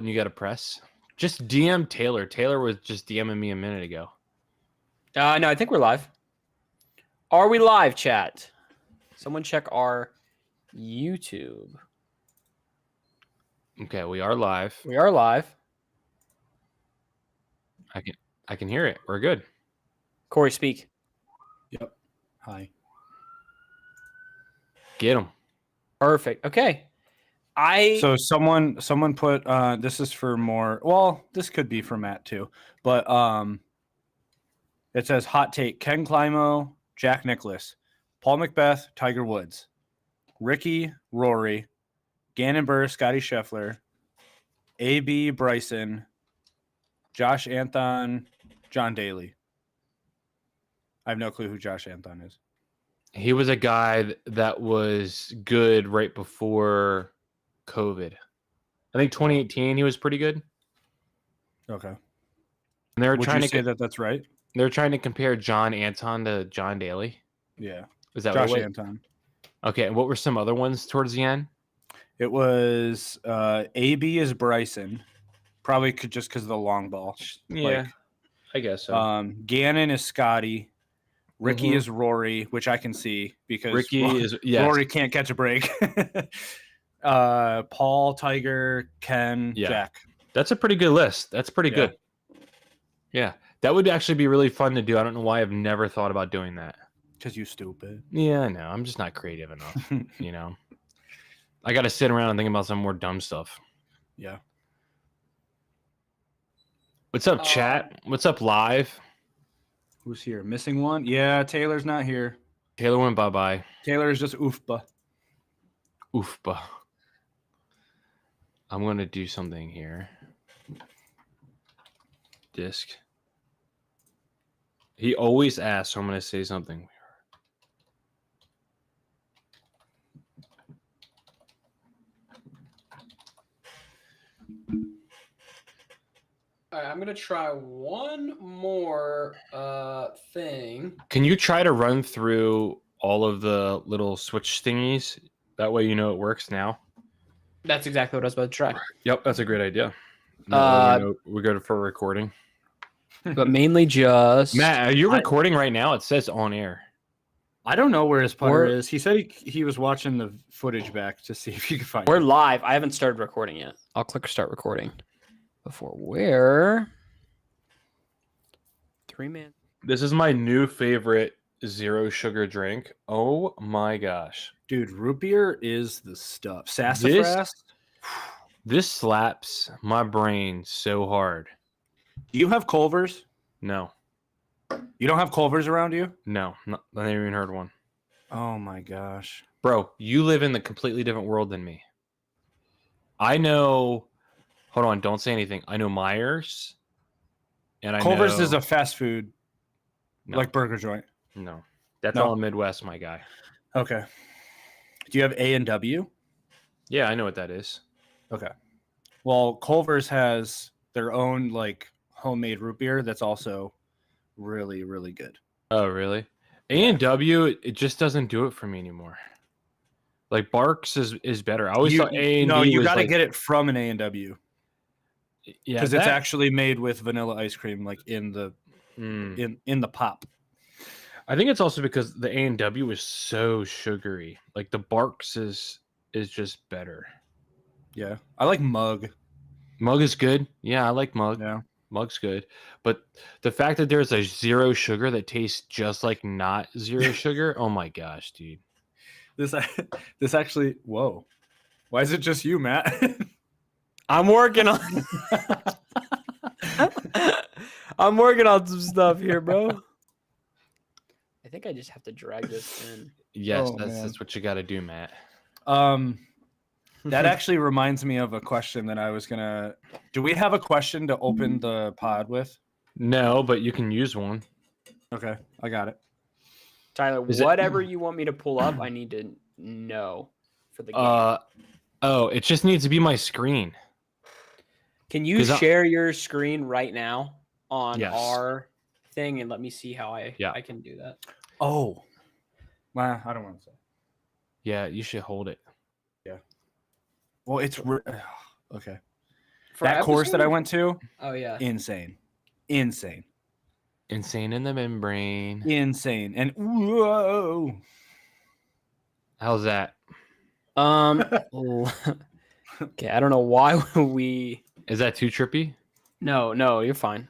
You got to press. Just DM Taylor. Taylor was just DMing me a minute ago. No, I think we're live. Are we live, chat? Someone check our YouTube. Okay, we are live. We are live. I can hear it. We're good. Corey, speak. Yep. Hi. Get him. Perfect. Okay. So someone put this is for more. Well, this could be for Matt too, but it says hot take: Ken Climo, Jack Nicklaus, Paul Macbeth, Tiger Woods, Ricky, Rory, Gannon Burr, Scotty Scheffler, AB Bryson, Josh Anthon, John Daly. I have no clue who Josh Anthon is. He was a guy that was good right before COVID. I think 2018 he was pretty good. Okay. And they were Would trying you to say that that's right? They're trying to compare John Anton to John Daly. Yeah. Is that Josh what? Anton. Okay, and what were some other ones towards the end? It was AB is Bryson, probably just because of the long ball. Yeah, I guess so. Gannon is Scotty. Ricky is Rory, which I can see because Rory can't catch a break. Paul, Tiger, Ken, Jack. That's a pretty good list. That's pretty good. Yeah, that would actually be really fun to do. I don't know why I've never thought about doing that. Because you stupid. Yeah, I know. I'm just not creative enough. You know, I got to sit around and think about some more dumb stuff. Yeah. What's up, chat? What's up, live? Who's here? Missing one? Yeah, Taylor's not here. Taylor went bye-bye. Taylor is just oofba. Oofba. I'm going to do something here. Disc. He always asks, so I'm going to say something. All right, I'm going to try one more thing. Can you try to run through all of the little switch thingies? That way you know it works now. That's exactly what I was about to try. Yep, that's a great idea. We go for recording. But mainly just... Matt, are you recording right now? It says on air. I don't know where his putter is. He said he was watching the footage back to see if he could find it. We're live. I haven't started recording yet. I'll click start recording. Before where? 3-man. This is my new favorite zero sugar drink. Oh my gosh. Dude, root beer is the stuff. Sassafras? This slaps my brain so hard. Do you have Culver's? No. You don't have Culver's around you? No, I never even heard one. Oh my gosh. Bro, you live in a completely different world than me. I know... Hold on, don't say anything. I know Myers. And Culver's is a fast food, like burger joint. No. That's all Midwest, my guy. Okay. Do you have A&W? Yeah, I know what that is. Okay. Well, Culver's has their own like homemade root beer that's also really, really good. Oh, really? A&W, it just doesn't do it for me anymore. Like Barks is better. I always thought A&W. No, you got to get it from an A&W. Yeah, because it's actually made with vanilla ice cream, like in the in the pop. I think it's also because the A&W is so sugary. Like the Barks is just better. Yeah, I like Mug. Mug is good. Yeah, I like Mug. Yeah, Mug's good. But the fact that there's a zero sugar that tastes just like not zero sugar, oh my gosh, dude. This actually, whoa. Why is it just you, Matt? I'm working on I'm working on some stuff here, bro. I think I just have to drag this in. Yes, that's what you got to do, Matt. That actually reminds me of a question that I was gonna. Do we have a question to open the pod with? No, but you can use one. Okay, I got it. Tyler, whatever you want me to pull up, I need to know for the game. Oh, it just needs to be my screen. Can you share your screen right now on our thing and let me see how I can do that? Oh, well, I don't want to say. Yeah, you should hold it. Yeah. Well, it's okay. That course that I episode? went to, Oh yeah. insane. Insane in the membrane. And whoa. How's that? Okay, I don't know why we. Is that too trippy? No, you're fine.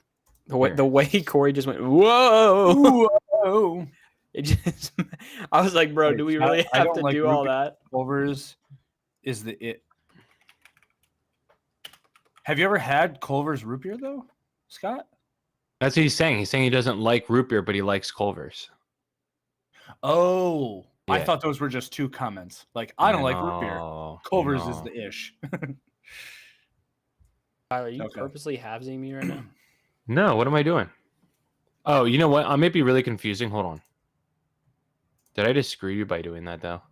Here. The way Corey just went, whoa! Whoa. It just, I was like, bro, Wait, do we I- really I have don't to like do all Ruby. that? Culver's is the it. Have you ever had Culver's root beer though, Scott? That's what he's saying. He's saying he doesn't like root beer, but he likes Culver's. Oh, I Yeah. thought those were just two comments. Like, I don't like root beer. No, Culver's is no. the ish. Tyler, you Okay. purposely halvesing me right now? No, what am I doing? Oh, you know what? I may be really confusing. Hold on. Did I just screw you by doing that though?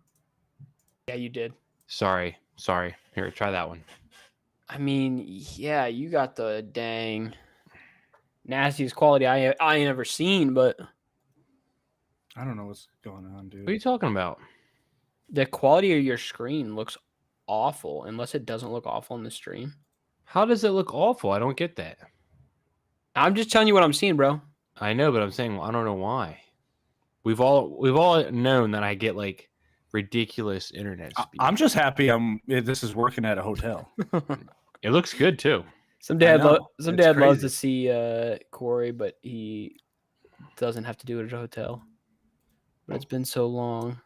Yeah, you did. Sorry. Here, try that one. I mean, yeah, you got the dang nastiest quality I ain't ever seen, but I don't know what's going on, dude. What are you talking about? the quality of your screen looks awful unless it doesn't look awful in the stream. How does it look awful? I don't get that. I'm just telling you what I'm seeing, bro. I know, but I'm saying I don't know why. We've all known that I get like ridiculous internet speed. I'm just happy this is working at a hotel. It looks good too. Some dad, know. some It's dad loves crazy. to see Corey, but he doesn't have to do it at a hotel. But it's been so long.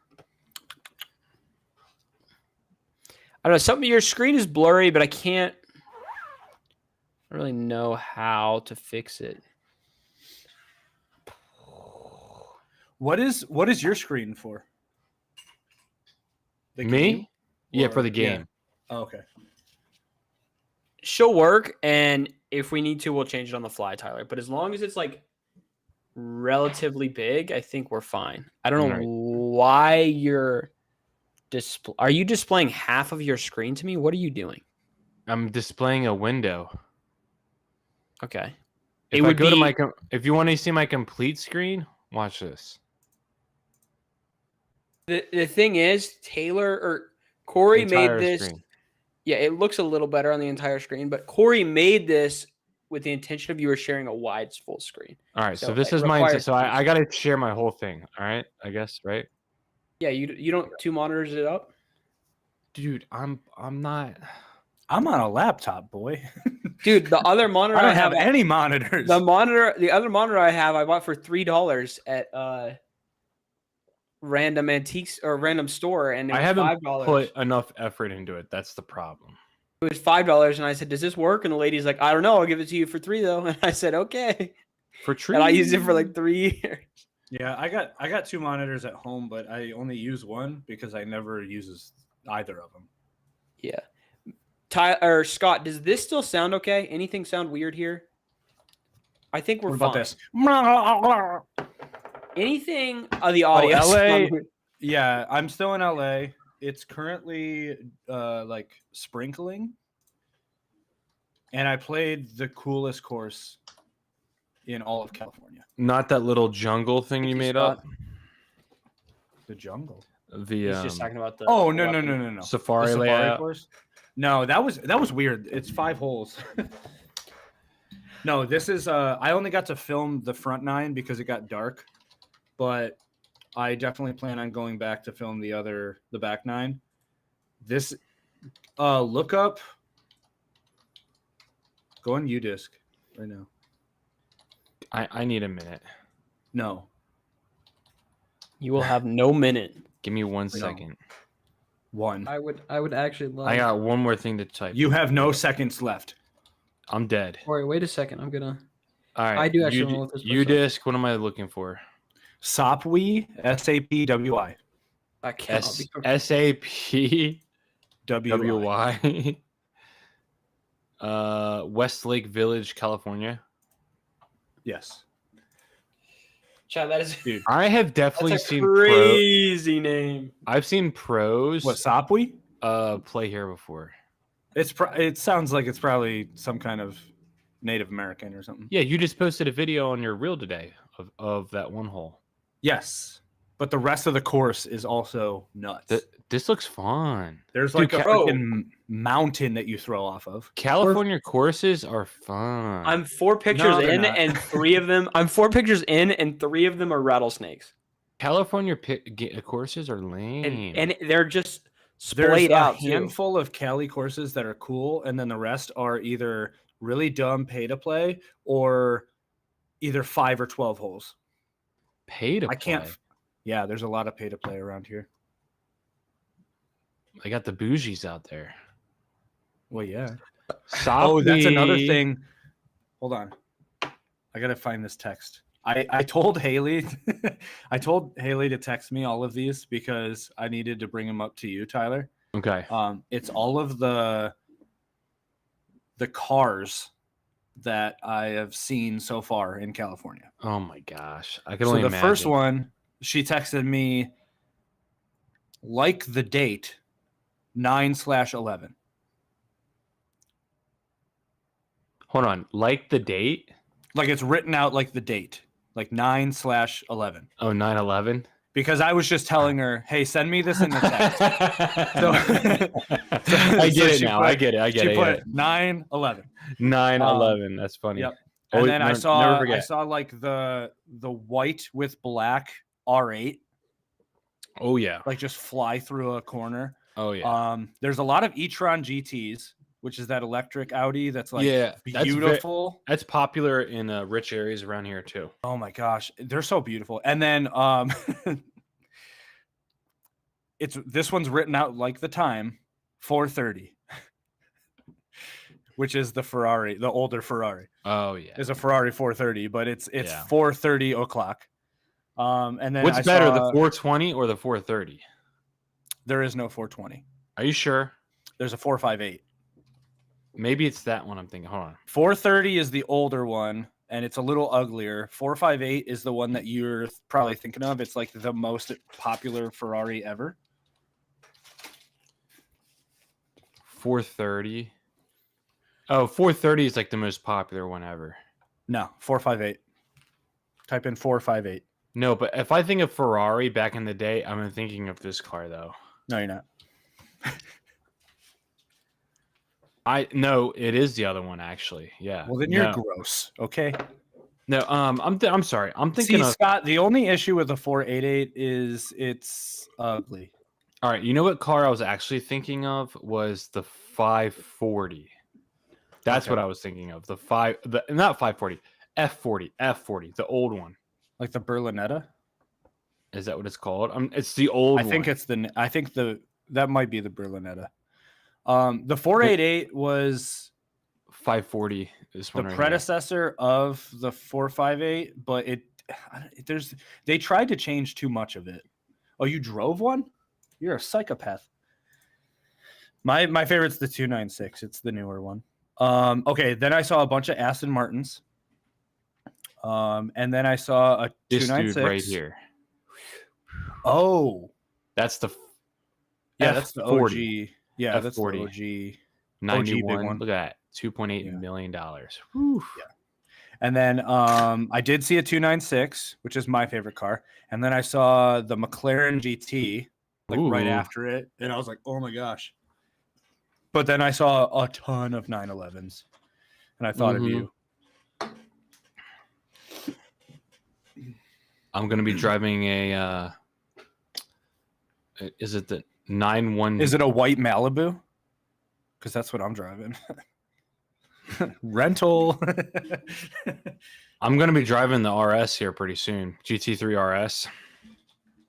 I don't know. Something your screen is blurry, but I don't really know how to fix it. What is your screen for? The Me? game? Yeah, Or- for the game. Oh, okay. She'll work, and if we need to, we'll change it on the fly, Tyler. But as long as it's like relatively big, I think we're fine. I don't know Alright. why you're Are you displaying half of your screen to me? What are you doing? I'm displaying a window. Okay. If It I would go to be- my if you want to see my complete screen, watch this. The thing is, Taylor or Corey made Entire this. screen. Yeah, it looks a little better on the entire screen, but Corey made this with the intention of you were sharing a wide full screen. All right, so So this it is mine. requires So I got to share my whole thing. All right, I guess, right? Yeah, you don't two monitors it up. Dude, I'm not. I'm on a laptop, boy. Dude, the other monitor I don't have any monitors. the other monitor I have, I bought for $3 at random antiques or random store, and it I was haven't $5. put enough effort into it. That's the problem. It was $5, and I said, "Does this work?" And the lady's like, "I don't know. I'll give it to you for $3 though." And I said, "Okay." For true. And I used it for like 3 years. Yeah, I got two monitors at home, but I only use one because I never uses either of them. Yeah. Ty or Scott, does this still sound okay? Anything sound weird here? I think we're What about fine. this? Anything the audio. LA. sound weird? Yeah, I'm still in LA. It's currently like sprinkling. And I played the coolest course in all of California. Not that little jungle thing you you, made Scott. up. The jungle. The He's just talking about the. Oh the no weapon. no. Safari, The safari layout. course? No, that was weird. It's 5 holes. No, this is I only got to film the front 9 because it got dark, but I definitely plan on going back to film the back 9. This look up, go on UDisc right now. I need a minute. No, You will have no minute. Give me 1 No. second. 1. I would actually love. I got one more thing to type. You have no seconds left. I'm dead. Corey, wait a second. I'm gonna. All right. I do actually know what this looks like. UDisc. What am I looking for? Sapwi, SAPWI. That cannot S be. correct. SAP WI. WY. Westlake Village, California. Yes. Chad, that is I have definitely that's a seen crazy name. I've seen pros What, Sapwi? play here before. It sounds like it's probably some kind of Native American or something. Yeah, you just posted a video on your reel today of that one hole. Yes, but the rest of the course is also nuts. This looks fun. There's Dude, like a bro. freaking mountain that you throw off of. California courses are fun. I'm 4 pictures No, they're in, not. and 3 of them. I'm 4 pictures in, and 3 of them are rattlesnakes, California courses are lame. and they're just There's splayed a out too. handful of Cali courses that are cool, and then the rest are either really dumb pay to play or either 5 or 12 holes. Pay to I can't. play. Yeah, there's a lot of pay to play around here. They got the bougies out there. Well, yeah. Softly. Oh, that's another thing. Hold on. I gotta find this text. I told Haley I told Haley to text me all of these because I needed to bring them up to you, Tyler. Okay. It's all of the cars that I have seen so far in California. Oh my gosh. I can So only the imagine. first one, she texted me like the date 9/11. Hold on. Like the date? Like it's written out like the date, like 9/11. Oh, 9/11. Because I was just telling her, hey, send me this in the text. I get it she now. put- I get it. I get She it. put 9/11. 9/11. That's funny. Yep. Oh, And then I never saw forget. like the white with black R8 Oh yeah. like just fly through a corner. Oh yeah. There's a lot of e-tron GTs, which is that electric Audi that's like yeah. beautiful. That's popular in rich areas around here too. Oh my gosh, they're so beautiful. And then this one's written out like the time 4:30. Which is the Ferrari, the older Ferrari. Oh yeah. Is a Ferrari 430, but it's Yeah. 4:30 o'clock. And then What's I better, saw, the 420 or the 430? there is no 420. Are you sure? There's a 458. Maybe it's that one I'm thinking. Hold on. 430 is the older one, and it's a little uglier. 458 is the one that you're probably thinking of. It's like the most popular Ferrari ever. 430. Oh, 430 is like the most popular one ever. No, 458. Type in 458. No, but if I think of Ferrari back in the day, I'm thinking of this car though. No, you're not. No, it is the other one actually. Yeah. Well, then you're no. gross. Okay. No, I'm sorry. I'm thinking See, of. Scott, the only issue with the 488 is it's ugly. All right, you know what car I was actually thinking of was the 540. That's Okay. what I was thinking of. Not 540, F40, the old one. Like the Berlinetta. Is that what it's called? It's the old I think one. it's that might be the Berlinetta. The 488 was 540. This one the right predecessor of the 458, but they tried to change too much of it. Oh, you drove one? You're a psychopath. My favorite's the 296. It's the newer one. Okay, then I saw a bunch of Aston Martins. And then I saw a This 296 dude right here. Oh, That's the yeah, that's the F40. OG. Yeah, that's the F40. OG. 91. one. Look at that. $2.8 Yeah. million. Yeah. And then I did see a 296, which is my favorite car. And then I saw the McLaren GT right Ooh. after it. And I was like, oh my gosh. But then I saw a ton of 911s. And I thought of you. I'm gonna be driving a. Is it the 91? Is it a white Malibu? Because that's what I'm driving. Rental. I'm gonna be driving the RS here pretty soon. GT3 RS.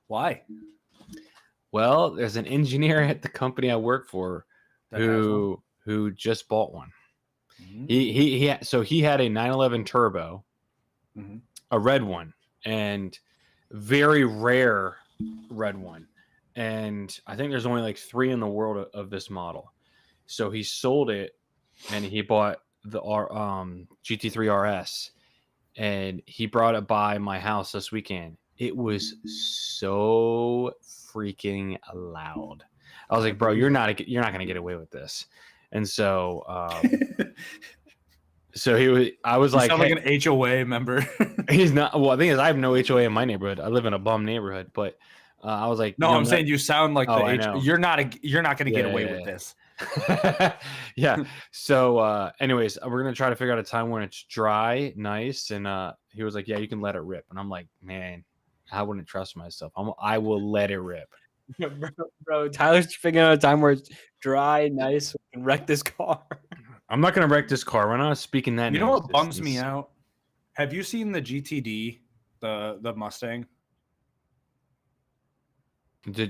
Why? Well, there's an engineer at the company I work for That has one? who just bought one. Mhm. He had a 911 turbo, Mhm. a red one, and very rare red one. And I think there's only like 3 in the world of this model. So he sold it and he bought the GT3 RS and he brought it by my house this weekend. It was so freaking loud. I was like, bro, you're not gonna get away with this. And so I was You like, sound hey, like an HOA member. he's not. Well, the thing is, I have no HOA in my neighborhood. I live in a bum neighborhood, but I was like, No, you know, I'm saying you sound like Oh, the I age. know. You're not going to get Yeah, away yeah, with yeah. this. Yeah. So, anyways, we're gonna try to figure out a time when it's dry, nice, and he was like, "Yeah, you can let it rip." And I'm like, "Man, I wouldn't trust myself. I will let it rip." bro, Tyler's figuring out a time where it's dry, nice, we can wreck this car. I'm not gonna wreck this car. We're not speaking that. You know names what bums me distance. out? Have you seen the GTD, the Mustang?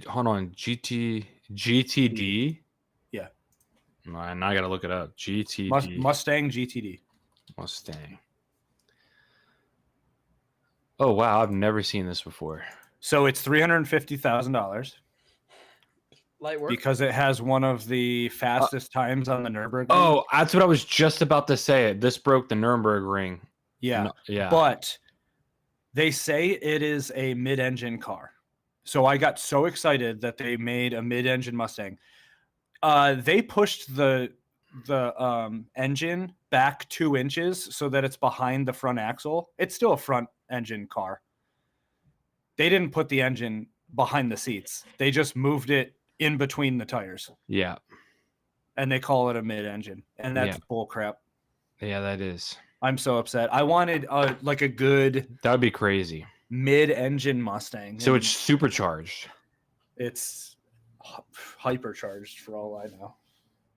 Hold on, GTD. Yeah. Now I gotta look it up. GTD Mustang GTD. Mustang. Oh wow, I've never seen this before. So it's $350,000 Light work. because it has one of the fastest times on the Nürburgring. Oh, that's what I was just about to say. This broke the Nürburgring. yeah. No, yeah. But they say it is a mid-engine car. So I got so excited that they made a mid-engine Mustang. They pushed the engine back 2 inches so that it's behind the front axle. It's still a front engine car. They didn't put the engine behind the seats. They just moved it in between the tires. Yeah. And they call it a mid-engine. And that's bull crap. Yeah, that is. I'm so upset. I wanted like a good That would be crazy. mid-engine Mustang. So and it's supercharged. it's hypercharged for all I know.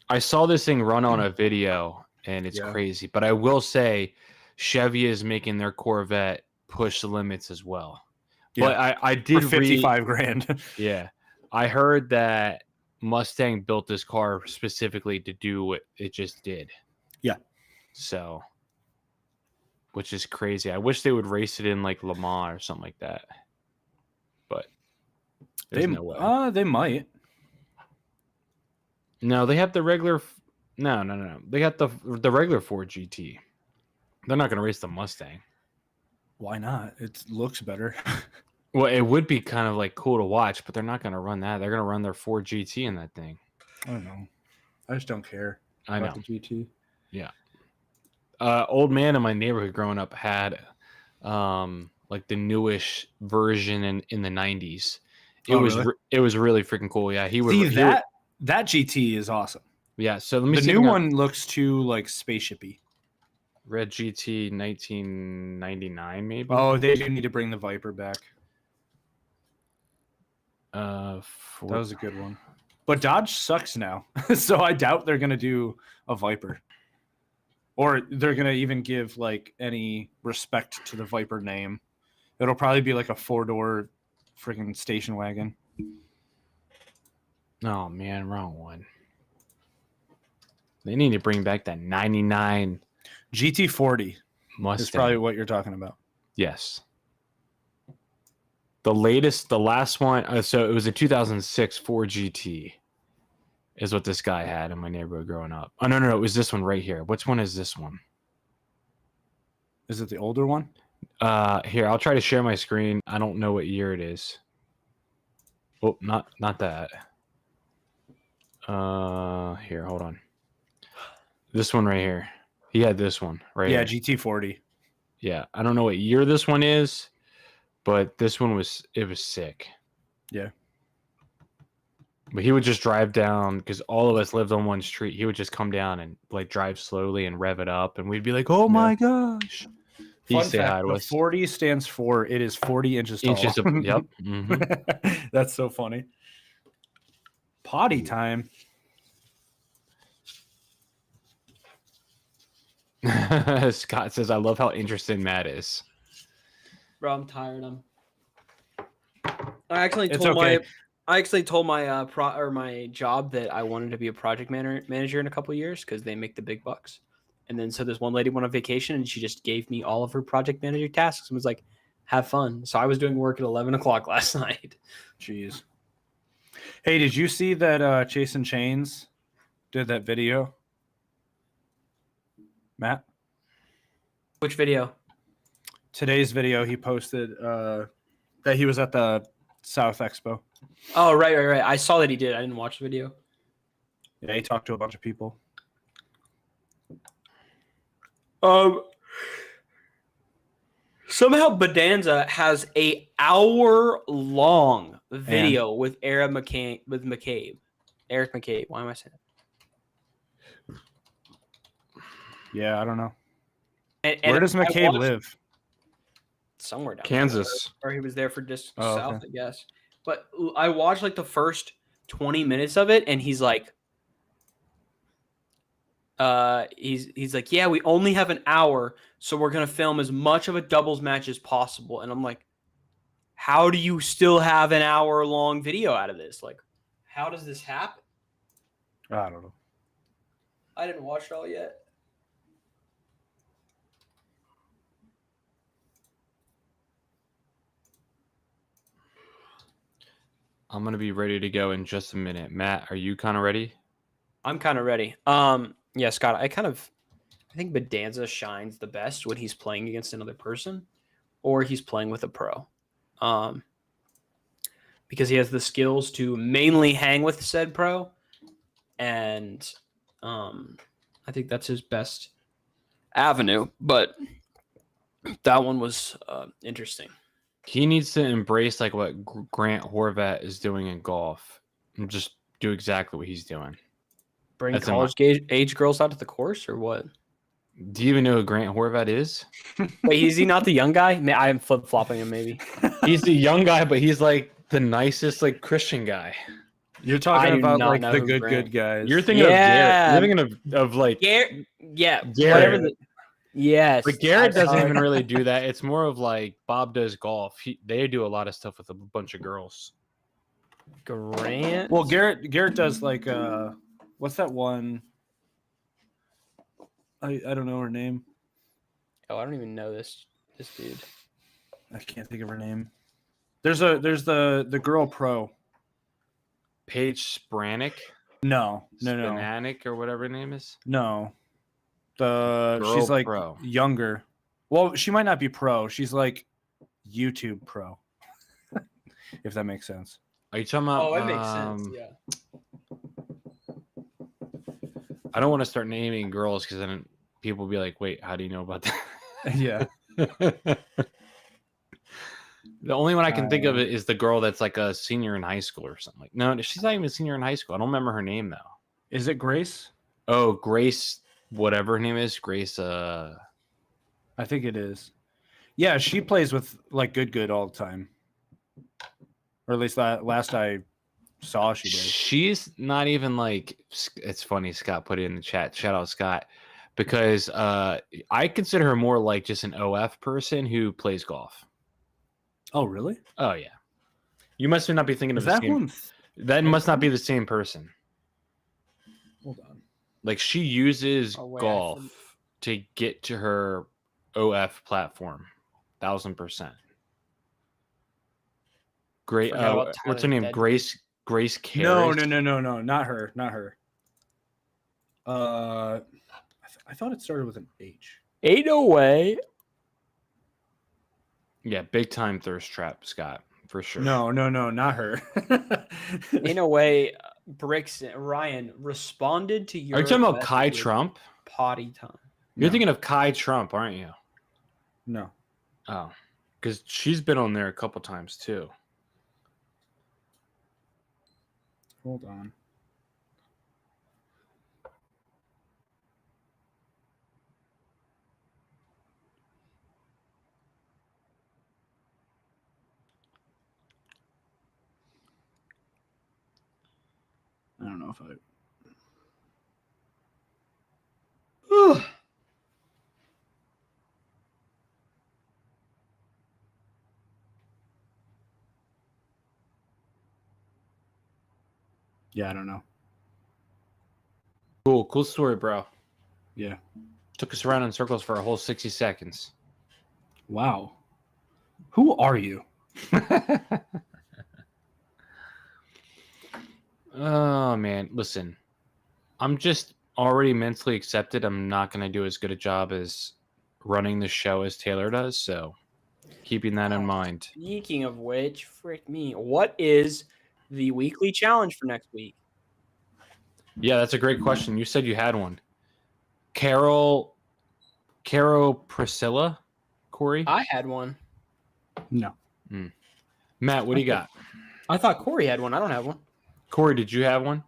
I saw this thing run on a video and it's Yeah. crazy. But I will say Chevy is making their Corvette push the limits as well. Yeah. But I did For 55 grand. Yeah. I heard that Mustang built this car specifically to do what it just did. Yeah. So, which is crazy. I wish they would race it in like Le Mans or something like that. But there's no way. They might. No, they have the regular. No. They got the regular Ford GT. They're not going to race the Mustang. Why not? It looks better. Well, it would be kind of like cool to watch, but they're not going to run that. They're going to run their Ford GT in that thing. I don't know. I just don't care I know. about the GT. Old man in my neighborhood growing up had like the newish version in the 90s. It was really freaking cool. Yeah, he would See that GT is awesome. Yeah, so let me The see. new one looks too like spaceshipy. Red GT 1999 maybe. Oh, they do need to bring the Viper back. That That was a good one. But Dodge sucks now. So I doubt they're going to do a Viper. Or they're going to even give like any respect to the Viper name. It'll probably be like a 4-door freaking station wagon. Oh man, wrong one. They need to bring back that 99 GT40 Mustang. is probably what you're talking about. Yes. The last one, so it was a 2006 Ford GT is what this guy had in my neighborhood growing up. Oh, no, it was this one right here. Which one is this one? Is it the older one? Here, I'll try to share my screen. I don't know what year it is. Oh, not that. Here, hold on. This one right here. He had this one right Yeah, here. GT40. Yeah, I don't know what year this one is, but this one was sick. Yeah. But he would just drive down because all of us lived on one street. He would just come down and like drive slowly and rev it up, and we'd be like, "Oh my gosh!" He'd Fun say fact, hi to the us. 40 stands for it is 40 inches tall. Inches of, yep. Mhm. That's so funny. Potty time. Scott says, "I love how interested Matt is." Bro, I'm tired. I actually It's told okay. my job that I wanted to be a project manager in a couple of years because they make the big bucks. And then so this one lady went on vacation and she just gave me all of her project manager tasks and was like, "Have fun." So I was doing work at 11 o'clock last night. Jeez. Hey, did you see that Chasing Chains did that video? Matt? Which video? Today's video he posted that he was at the South Expo. Oh, right. I saw that he did. I didn't watch the video. Yeah, he talked to a bunch of people. Somehow Bedanza has a hour-long video with Eric McCabe. Eric McCabe. Why am I saying that? Yeah, I don't know. And Where does I McCabe watched- live? Somewhere down Kansas. there, or he was there for just Oh, south, okay. I guess. But I watched like the first 20 minutes of it, and he's like, he's like, yeah, we only have an hour, so we're gonna film as much of a doubles match as possible. And I'm like, how do you still have an hour-long video out of this? Like, how does this happen? I don't know. I didn't watch it all yet. I'm gonna be ready to go in just a minute. Matt, are you kind of ready? I'm kind of ready. Yeah, Scott, I think Bedanza shines the best when he's playing against another person or he's playing with a pro. Because he has the skills to mainly hang with said pro, and I think that's his best avenue. But that one was interesting. He needs to embrace like what Grant Horvat is doing in golf and just do exactly what he's doing. Bring That's college age girls out to the course or what? Do you even know who Grant Horvat is? Wait, is he not the young guy? I'm flip-flopping him maybe. He's the young guy, but he's like the nicest like Christian guy. You're I talking do about not like know the who good Grant- guys. You're thinking Yeah. of Garrett. You're thinking of like Garrett, yeah, Garrett. whatever the yes. But Garrett I'm doesn't sorry. even really do that. It's more of like Bob does golf. They do a lot of stuff with a bunch of girls. Grant. Well, Garrett does like what's that one? I don't know her name. Oh, I don't even know this dude. I can't think of her name. There's the girl pro. Paige Spranik, No. Spananik, or whatever her name is. No. Girl She's like pro. younger. Well, she might not be pro. She's like YouTube pro. If that makes sense. Are you talking about? Oh, it makes sense. Yeah. I don't want to start naming girls because then people will be like, "Wait, how do you know about that?" Yeah. The only one I can think of it is the girl that's like a senior in high school or something. Like, no, she's not even a senior in high school. I don't remember her name though. Is it Grace? Oh, Grace, whatever her name is, Grace. I think it is. Yeah, she plays with like good all the time. Or at least last I saw she did. She's not even like. It's funny. Scott put it in the chat. Shout out Scott, because I consider her more like just an OF person who plays golf. Oh, really? Oh yeah. You must not be thinking of Is the that same. one? That must not be the same person. Hold on. Like she uses Oh, wait, I golf to get to her OF platform, 1000%. Great. Forgot about What's her Tyler name? Dead. Grace Carey. No, not her. I thought it started with an H. Ain't no way. Yeah, big time thirst trap, Scott, for sure. No, not her. Ain't no way. Brixton Ryan responded to your. Are you talking about message Kai with Trump? Potty time. You're No. thinking of Kai Trump, aren't you? No. Oh, because she's been on there a couple times too. Hold on. I don't know if I. Yeah, I don't know. Cool story, bro. Yeah. Took us around in circles for a whole 60 seconds. Wow. Who are you? Oh man, listen. I'm just already mentally accepted. I'm not going to do as good a job as running the show as Taylor does, so keeping that in mind. Speaking of which, frick me. What is the weekly challenge for next week? Yeah, that's a great question. You said you had one. Carol Priscilla Corey? I had one. No. Matt, what do you got? I thought Corey had one. I don't have one. Corey, did you have one?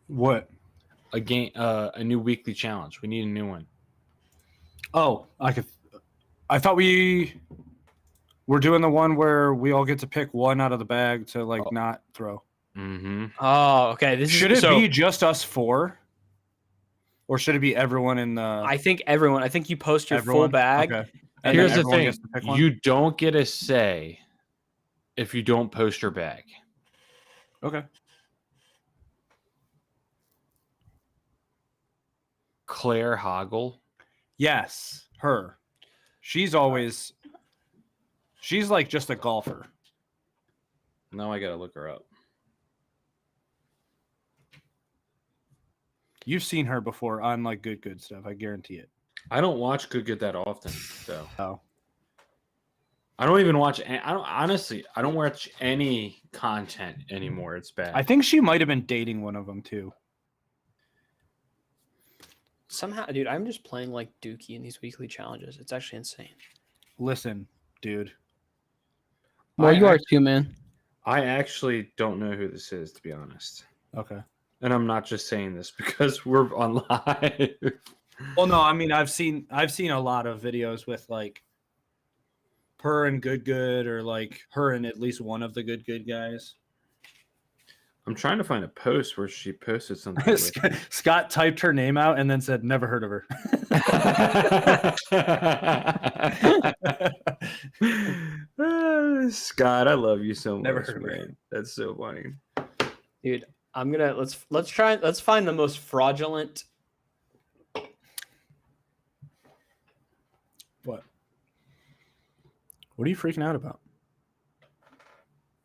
What? A game, a new weekly challenge. We need a new one. Oh, I thought we were doing the one where we all get to pick one out of the bag to not throw. Mm-hmm. Oh, okay. This Should is it be just us four? Or should it be everyone in the I think everyone. I think you post your full everyone? bag. Okay. And Here's then the everyone thing: gets to pick one? you don't get a say if you don't post your bag. Okay. Claire Hoggle. Yes, her. She's always she's like just a golfer. Now I gotta look her up. You've seen her before on like good stuff, I guarantee it. I don't watch Good that often, though. Oh. I don't even watch. I don't honestly. I don't watch any content anymore. It's bad. I think she might have been dating one of them too. Somehow, dude, I'm just playing like Dookie in these weekly challenges. It's actually insane. Listen, dude. Well, you are too, man. I actually don't know who this is, to be honest. Okay. And I'm not just saying this because we're on live. Well, no, I mean I've seen a lot of videos with like her and Good or like her and at least one of the good guys. I'm trying to find a post where she posted something. With Scott typed her name out and then said, "Never heard of her." Scott, I love you so much. Never heard of her. man. That's so funny. Dude, I'm gonna let's find the most fraudulent. What? What are you freaking out about?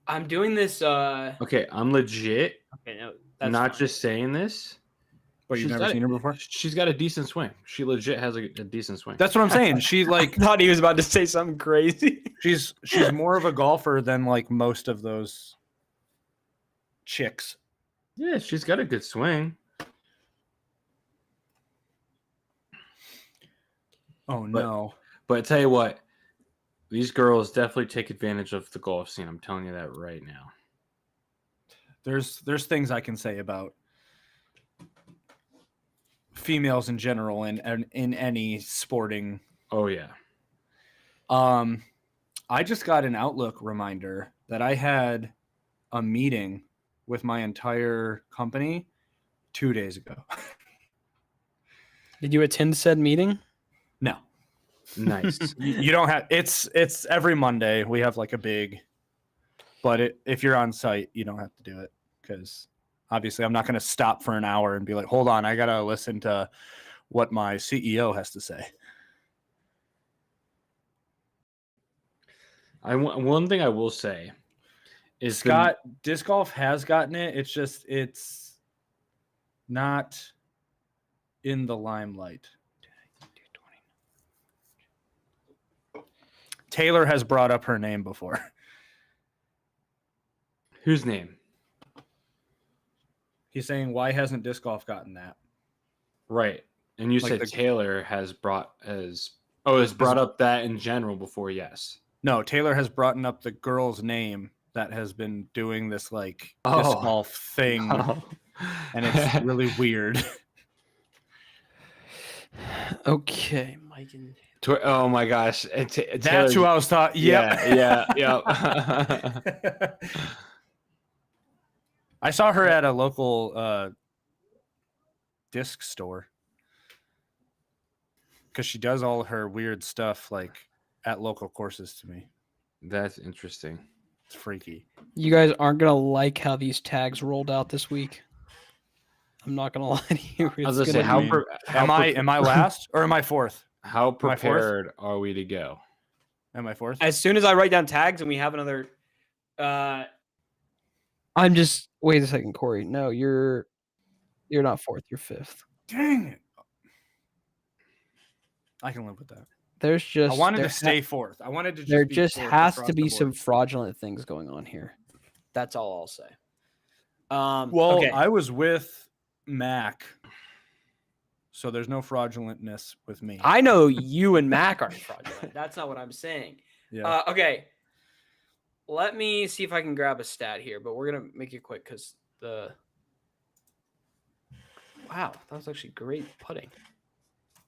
I'm doing this. Okay, I'm legit. Okay, no, I'm that's not fine. just saying this. But you've She's never got seen her before? She's got a decent swing. She legit has a decent swing. That's what I'm saying. She like I thought he was about to say something crazy. she's more of a golfer than like most of those chicks. Yeah, she's got a good swing. Oh no. But I tell you what, these girls definitely take advantage of the golf scene. I'm telling you that right now. There's things I can say about females in general in any sporting. Oh yeah. I just got an Outlook reminder that I had a meeting with my entire company 2 days ago. Did you attend said meeting? No. Nice. You don't have it's every Monday we have like a big, but if you're on site you don't have to do it because obviously I'm not going to stop for an hour and be like, hold on, I got to listen to what my CEO has to say. One thing I will say is Scott, disc golf has gotten it. It's not in the limelight. Taylor has brought up her name before. whose name? He's saying, why hasn't disc golf gotten that? Right. And you Like said the- Taylor has brought up that in general before, yes. No, Taylor has brought up the girl's name that has been doing this like disc Oh. golf thing, and it's really weird. Okay, Mike and Oh my gosh. That's who I was talking. Yeah. I saw her at a local disc store because she does all her weird stuff like at local courses to me. That's interesting. It's freaky. you guys aren't gonna like how these tags rolled out this week. I'm not gonna lie to you. I was It's gonna say, gonna be- Am I last or am I fourth? how I fourth? prepared are we to go? Am I fourth? As soon as I write down tags and we have another, I'm just wait a second, Corey. No, you're not fourth. You're fifth. Dang it! I can live with that. There's just I wanted there to stay fourth. I wanted to. Just there be just fourth has across to the be board. some fraudulent things going on here. that's all I'll say. Well, okay. I was with Mac, so there's no fraudulentness with me. I know you and Mac aren't fraudulent. That's not what I'm saying. Yeah. Okay. Let me see if I can grab a stat here, but we're gonna make it quick because wow, that was actually great putting.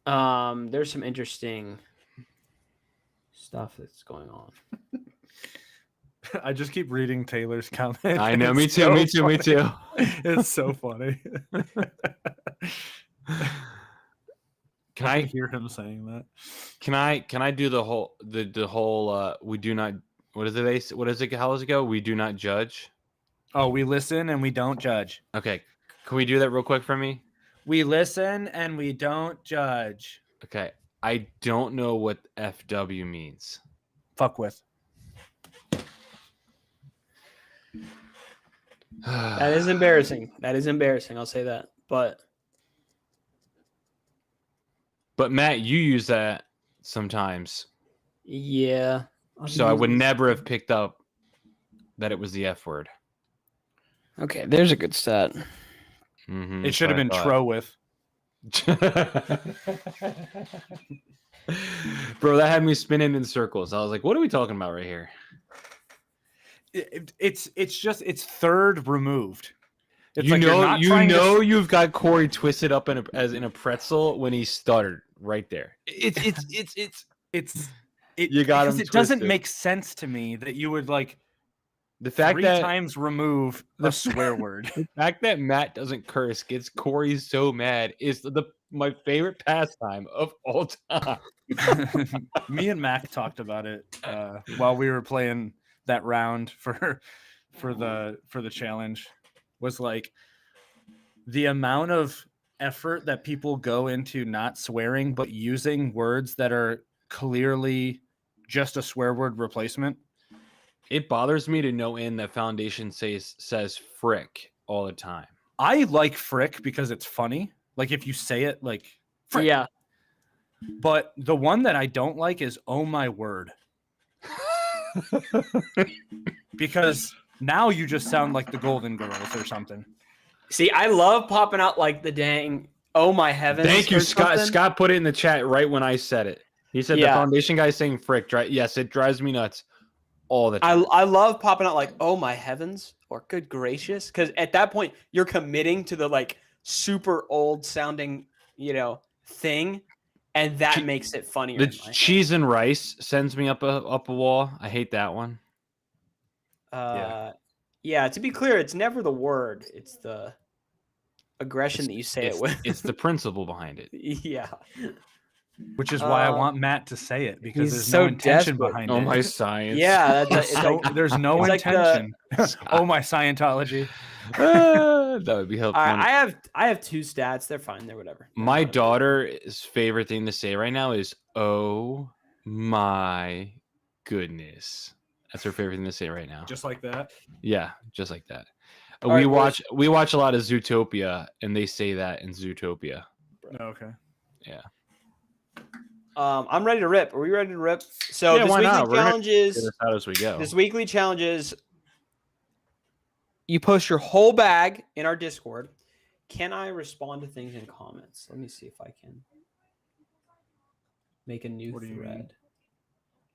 There's some interesting stuff that's going on. I just keep reading Taylor's comment. I know, me It's too, so me too, me funny. too. It's so funny. Can I I can hear him saying that. can I do the whole we do not what is it what is it how does it go? We do not judge. Oh, we listen and we don't judge. Okay. Can we do that real quick for me? We listen and we don't judge. Okay. I don't know what FW means. Fuck with. That is embarrassing. That is embarrassing. I'll say that. But Matt, you use that sometimes. yeah. So I would never have picked up that it was the F word. Okay, there's a good stat. Mhm, It should have been that's tro with. what I thought. Bro, that had me spinning in circles. I was like, what are we talking about right here? It's third removed. It's You like you're know, not trying to you've got Corey twisted up as in a pretzel when he stuttered right there. it's You got because him it doesn't twisted. make sense to me that you would like The fact three that times remove a swear word. the fact that Matt doesn't curse gets Corey so mad is my favorite pastime of all time. Me and Mac talked about it while we were playing that round for the challenge. Was like the amount of effort that people go into not swearing but using words that are clearly just a swear word replacement. It bothers me to no end that Foundation says frick all the time. I like frick because it's funny. Like if you say it like frick. Yeah. But the one that I don't like is oh my word. Because now you just sound like the Golden Girls or something. See, I love popping out like the dang oh my heavens. Thank you, or Scott. something. Scott put it in the chat right when I said it. He said the Yeah. Foundation guy saying frick. Yes, it drives me nuts all the time. I love popping out like oh my heavens or good gracious because at that point you're committing to the like super old sounding thing, and that makes it funnier. The in my head. cheese and rice sends me up a wall. I hate that one. Yeah. To be clear, it's never the word; it's the aggression that you say it with. It's the principle behind it. Yeah. Which is why I want Matt to say it because he's there's so no intention desperate. behind Oh it. my science. Yeah. It's so, there's no it's like the- intention. Oh my Scientology. That would be helpful. All right, I have two stats. They're fine. They're whatever. They're My not- daughter's favorite thing to say right now is "Oh my goodness." That's her favorite thing to say right now. Just like that. Yeah, just like that. All right, We watch a lot of Zootopia, and they say that in Zootopia. Okay. Yeah. I'm ready to rip. Are we ready to rip? So Yeah, this why weekly not? We're gonna challenge Get is us out as we go. this weekly challenge is you post your whole bag in our Discord. Can I respond to things in comments? Let me see if I can make a new What do you thread.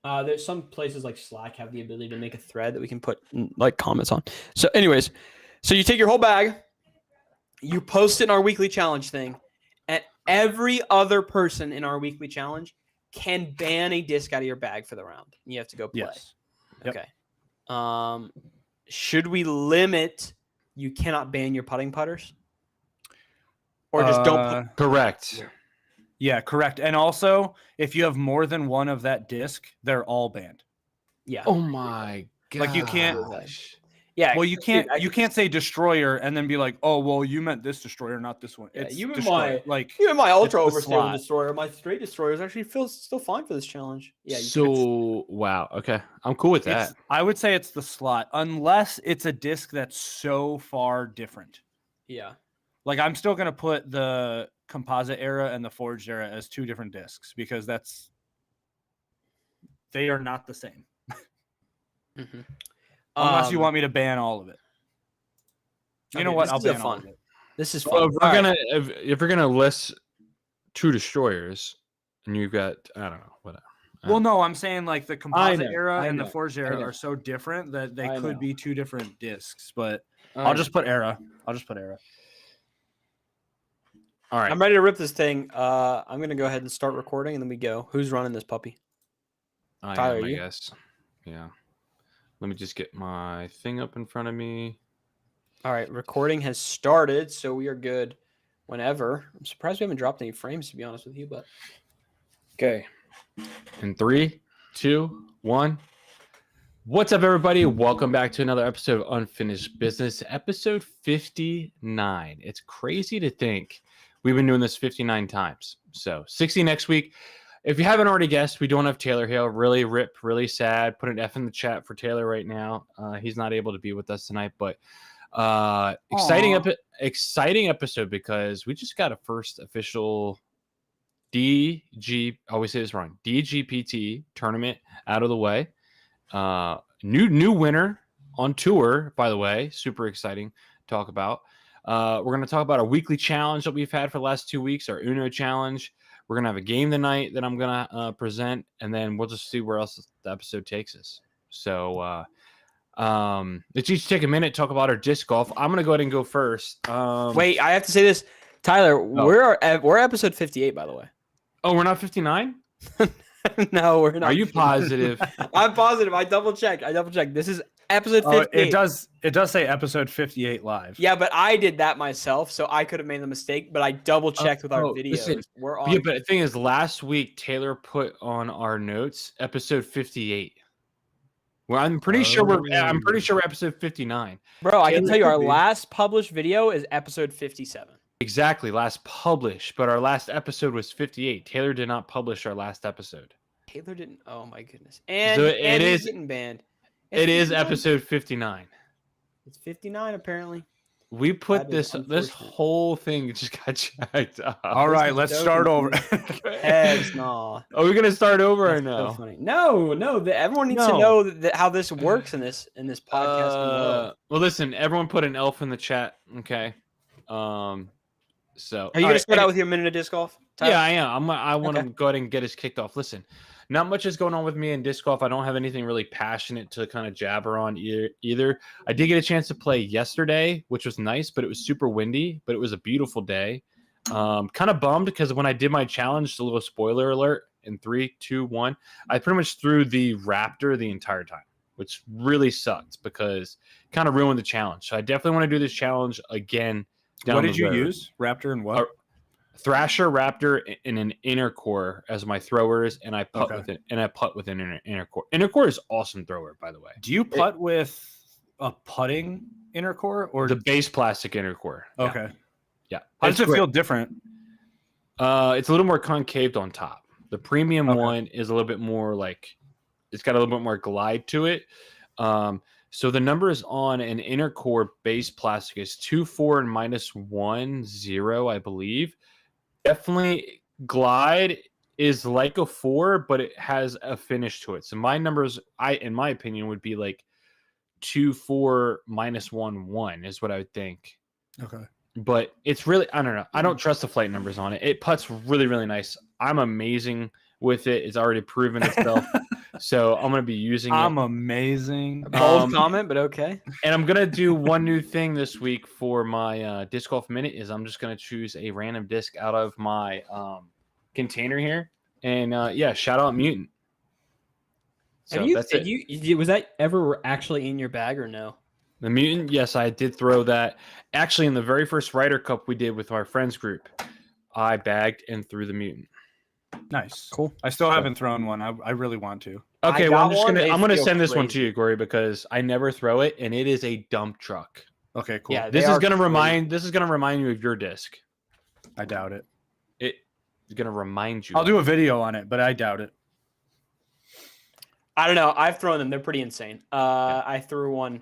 There's some places like Slack have the ability to make a thread that we can put like comments on. So, anyways, so you take your whole bag, you post it in our weekly challenge thing, and every other person in our weekly challenge can ban a disc out of your bag for the round. You have to go play. Yes. Yep. Okay. Should we limit? You cannot ban your putting putters, or just don't put. Correct. Yeah, correct. And also, if you have more than one of that disc, they're all banned. Yeah. Oh my god. Like, you can't- Yeah. Well, you can't I you could- can't say destroyer and then be like, oh well, you meant this destroyer, not this one. Yeah, It's you and destroyer. my- like Even my ultra It's the overstable slot. destroyer, my straight destroyers actually feels still fine for this challenge. Yeah. So wow. Okay, I'm cool with that. I would say it's the slot, unless it's a disc that's so far different. yeah. Like I'm still gonna put the composite era and the forged era as two different discs because they are not the same. Mhm. Unless you want me to ban all of it. You know okay, what? this I'll is a ban all fun. of it. This is Well, fun. if we're gonna list two destroyers, and you've got I don't know whatever. Well, no, I'm saying like the composite know, era I and the know, Forge I era know. are so different that they I could know. be two different discs. But I I'll just know. put era. All right. I'm ready to rip this thing. I'm gonna go ahead and start recording, and then we go. Who's running this puppy? I Tyler, am, I you? guess. Yeah. Let me just get my thing up in front of me. All right, recording has started, so we are good whenever. I'm surprised we haven't dropped any frames, to be honest with you, but Okay. In 3, 2, 1. What's up, everybody? Welcome back to another episode of Unfinished Business, episode 59. It's crazy to think we've been doing this 59 times. So 60 next week. If you haven't already guessed, we don't have Taylor Hale. Really really sad. Put an F in the chat for Taylor right now. He's not able to be with us tonight, but exciting episode because we just got a first official I always say this wrong, DGPT tournament out of the way. New winner on tour, by the way. Super exciting to talk about. We're going to talk about our weekly challenge that we've had for the last 2 weeks, our Uno challenge. We're going to have a game tonight that I'm going to present, and then we'll just see where else the episode takes us. So let's each take a minute, talk about our disc golf. I'm going to go ahead and go first. wait, I have to say this, Tyler. We're episode 58, by the way. Oh, we're not 59? No, we're not. Are you positive? I'm positive. I double checked. This is episode 58. It does say episode 58 live. Yeah, but I did that myself, so I could have made the mistake. But I double checked with our videos. Listen, we're on. Yeah, but the thing is, last week Taylor put on our notes episode 58. Well, I'm pretty sure we're episode 59. Bro, I can Taylor tell you our could be. last published video is episode 57. Exactly, last published, but our last episode was 58. Taylor did not publish our last episode. Taylor didn't. Oh my goodness. And So and it he's is- getting banned. It is 59. episode 59. It's 59 apparently. We put That is this unfortunate. whole thing just got checked up. All right, is let's dope. start over. Heads, nah. Are we gonna start over or That's no? so funny. No. Everyone needs to No. know how this works in this podcast. Well, listen, everyone put an elf in the chat. Okay. So Are you gonna start out with your minute of disc golf? Tyler? Yeah, I am. I want Okay. to go ahead and get us kicked off. Listen, not much is going on with me in disc golf. I don't have anything really passionate to kind of jabber on either. I did get a chance to play yesterday, which was nice, but it was super windy, but it was a beautiful day. Kind of bummed because when I did my challenge, a little spoiler alert, in 3, 2, 1, I pretty much threw the Raptor the entire time, which really sucked because it kind of ruined the challenge. So I definitely want to do this challenge again. What did you use? Raptor and what? Thrasher, Raptor, and an inner core as my throwers, and I putt Okay. with it. And I putt with an inner core. Inner core is awesome thrower, by the way. Do you putt with a putting inner core or The base plastic inner core. Yeah. okay? Yeah. How It's does it great. feel different? It's a little more concaved on top. The premium Okay. one is a little bit more like it's got a little bit more glide to it. So the numbers on an inner core base plastic is 2.4 and -1.0, I believe. Definitely glide is like a 4, but it has a finish to it. So my numbers, in my opinion, would be like 2.4 -1.1 is what I would think. Okay. But it's really, I don't know. I don't trust the flight numbers on it. It putts really, really nice. I'm amazing with it. It's already proven itself. So I'm going to be using I'm it. amazing. Bold comment, but okay. And I'm going to do one new thing this week for my disc golf minute is I'm just going to choose a random disc out of my container here. And yeah, shout out Mutant. So that's it. Was that ever actually in your bag or no? The Mutant, yes, I did throw that. Actually, in the very first Ryder Cup we did with our friends group, I bagged and threw the Mutant. Nice. Cool. I still haven't thrown one. I really want to. Okay, I well, got one, I'm they gonna feel send this one to crazy. you, Gory, because I never throw it, and it is a dump truck. Okay, cool. Yeah, This they is are gonna crazy. remind you of your disc. I doubt it. It's gonna remind you. I'll do a video on it, but I doubt it. I don't know. I've thrown them. They're pretty insane. I threw one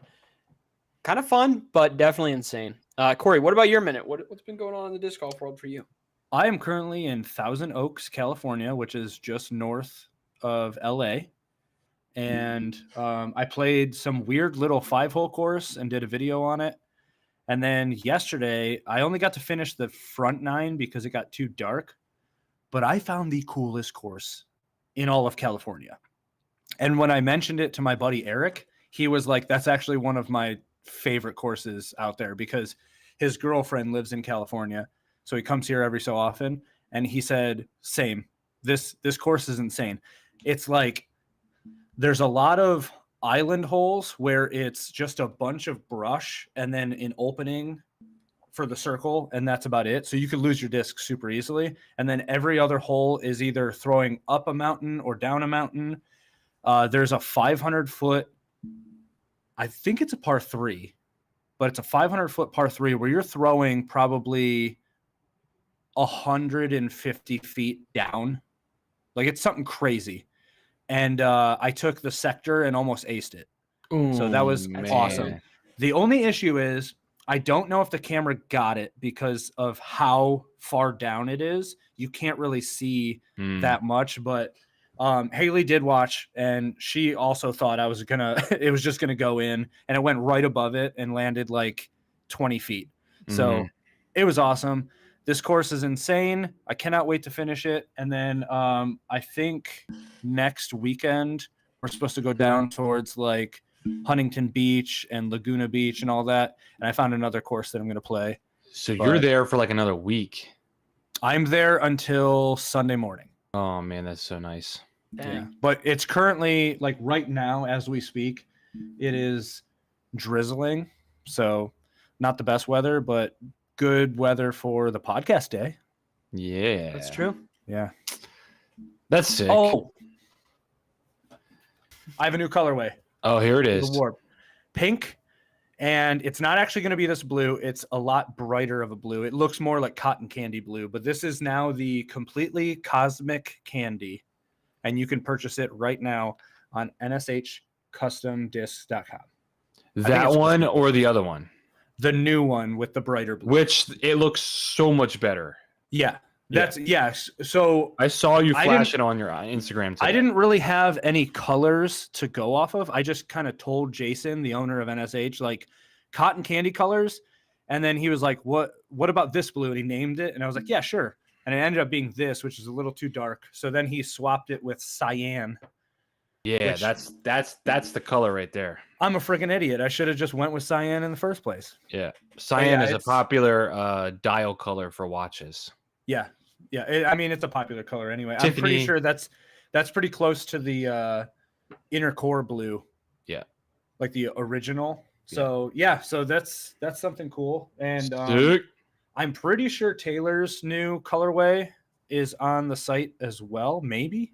kind of fun, but definitely insane. Corey, what about your minute? What's been going on in the disc golf world for you? I am currently in Thousand Oaks, California, which is just north of LA. And I played some weird little 5-hole course and did a video on it. And then yesterday, I only got to finish the front 9 because it got too dark. but I found the coolest course in all of California. And when I mentioned it to my buddy Eric, he was like, that's actually one of my favorite courses out there because his girlfriend lives in California. So he comes here every so often. And he said, same. This course is insane. It's like there's a lot of island holes where it's just a bunch of brush and then an opening for the circle, and that's about it. So you could lose your disc super easily. And then every other hole is either throwing up a mountain or down a mountain. There's a 500-foot, I think it's a par 3, but it's a 500-foot par 3 where you're throwing probably 150 feet down. Like it's something crazy. And I took the sector and almost aced it. Ooh, So that was man. awesome. The only issue is I don't know if the camera got it because of how far down it is. You can't really see that much, but Haley did watch and she also thought it was just gonna go in, and it went right above it and landed like 20 feet. So it was awesome. This course is insane. I cannot wait to finish it. And then I think next weekend we're supposed to go down towards like Huntington Beach and Laguna Beach and all that. And I found another course that I'm going to play. So you're there for like another week. I'm there until Sunday morning. Oh man, that's so nice. Yeah. But it's currently like right now as we speak, it is drizzling. So not the best weather, but good weather for the podcast day. Yeah. That's true. Yeah. That's sick. Oh, I have a new colorway. Oh, here it is. The Warp. Pink. And it's not actually going to be this blue. It's a lot brighter of a blue. It looks more like cotton candy blue, but this is now the completely cosmic candy. And you can purchase it right now on nshcustomdiscs.com. That one or the other one? The new one with the brighter blue. Which it looks so much better. Yeah. That's yes. So I saw you flash it on your Instagram today. I didn't really have any colors to go off of. I just kind of told Jason, the owner of NSH, like cotton candy colors. And then he was like, what about this blue? And he named it. And I was like, yeah, sure. And it ended up being this, which is a little too dark. So then he swapped it with cyan. Yeah, that's the color right there. I'm a freaking idiot. I should have just went with cyan in the first place. Yeah. Cyan is a popular dial color for watches. Yeah. Yeah. I mean, it's a popular color anyway. Tiffany. I'm pretty sure that's pretty close to the inner core blue. Yeah. Like the original. So so that's something cool. And I'm pretty sure Taylor's new colorway is on the site as well, maybe.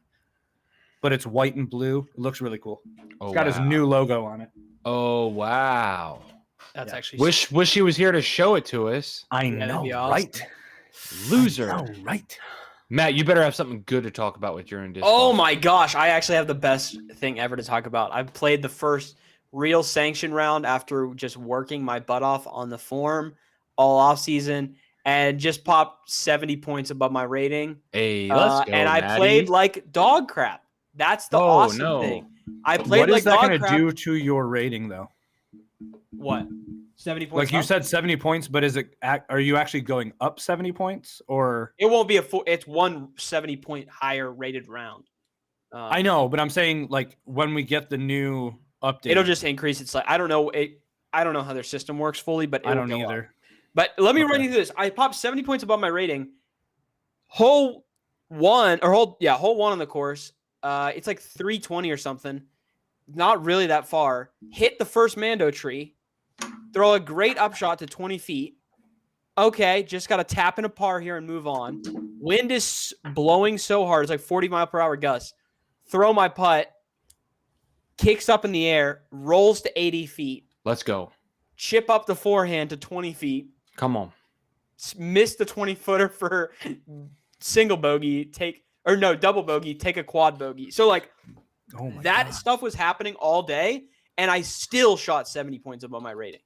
But it's white and blue. It looks really cool. It's got his new logo on it. Oh wow. That's actually wish he was here to show it to us. I that'd know, be awesome. right? Loser. I know, right? Matt, you better have something good to talk about with your own disc. Oh my gosh, I actually have the best thing ever to talk about. I've played the first real sanction round after just working my butt off on the form all off season and just popped 70 points above my rating. Hey, let's go, and I Maddie. played like dog crap. That's the awesome thing. I played What like is that dog going to crap. do to your rating, though? What? 70 points. Like you up? said, 70 points, but are you actually going up 70 points or? It won't be it's one 70-point higher rated round. I know, but I'm saying like when we get the new update, it'll just increase. It's like I don't know how their system works fully, but I don't either. Up. But let me run you through this. I popped 70 points above my rating. Hole one on the course. It's like 320 or something. Not really that far. Hit the first Mando tree. Throw a great upshot to 20 feet. Okay, just got to tap in a par here and move on. Wind is blowing so hard. It's like 40-mile-per-hour gusts. Throw my putt. Kicks up in the air. Rolls to 80 feet. Let's go. Chip up the forehand to 20 feet. Come on. Miss the 20-footer for single bogey. Double bogey. Take a quad bogey. So, like, that stuff was happening all day, and I still shot 70 points above my rating.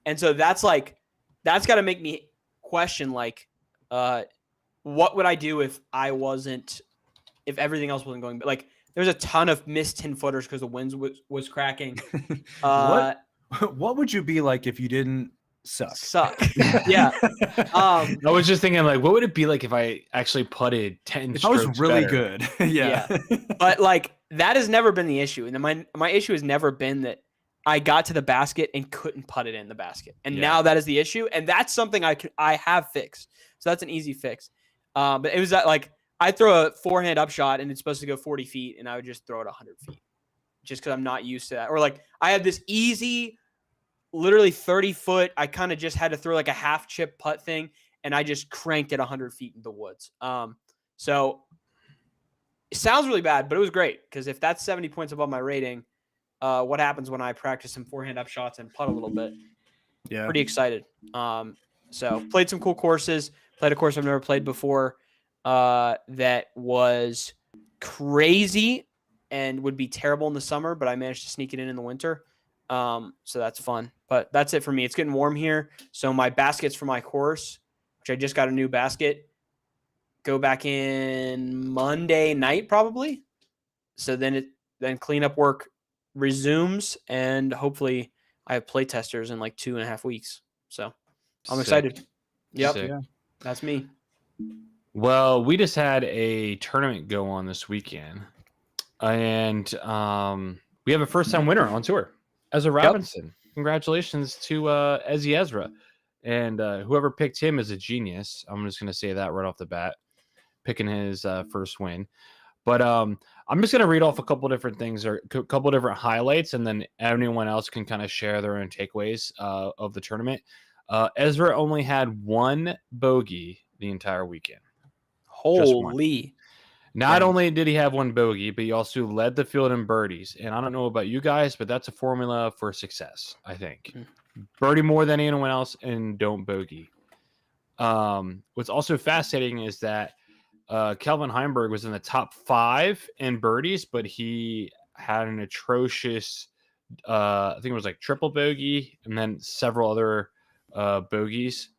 And so that's got to make me question, like, what would I do if everything else wasn't going? But like, there's a ton of missed 10-footers because the wind was cracking. What would you be like if you didn't suck. Yeah. I was just thinking, like, what would it be like if I actually putted 10 If I was strokes really better? good. Yeah. But like that has never been the issue. And my issue has never been that I got to the basket and couldn't put it in the basket. And Yeah. now that is the issue. And that's something I have fixed. So that's an easy fix. But it was that like I throw a forehand up shot and it's supposed to go 40 feet and I would just throw it 100 feet just because I'm not used to that. Or like I had this easy, literally 30-foot. I kind of just had to throw like a half chip putt thing and I just cranked it 100 feet in the woods. So it sounds really bad, but it was great because if that's 70 points above my rating, what happens when I practice some forehand up shots and putt a little bit? Yeah. Pretty excited. So played some cool courses. Played a course I've never played before that was crazy and would be terrible in the summer, but I managed to sneak it in the winter. So that's fun. But that's it for me. It's getting warm here. So my baskets for my course, which I just got a new basket, go back in Monday night probably. So then cleanup work resumes and hopefully I have play testers in like 2.5 weeks. So I'm excited. Yep. Sick. Yeah. That's me. Well, we just had a tournament go on this weekend, and we have a first-time winner on tour, Ezra Robinson. Congratulations to Ezzy Ezra, and whoever picked him is a genius. I'm just going to say that right off the bat, picking his first win. But I'm just going to read off a couple different things or a couple different highlights, and then anyone else can kind of share their own takeaways of the tournament. Ezra only had one bogey the entire weekend. Holy. Not only did he have one bogey, but he also led the field in birdies. And I don't know about you guys, but that's a formula for success, I think. Birdie more than anyone else and don't bogey. What's also fascinating is that Kelvin Heimberg was in the top 5 in birdies, but he had an atrocious, I think it was like triple bogey and then several other bogeys.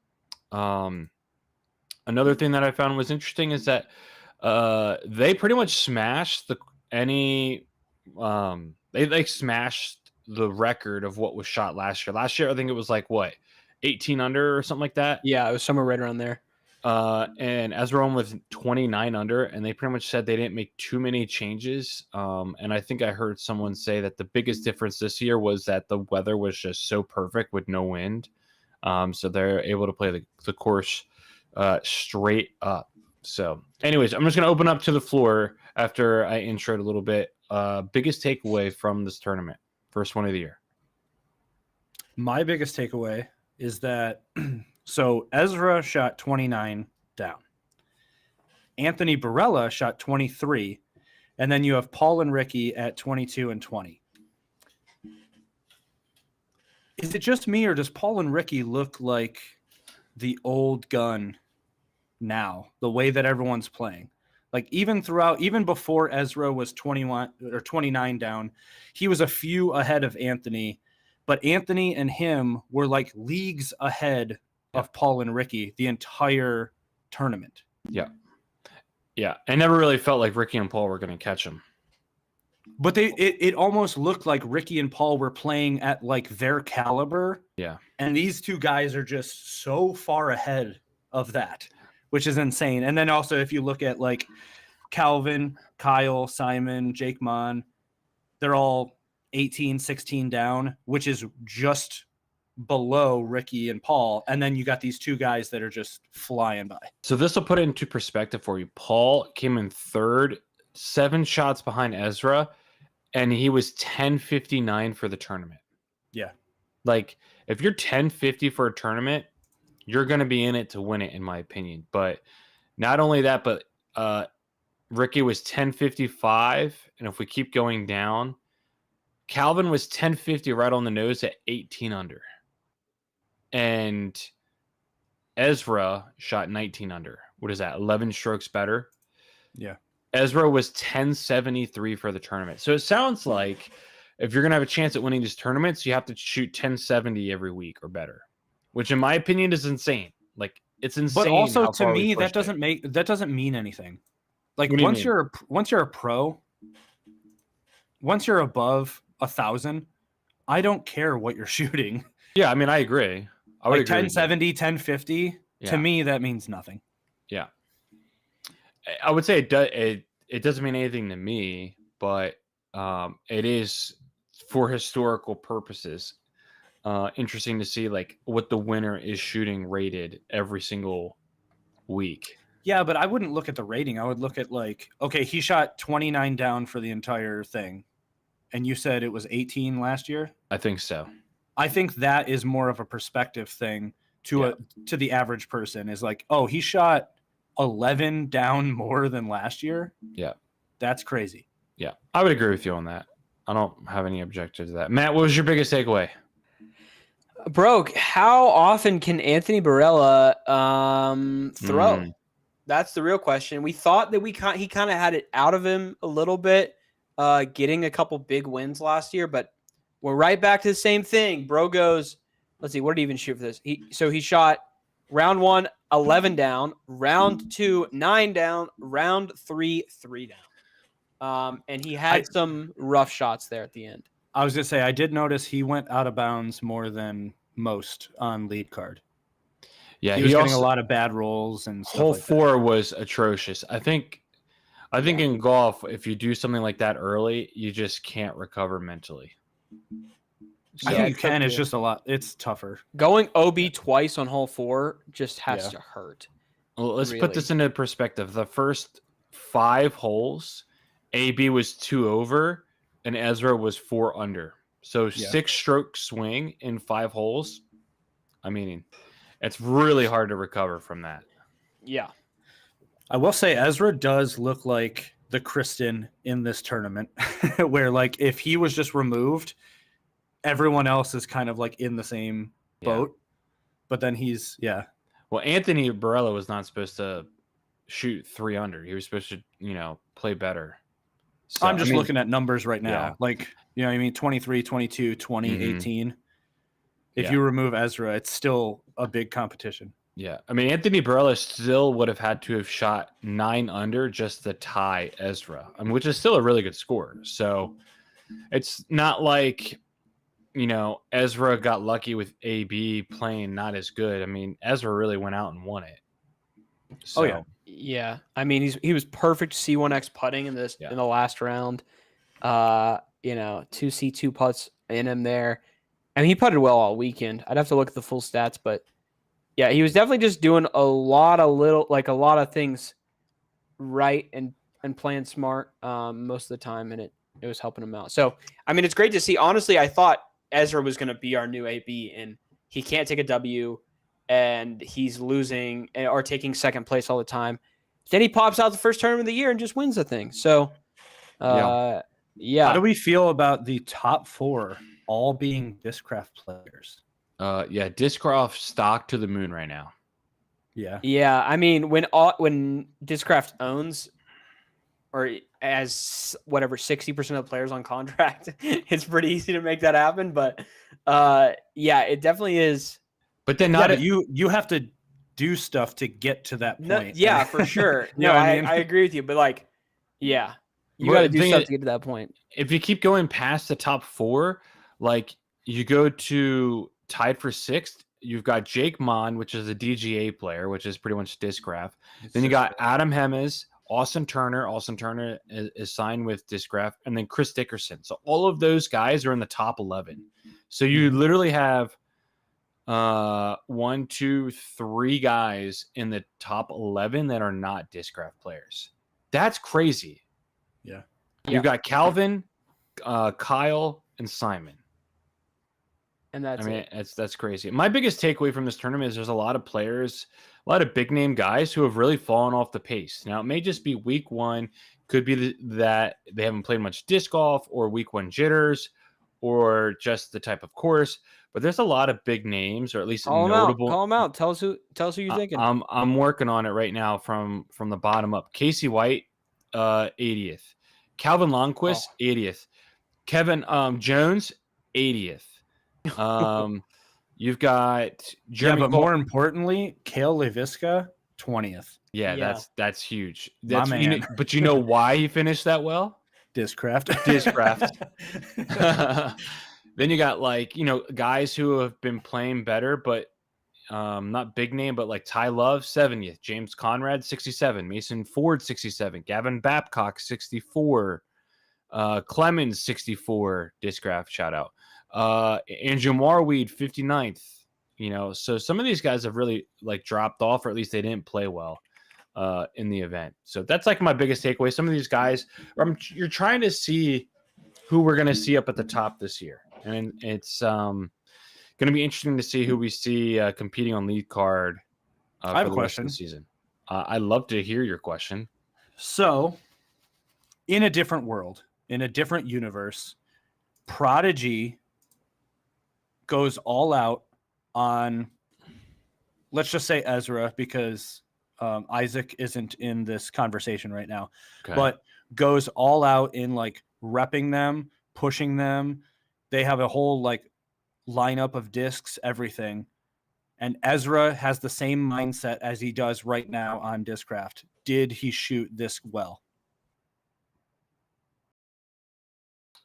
Another thing that I found was interesting is that they pretty much smashed they smashed the record of what was shot last year. Last year, I think it was like 18 under or something like that. Yeah, it was somewhere right around there. And Ezra was 29 under, and they pretty much said they didn't make too many changes. And I think I heard someone say that the biggest difference this year was that the weather was just so perfect with no wind. So they're able to play the course straight up. So anyways, I'm just going to open up to the floor after I introed a little bit. Biggest takeaway from this tournament, first one of the year. My biggest takeaway is that so Ezra shot 29 down. Anthony Barella shot 23. And then you have Paul and Ricky at 22 and 20. Is it just me, or does Paul and Ricky look like the old gun now, the way that everyone's playing? Like even before Ezra was 21 or 29 down, he was a few ahead of Anthony, but Anthony and him were like leagues ahead of Paul and Ricky the entire tournament. Yeah. I never really felt like Ricky and Paul were going to catch him. But it almost looked like Ricky and Paul were playing at like their caliber. Yeah. And these two guys are just so far ahead of that, which is insane. And then also if you look at like Calvin, Kyle, Simon, Jake Mon, they're all 18, 16 down, which is just below Ricky and Paul. And then you got these two guys that are just flying by. So this will put it into perspective for you. Paul came in third, 7 shots behind Ezra, and he was 1059 for the tournament. Yeah. Like if you're 1050 for a tournament, you're going to be in it to win it, in my opinion. But not only that, but Ricky was 1055. And if we keep going down, Calvin was 1050 right on the nose at 18 under. And Ezra shot 19 under. What is that? 11 strokes better. Yeah. Ezra was 1073 for the tournament. So it sounds like if you're going to have a chance at winning these tournaments, you have to shoot 1070 every week or better, which in my opinion is insane. Like it's insane. But also to me, that doesn't mean anything. Like once you're a pro, once you're above 1,000, I don't care what you're shooting. Yeah, I mean, I agree. I would Like agree with you. 1070, 1050. Yeah. To me, that means nothing. Yeah. I would say it doesn't mean anything to me, but it is for historical purposes. Interesting to see like what the winner is shooting rated every single week. Yeah, but I wouldn't look at the rating. I would look at like, okay, he shot 29 down for the entire thing. And you said it was 18 last year? I think so. I think that is more of a perspective thing to to the average person is like, oh, he shot 11 down more than last year. Yeah. That's crazy. Yeah. I would agree with you on that. I don't have any objection to that. Matt, what was your biggest takeaway? Bro, how often can Anthony Barella throw? That's the real question. We thought that he kind of had it out of him a little bit, getting a couple big wins last year, but we're right back to the same thing. Bro goes, let's see, what did he even shoot for this? He shot round 1, 11 down, round 2, 9 down, round 3, 3 down. And he had some rough shots there at the end. I was going to say, I did notice he went out of bounds more than most on lead card. Yeah, he was getting a lot of bad rolls and stuff hole like 4 was atrocious. I think in golf, if you do something like that early, you just can't recover mentally. I think you can. It's just a lot. It's tougher. Going OB twice on hole 4 just has to hurt. Well, let's put this into perspective. The first 5 holes, AB was 2 over and Ezra was 4 under. So 6-stroke swing in 5 holes. I mean, it's really hard to recover from that. Yeah. I will say Ezra does look like the Kristen in this tournament where like if he was just removed, everyone else is kind of like in the same boat. But then he's Well, Anthony Barella was not supposed to shoot 3 under. He was supposed to, play better. So, I'm just looking at numbers right now. Yeah. Like, I mean 23, 22, 20, 18. If you remove Ezra, it's still a big competition. Yeah. I mean, Anthony Barella still would have had to have shot 9 under just to tie Ezra, which is still a really good score. So it's not like, Ezra got lucky with AB playing not as good. I mean, Ezra really went out and won it. So, oh, yeah. Yeah. I mean, he was perfect C1X putting in the last round. 2 C2 putts in him there. I mean, he putted well all weekend. I'd have to look at the full stats, but yeah, he was definitely just doing a lot of things right and playing smart most of the time, and it was helping him out. So, I mean, it's great to see. Honestly, I thought Ezra was going to be our new AB, and he can't take a W, and he's losing or taking second place all the time. Then he pops out the first tournament of the year and just wins the thing. So, yeah. How do we feel about the top 4 all being Discraft players? Discraft stock to the moon right now. Yeah. I mean, when Discraft owns or as whatever 60% of players on contract, it's pretty easy to make that happen. But it definitely is. But then you have to do stuff to get to that point. Yeah, for sure. I agree with you. But you got to do stuff to get to that point. If you keep going past the top 4, like you go to tied for 6th, you've got Jake Mon, which is a DGA player, which is pretty much Discraft. Then you got Adam Hemes, Austin Turner. Austin Turner is signed with Discraft, and then Chris Dickerson. So all of those guys are in the top 11. So you literally have 1, 2, 3 guys in the top 11 that are not Discraft players. That's crazy. Yeah. You've got Calvin, Kyle, and Simon. And that's crazy. My biggest takeaway from this tournament is there's a lot of players, a lot of big name guys who have really fallen off the pace. Now, it may just be week 1, could be that they haven't played much disc golf or week 1 jitters or just the type of course. But there's a lot of big names, or at least notable. Call them out. Tell us who you're thinking. I'm working on it right now from the bottom up. Casey White, 80th. Calvin Longquist, 80th. Kevin Jones, 80th. You've got Jeremy. But more importantly, Kale Leviska, 20th. Yeah, that's huge. That's but you know why he finished that well? Discraft. Then you got guys who have been playing better, but not big name, but like Ty Love, 70th. James Conrad, 67. Mason Ford, 67. Gavin Babcock, 64. Clemens, 64. Discraft, shout out. Andrew Marweed, 59th. So some of these guys have really like dropped off, or at least they didn't play well in the event. So that's like my biggest takeaway. Some of these guys, you're trying to see who we're going to see up at the top this year. And it's going to be interesting to see who we see competing on lead card I have for a the rest of question. the season. I'd love to hear your question. So, in a different world, in a different universe, Prodigy goes all out on, let's just say Ezra, because Isaac isn't in this conversation right now, Okay. but goes all out in like repping them, pushing them. They have a whole like lineup of discs, everything. And Ezra has the same mindset as he does right now on Discraft. Did he shoot this well?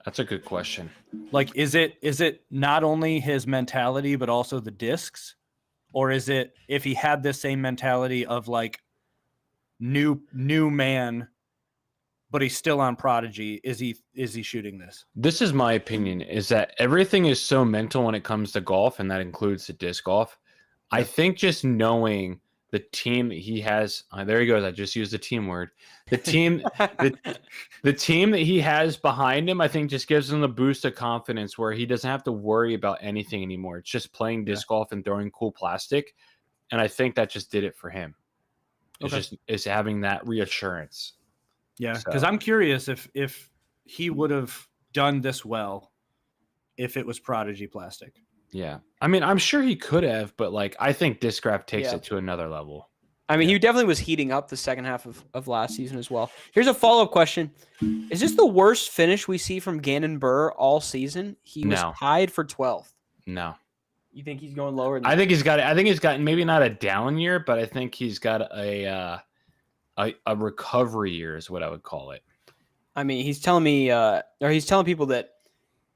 That's a good question. Like, is it not only his mentality, but also the discs? Or is it, if he had this same mentality of like new man, but he's still on Prodigy, is he shooting this? This is my opinion, is that everything is so mental when it comes to golf, and that includes the disc golf. I think just knowing the team that he has, there he goes. I just used the team word. The team, the team that he has behind him, I think just gives him the boost of confidence where he doesn't have to worry about anything anymore. It's just playing disc golf and throwing cool plastic. And I think that just did it for him. It's having that reassurance. Yeah, because I'm curious if he would have done this well if it was Prodigy plastic. Yeah. I mean, I'm sure he could have, but like I think Discraft takes it to another level. I mean, he definitely was heating up the second half of last season as well. Here's a follow-up question. Is this the worst finish we see from Gannon Buhr all season? He was tied for 12th. No. You think he's going lower than I think he's got maybe not a down year, but I think he's got a recovery year is what I would call it. I mean, he's telling me or he's telling people that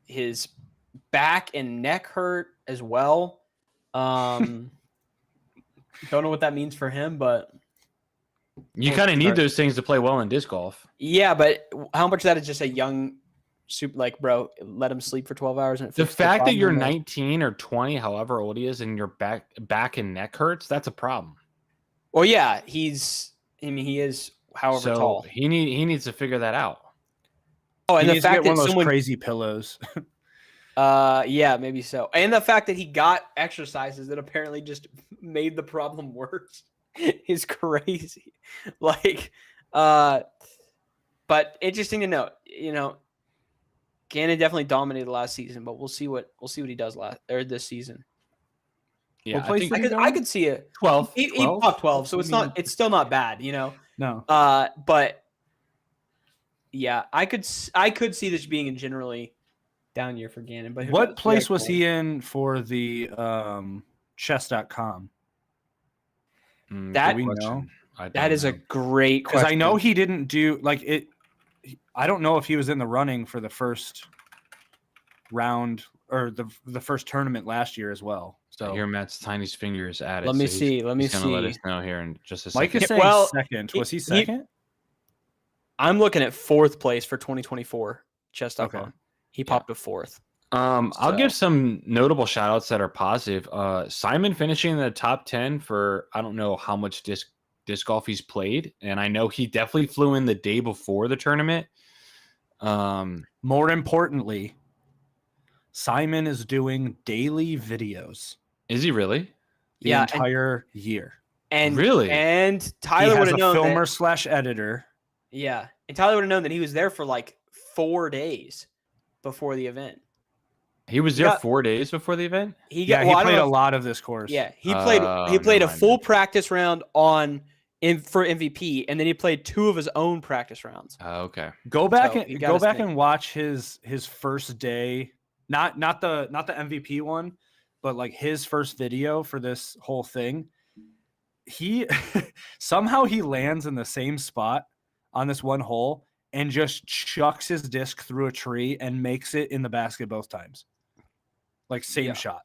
his back and neck hurt as well. Don't know what that means for him, but you kind of need those things to play well in disc golf. Yeah, but how much of that is just a young super, like, bro, let him sleep for 12 hours and the fact that you're 19 or 20, however old he is, and your back and neck hurts, that's a problem. Well, yeah, he is however tall. He needs to figure that out. Oh, and the fact that one of those crazy pillows. Yeah, maybe so. And the fact that he got exercises that apparently just made the problem worse is crazy. Like, but interesting to note, Gannon definitely dominated last season, but we'll see what he does this season. Yeah, I could see it. 12. He popped 12, so it's still not bad, No. But yeah, I could see this being a generally down year for Gannon. But what place was he in for the chess.com? That we know. That is a great question. Because I know he didn't do like it. I don't know if he was in the running for the first round or the first tournament last year as well. So here, Matt's tiny fingers at it. Let me see. He's gonna let us know here in just a second. Mike is saying second. Was he second? I'm looking at fourth place for 2024 chess.com. Okay. He popped to fourth. I'll give some notable shout outs that are positive. Simon finishing in the top 10 for I don't know how much disc golf he's played, and I know he definitely flew in the day before the tournament. More importantly, Simon is doing daily videos. Is he really? The entire year. And really? And Tyler would have known a filmer / editor. Yeah. And Tyler would have known that he was there for like 4 days before the event. He was there 4 days before the event? He played a lot of this course. Yeah. He played a full practice round for MVP, and then he played 2 of his own practice rounds. Okay. Go back and watch his first day. Not the MVP one, but like his first video for this whole thing. He somehow he lands in the same spot on this one hole and just chucks his disc through a tree and makes it in the basket both times. Like same shot.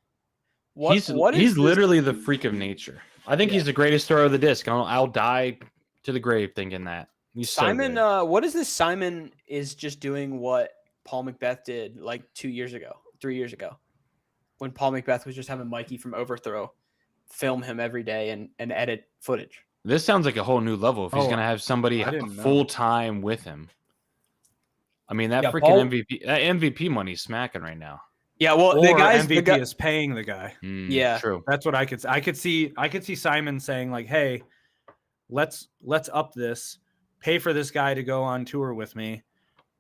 What is he's this? literally the freak of nature. I think Yeah. he's the greatest thrower of the disc. I'll die to the grave thinking that. He's Simon. So good. What is this? Simon is just doing what Paul Macbeth did like 3 years ago, when Paul Macbeth was just having Mikey from Overthrow film him every day and edit footage. This sounds like a whole new level. If he's Oh, gonna have somebody I didn't know. full time with him. I mean, that Yeah, freaking Paul- MVP money's smacking right now. Yeah, well, Or the guys, MVP is paying the guy. Yeah. True. That's what I could see Simon saying like, "Hey, let's up this, pay for this guy to go on tour with me,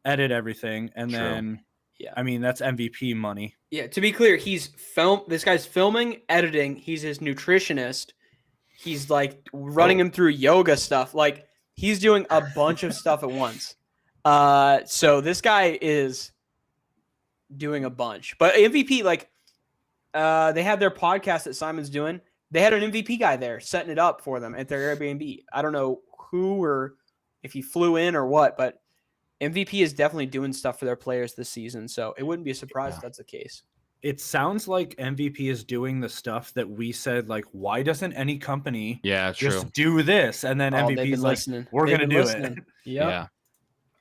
edit everything, and True. then Yeah. I mean, that's MVP money." Yeah, to be clear, this guy's filming, editing, he's his nutritionist. He's like running him through yoga stuff. Like he's doing a bunch of stuff at once. So this guy is doing a bunch. But MVP, like they had their podcast that Simon's doing. They had an MVP guy there setting it up for them at their Airbnb. I don't know who or if he flew in or what, but MVP is definitely doing stuff for their players this season. So it wouldn't be a surprise if that's the case. It sounds like MVP is doing the stuff that we said, like, why doesn't any company Yeah, true. just do this? And then They've MVP been is like, listening. we're They've gonna been do listening. it. Yep. Yeah.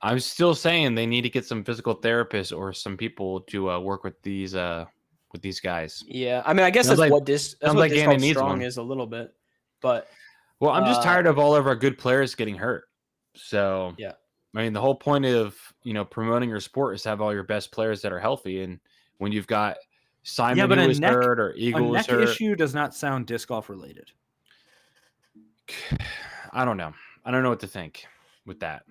I'm still saying they need to get some physical therapists or some people to work with these guys. Yeah, I mean, I guess Sounds that's like- what disc sounds golf like Anna needs strong one. is a little bit, but Well, I'm just Uh, tired of all of our good players getting hurt. So Yeah. I mean, the whole point of promoting your sport is to have all your best players that are healthy. And when you've got Simon but who a is hurt or A Eagle is neck hurt, issue does not sound disc golf related. I don't know. I don't know what to think with that.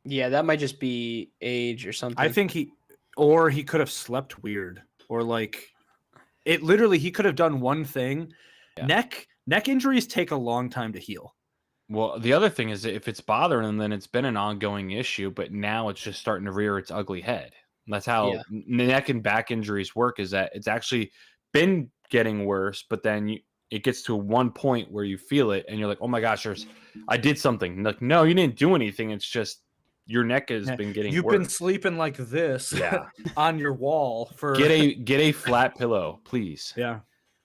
yeah, that might just be age or something. I think he could have slept weird, or like it literally he could have done one thing. Yeah. Neck injuries take a long time to heal. Well, the other thing is that if it's bothering them, then it's been an ongoing issue, but now it's just starting to rear its ugly head. That's how Yeah. neck and back injuries work, is that it's actually been getting worse, but then it gets to one point where you feel it and you're like, oh my gosh, I did something. Like, no, you didn't do anything. It's just your neck has been getting You've worse. been sleeping like this Yeah. on your wall for Get a flat pillow, please. yeah.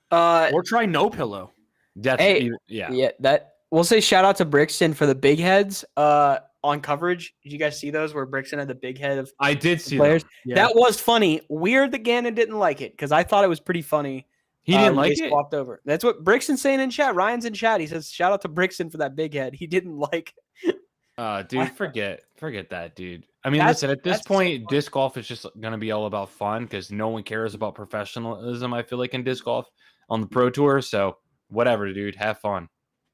Uh, Or try no pillow. That's Hey, yeah. yeah, that we'll say shout out to Brixton for the big heads on coverage. Did you guys see those where Brixton had the big head of I did see players? that. Yeah. That was funny. Weird that Gannon didn't like it because I thought it was pretty funny. He didn't when like they it. swapped over. That's what Brixton's saying in chat. Ryan's in chat. He says shout out to Brixton for that big head. He didn't like. Dude, forget that, dude. I mean, That's- listen, at this that's so point, funny. disc golf is just going to be all about fun because no one cares about professionalism, I feel like, in disc golf on the pro tour. So, whatever, dude, have fun.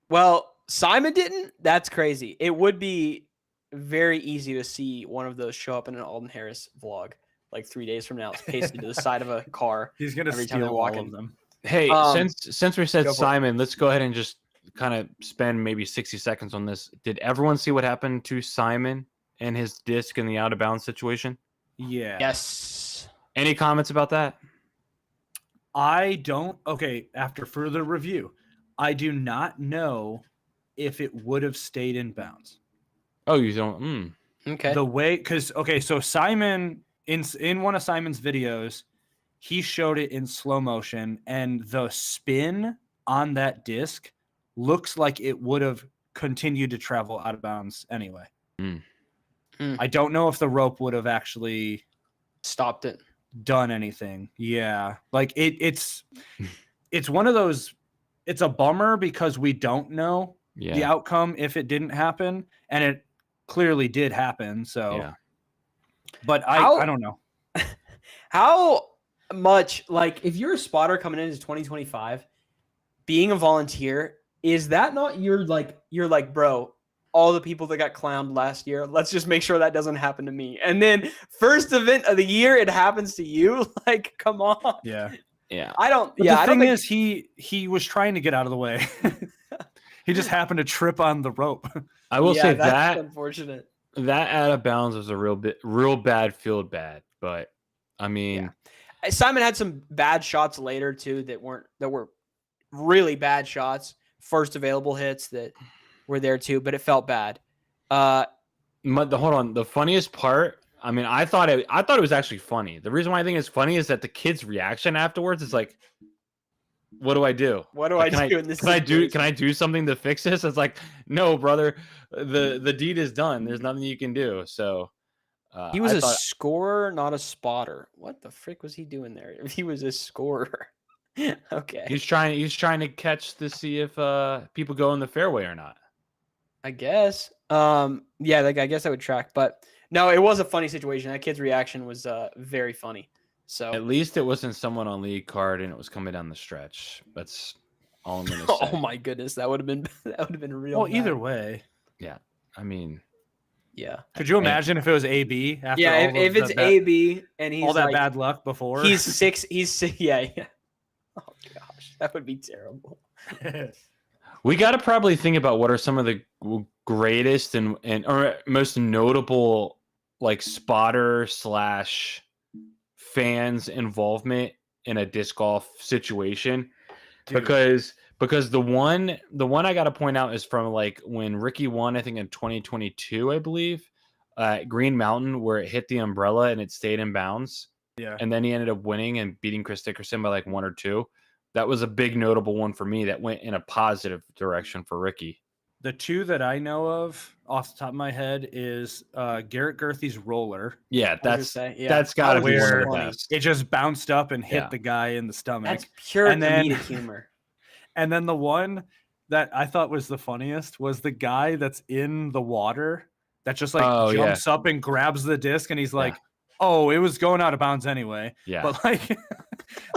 Well, Simon didn't. That's crazy. It would be very easy to see one of those show up in an Alden Harris vlog like 3 days from now. It's pasted to the side of a car. He's gonna Every time steal they're all walking. of them. Hey, since we said go for it. Simon, let's go ahead and just kind of spend maybe 60 seconds on this. Did everyone see what happened to Simon and his disc in the out of bounds situation? Yeah. Yes. Any comments about that? I don't. Okay, after further review, I do not know if it would have stayed in bounds. Oh, you don't. Okay. The way, because so Simon in one of Simon's videos, he showed it in slow motion, and the spin on that disc looks like it would have continued to travel out of bounds anyway. I don't know if the rope would have actually Stopped it. done anything. Yeah, like it's one of those. It's a bummer because we don't know Yeah. the outcome if it didn't happen, and it clearly did happen. So, Yeah. but How- I don't know. How much, like, if you're a spotter coming into 2025, being a volunteer, is that not you're like, bro, all the people that got clowned last year, let's just make sure that doesn't happen to me. And then first event of the year, it happens to you. Like, come on. Yeah. Yeah. I don't. But yeah. the I don't thing think, is, he was trying to get out of the way. He just happened to trip on the rope. I will say that's that unfortunate. that out of bounds was a real bad field bad, but I mean, Simon had some bad shots later too that were really bad shots. First available hits that were there too, but it felt bad. hold on. The funniest part, I mean, I thought it was actually funny. The reason why I think it's funny is that the kid's reaction afterwards is like, what do I do? What do Like, I do in this Can I do? situation? Can I do something to fix this? It's like, no, brother. The deed is done. There's nothing you can do. So He was I a thought, scorer, not a spotter. What the frick was he doing there? If he was a scorer, okay, he's trying to catch to see if people go in the fairway or not. I guess. Yeah, like I guess I would track, but no, it was a funny situation. That kid's reaction was very funny. So At least it wasn't someone on lead card and it was coming down the stretch. That's all I'm gonna say. oh my goodness, that would have been real. Well, either bad. way. Yeah, I mean, Yeah. Could you imagine if it was AB after Yeah, all if of it's that, AB and he's all that like, bad luck before? he's six. Yeah. Oh gosh, that would be terrible. we got to probably think about what are some of the greatest and or most notable like spotter / fans involvement in a disc golf situation. Dude. Because the one I got to point out is from like when Ricky won, I think in 2022, I believe, at Green Mountain, where it hit the umbrella and it stayed in bounds. Yeah. And then he ended up winning and beating Chris Dickerson by like 1 or 2. That was a big notable one for me that went in a positive direction for Ricky. The two that I know of off the top of my head is Garrett Gurthey's roller. Yeah, that's got to be one of the Where best. It just bounced up and hit Yeah. the guy in the stomach. That's pure And then- comedic humor. And then the one that I thought was the funniest was the guy that's in the water that just like Oh, yeah. jumps up and grabs the disc and he's like, oh, it was going out of bounds anyway. Yeah. But like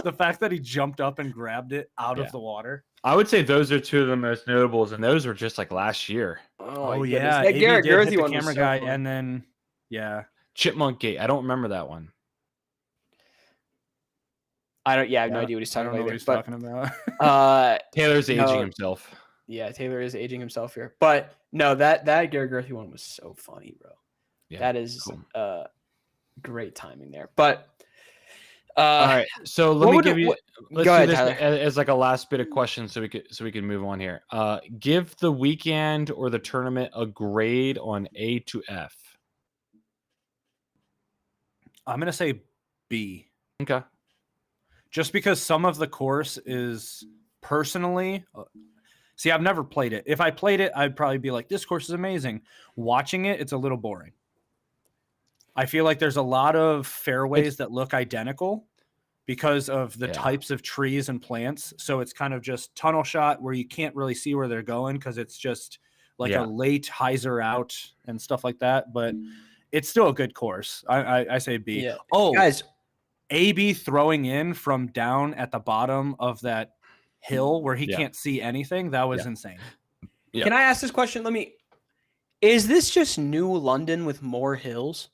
the fact that he jumped up and grabbed it out Yeah. of the water. I would say those are two of the most notables, and those were just like last year. Oh, my Oh, goodness. yeah. that AB Garrett did hit Gurthey the one was camera so guy fun. and then Chipmunk Gate. I don't remember that one. I don't. Yeah, I have no Yeah, idea what he's I talking don't know about. what Either, he's talking about. but Taylor's aging No. himself. yeah, Taylor is aging himself here. But no, that Garrett Gurthey one was so funny, bro. Yeah, that is cool. great timing there. But All right, so let what me would- give you. what- Let's go do ahead, this Tyler. as like a last bit of questions, so we can move on here. Give the weekend or the tournament a grade on A to F. I'm gonna say B. Okay. Just because some of the course is personally see, I've never played it. If I played it, I'd probably be like, this course is amazing. Watching it, it's a little boring. I feel like there's a lot of fairways that look identical because of the Yeah. types of trees and plants. So it's kind of just tunnel shot where you can't really see where they're going because it's just like Yeah. a late hyzer out and stuff like that. But it's still a good course. I say B. yeah, Oh, guys, AB throwing in from down at the bottom of that hill where he Yeah. can't see anything. That was Yeah. insane. Yeah. can I ask this question? Is this just new London with more hills?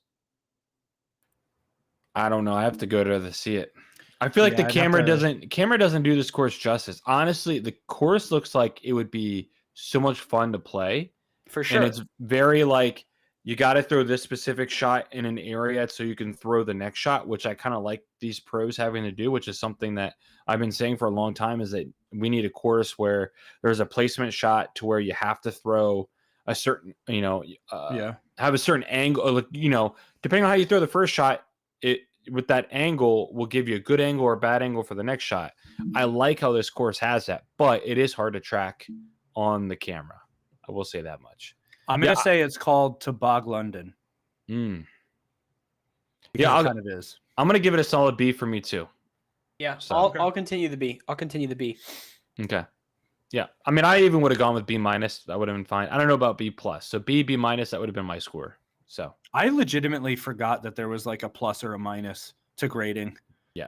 I don't know. I have to go to see it. I feel like Yeah, the I'd have camera doesn't do this course justice. Honestly, the course looks like it would be so much fun to play. For sure. And it's very like you got to throw this specific shot in an area so you can throw the next shot, which I kind of like these pros having to do, which is something that I've been saying for a long time is that we need a course where there's a placement shot to where you have to throw a certain, have a certain angle, depending on how you throw the first shot, it with that angle will give you a good angle or a bad angle for the next shot. I like how this course has that, but it is hard to track on the camera. I will say that much. I'm going to say it's called Tobog London. Mm. Because Yeah, it kind of is. I'm gonna give it a solid B for me too. Yeah, So- I'll continue the B. I'll continue the B. Okay. Yeah. I mean, I even would have gone with B minus. That would have been fine. I don't know about B plus. So B minus, that would have been my score. So I legitimately forgot that there was like a plus or a minus to grading. Yeah.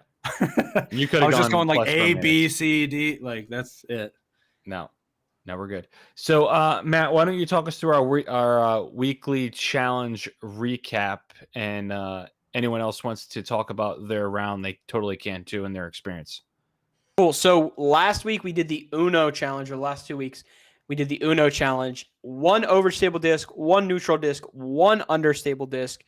you could I have was just going like plus or A, minus. B, C, D. Like that's it. No, we're good. So Matt, why don't you talk us through our weekly challenge recap, and anyone else wants to talk about their round, they totally can too in their experience. Cool. So last week we did the Uno challenge, or last 2 weeks we did the Uno challenge. 1 overstable disc, 1 neutral disc, 1 understable disc,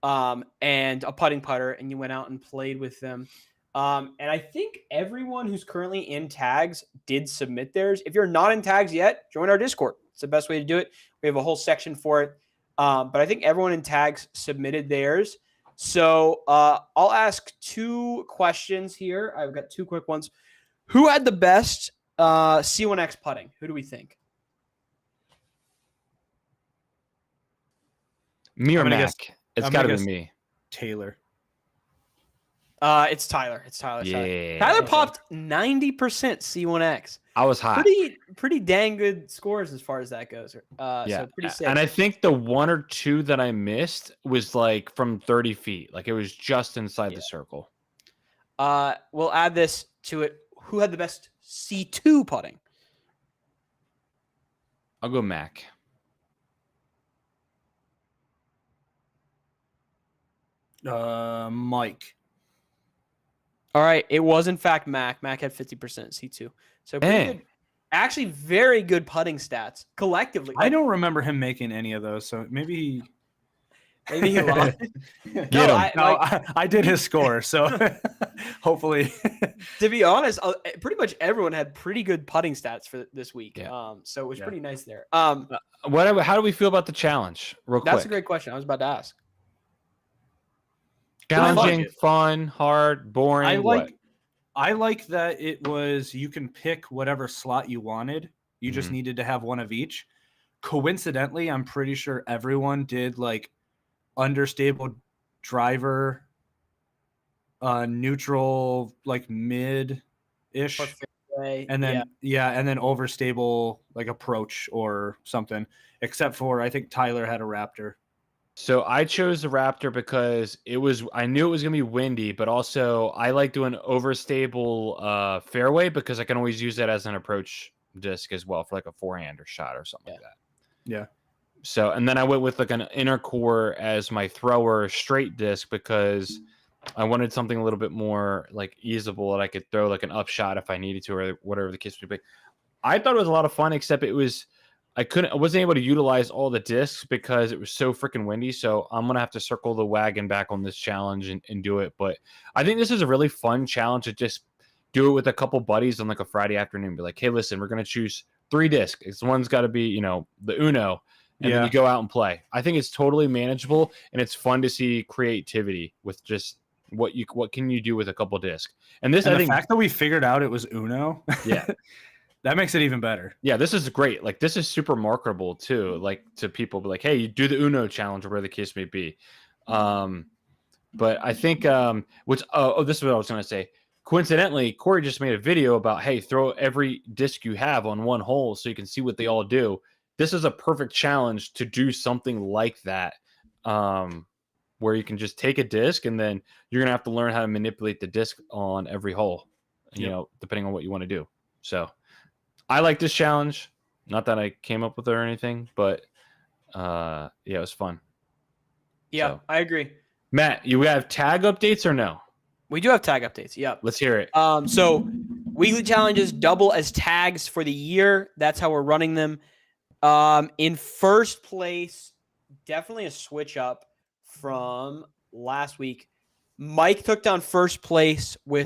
and a putting putter. And you went out and played with them. And I think everyone who's currently in tags did submit theirs. If you're not in tags yet, join our Discord. It's the best way to do it. We have a whole section for it. But I think everyone in tags submitted theirs. So I'll ask 2 questions here. I've got 2 quick ones. Who had the best C1X putting? Who do we think? Me or I'm gonna Mac? guess- It's I'm got to gonna be guess- me. Taylor. It's Tyler. It's Tyler. Yeah. Tyler popped 90% C1X. I was hot. Pretty dang good scores as far as that goes. Yeah. So pretty sick. And I think the one or two that I missed was like from 30 feet. Like it was just inside the circle. We'll add this to it. Who had the best C2 putting? I'll go Mac. Mike. All right, it was in fact Mac. Mac had 50% C2. So pretty Dang. good. Actually, very good putting stats collectively. I don't remember him making any of those, so maybe Maybe he lost. Get No, him. I did his score, so hopefully. To be honest, pretty much everyone had pretty good putting stats for this week. Yeah. So it was Yeah. pretty nice there. How do we feel about the challenge? Real quick. That's a great question. I was about to ask. Challenging, fun, hard, boring. I like that it was you can pick whatever slot you wanted. You just Mhm. needed to have one of each. Coincidentally, I'm pretty sure everyone did like understable driver, neutral, like mid-ish, and then and then overstable like approach or something. Except for I think Tyler had a Raptor. So I chose the Raptor because I knew it was gonna be windy, but also I like doing overstable fairway because I can always use that as an approach disc as well for like a forehander shot or something like that. Yeah. So and then I went with like an inner core as my thrower straight disc because I wanted something a little bit more like easeable that I could throw like an up shot if I needed to or whatever the case would be. I thought it was a lot of fun, except I wasn't able to utilize all the discs because it was so freaking windy. So I'm going to have to circle the wagon back on this challenge and do it. But I think this is a really fun challenge to just do it with a couple buddies on like a Friday afternoon. Be like, hey, listen, we're going to choose 3 discs. One's got to be, the Uno. And then you go out and play. I think it's totally manageable and it's fun to see creativity with just what can you do with a couple discs. And this, And I the think, fact that we figured out it was Uno. yeah. That makes it even better. Yeah, this is great. Like this is super marketable too. Like to people, be like, hey, you do the Uno challenge or whatever the case may be. But I think this is what I was gonna say. Coincidentally, Corey just made a video about, hey, throw every disc you have on one hole so you can see what they all do. This is a perfect challenge to do something like that. Where you can just take a disc and then you're gonna have to learn how to manipulate the disc on every hole, depending on what you want to do. So I like this challenge. Not that I came up with it or anything, but it was fun. Yeah, So. I agree. Matt, you have tag updates or no? We do have tag updates. Yep. Let's hear it. So weekly challenges double as tags for the year. That's how we're running them. In first place, definitely a switch up from last week. Mike took down first place with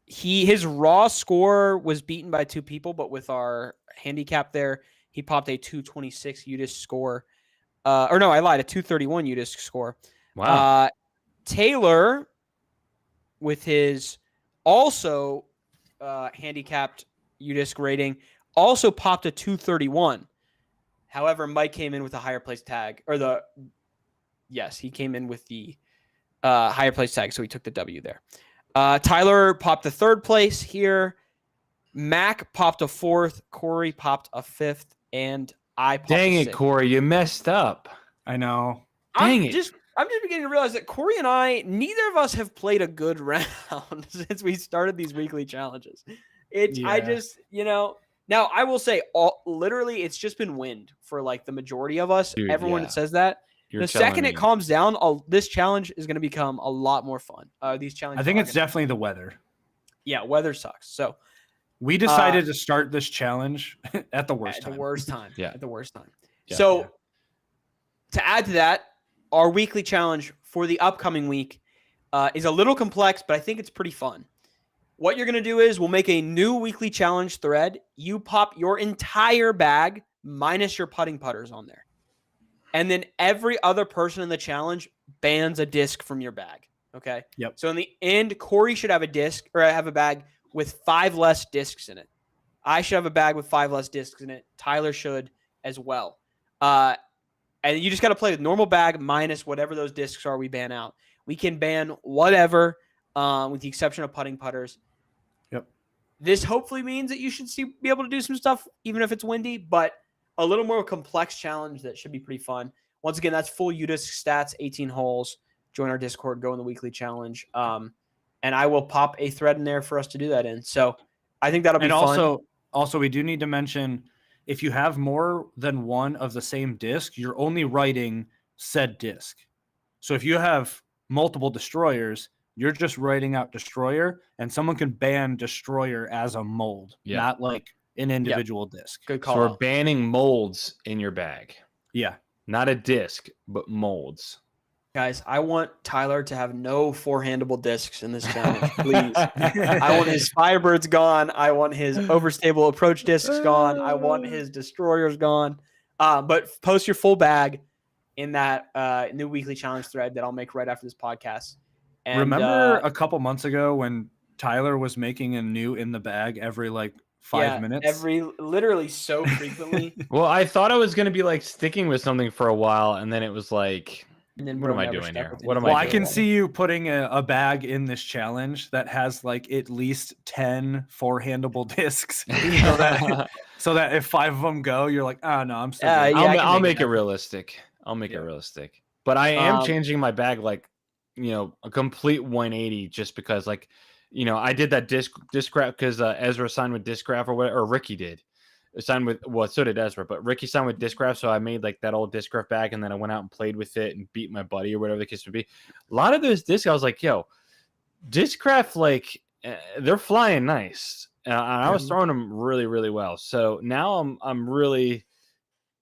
his raw score was beaten by 2 people, but with our handicap there, he popped a 226 UDisc score. Or no, I lied, a 231 UDisc score. Wow. Taylor, with his also handicapped UDisc rating, also popped a 231. However, Mike came in with a higher place tag, he came in with the higher place tag, so he took the W there. Tyler popped the 3rd place here. Mac popped a 4th. Corey popped a 5th, and I popped Dang a it, 6th. Corey, you messed up. I know. Dang I'm it. just beginning to realize that Corey and I, neither of us have played a good round since we started these weekly challenges. I just, now I will say, literally, it's just been wind for like the majority of us. Dude, Everyone yeah. says that. You're the telling second it me. calms down, this challenge is going to become a lot more fun. These challenges. I think are it's gonna- definitely the weather. Yeah, weather sucks. So We decided to start this challenge at the worst at time. the worst time. Yeah. At the worst time. Yeah. So to add to that, our weekly challenge for the upcoming week is a little complex, but I think it's pretty fun. What you're going to do is we'll make a new weekly challenge thread. You pop your entire bag minus your putting putters on there. And then every other person in the challenge bans a disc from your bag. Okay. Yep. So in the end, Corey should have a disc or have a bag with 5 less discs in it. I should have a bag with 5 less discs in it. Tyler should as well. And you just got to play with normal bag minus whatever those discs are we ban out. We can ban whatever, with the exception of putting putters. Yep. This hopefully means that you should be able to do some stuff, even if it's windy, but a little more complex challenge that should be pretty fun. Once again, that's full UDisc stats, 18 holes. Join our Discord, go in the weekly challenge. And I will pop a thread in there for us to do that in. So I think that'll be fun. And also, we do need to mention, if you have more than one of the same disc, you're only writing said disc. So if you have multiple destroyers, you're just writing out destroyer, and someone can ban destroyer as a mold, not like an individual disc. Good call. So we're banning molds in your bag. Yeah. Not a disc, but molds. Guys, I want Tyler to have no four-handable discs in this challenge, please. I want his Firebirds gone. I want his overstable approach discs gone. I want his destroyers gone. But post your full bag in that new weekly challenge thread that I'll make right after this podcast. And, remember a couple months ago when Tyler was making a new in the bag every like 5 minutes? Literally so frequently. Well, I thought I was going to be like sticking with something for a while, and then it was like, And then what am I doing here? What am Well, I I doing? can see you putting a bag in this challenge that has like at least 10 four-handable discs, so that if 5 of them go, you're like, oh no, I'm still. Yeah, good." I can I'll make make it it realistic. I'll make it Yeah. realistic. But I am Um, changing my bag, like, a complete 180, just because, like, I did that disc graph because Ezra signed with disc graph or Ricky did. Signed with, well, so did Ezra, but Ricky signed with disc graph, so I made like that old disc graph bag, and then I went out and played with it and beat my buddy or whatever the case would be. A lot of those discs, I was like, yo, disc graph, like, they're flying nice, and I was throwing them really, really well. So now I'm really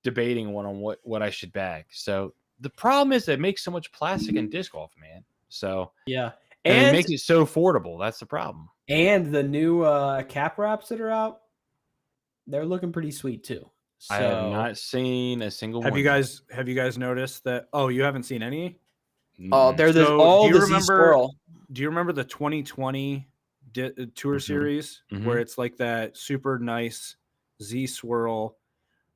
debating on what I should bag. So the problem is it makes so much plastic and disc golf, man. So Yeah. and it And makes it so affordable. That's the problem. the new cap wraps that are out, they're looking pretty sweet too. So I have not seen a single Have one. you guys noticed that? Oh, you haven't seen any? Oh, Mm-mm. they're So, all do you the Z remember- Swirl. Do you remember the 2020 tour Mhm. series Mhm. where it's like that super nice Z swirl?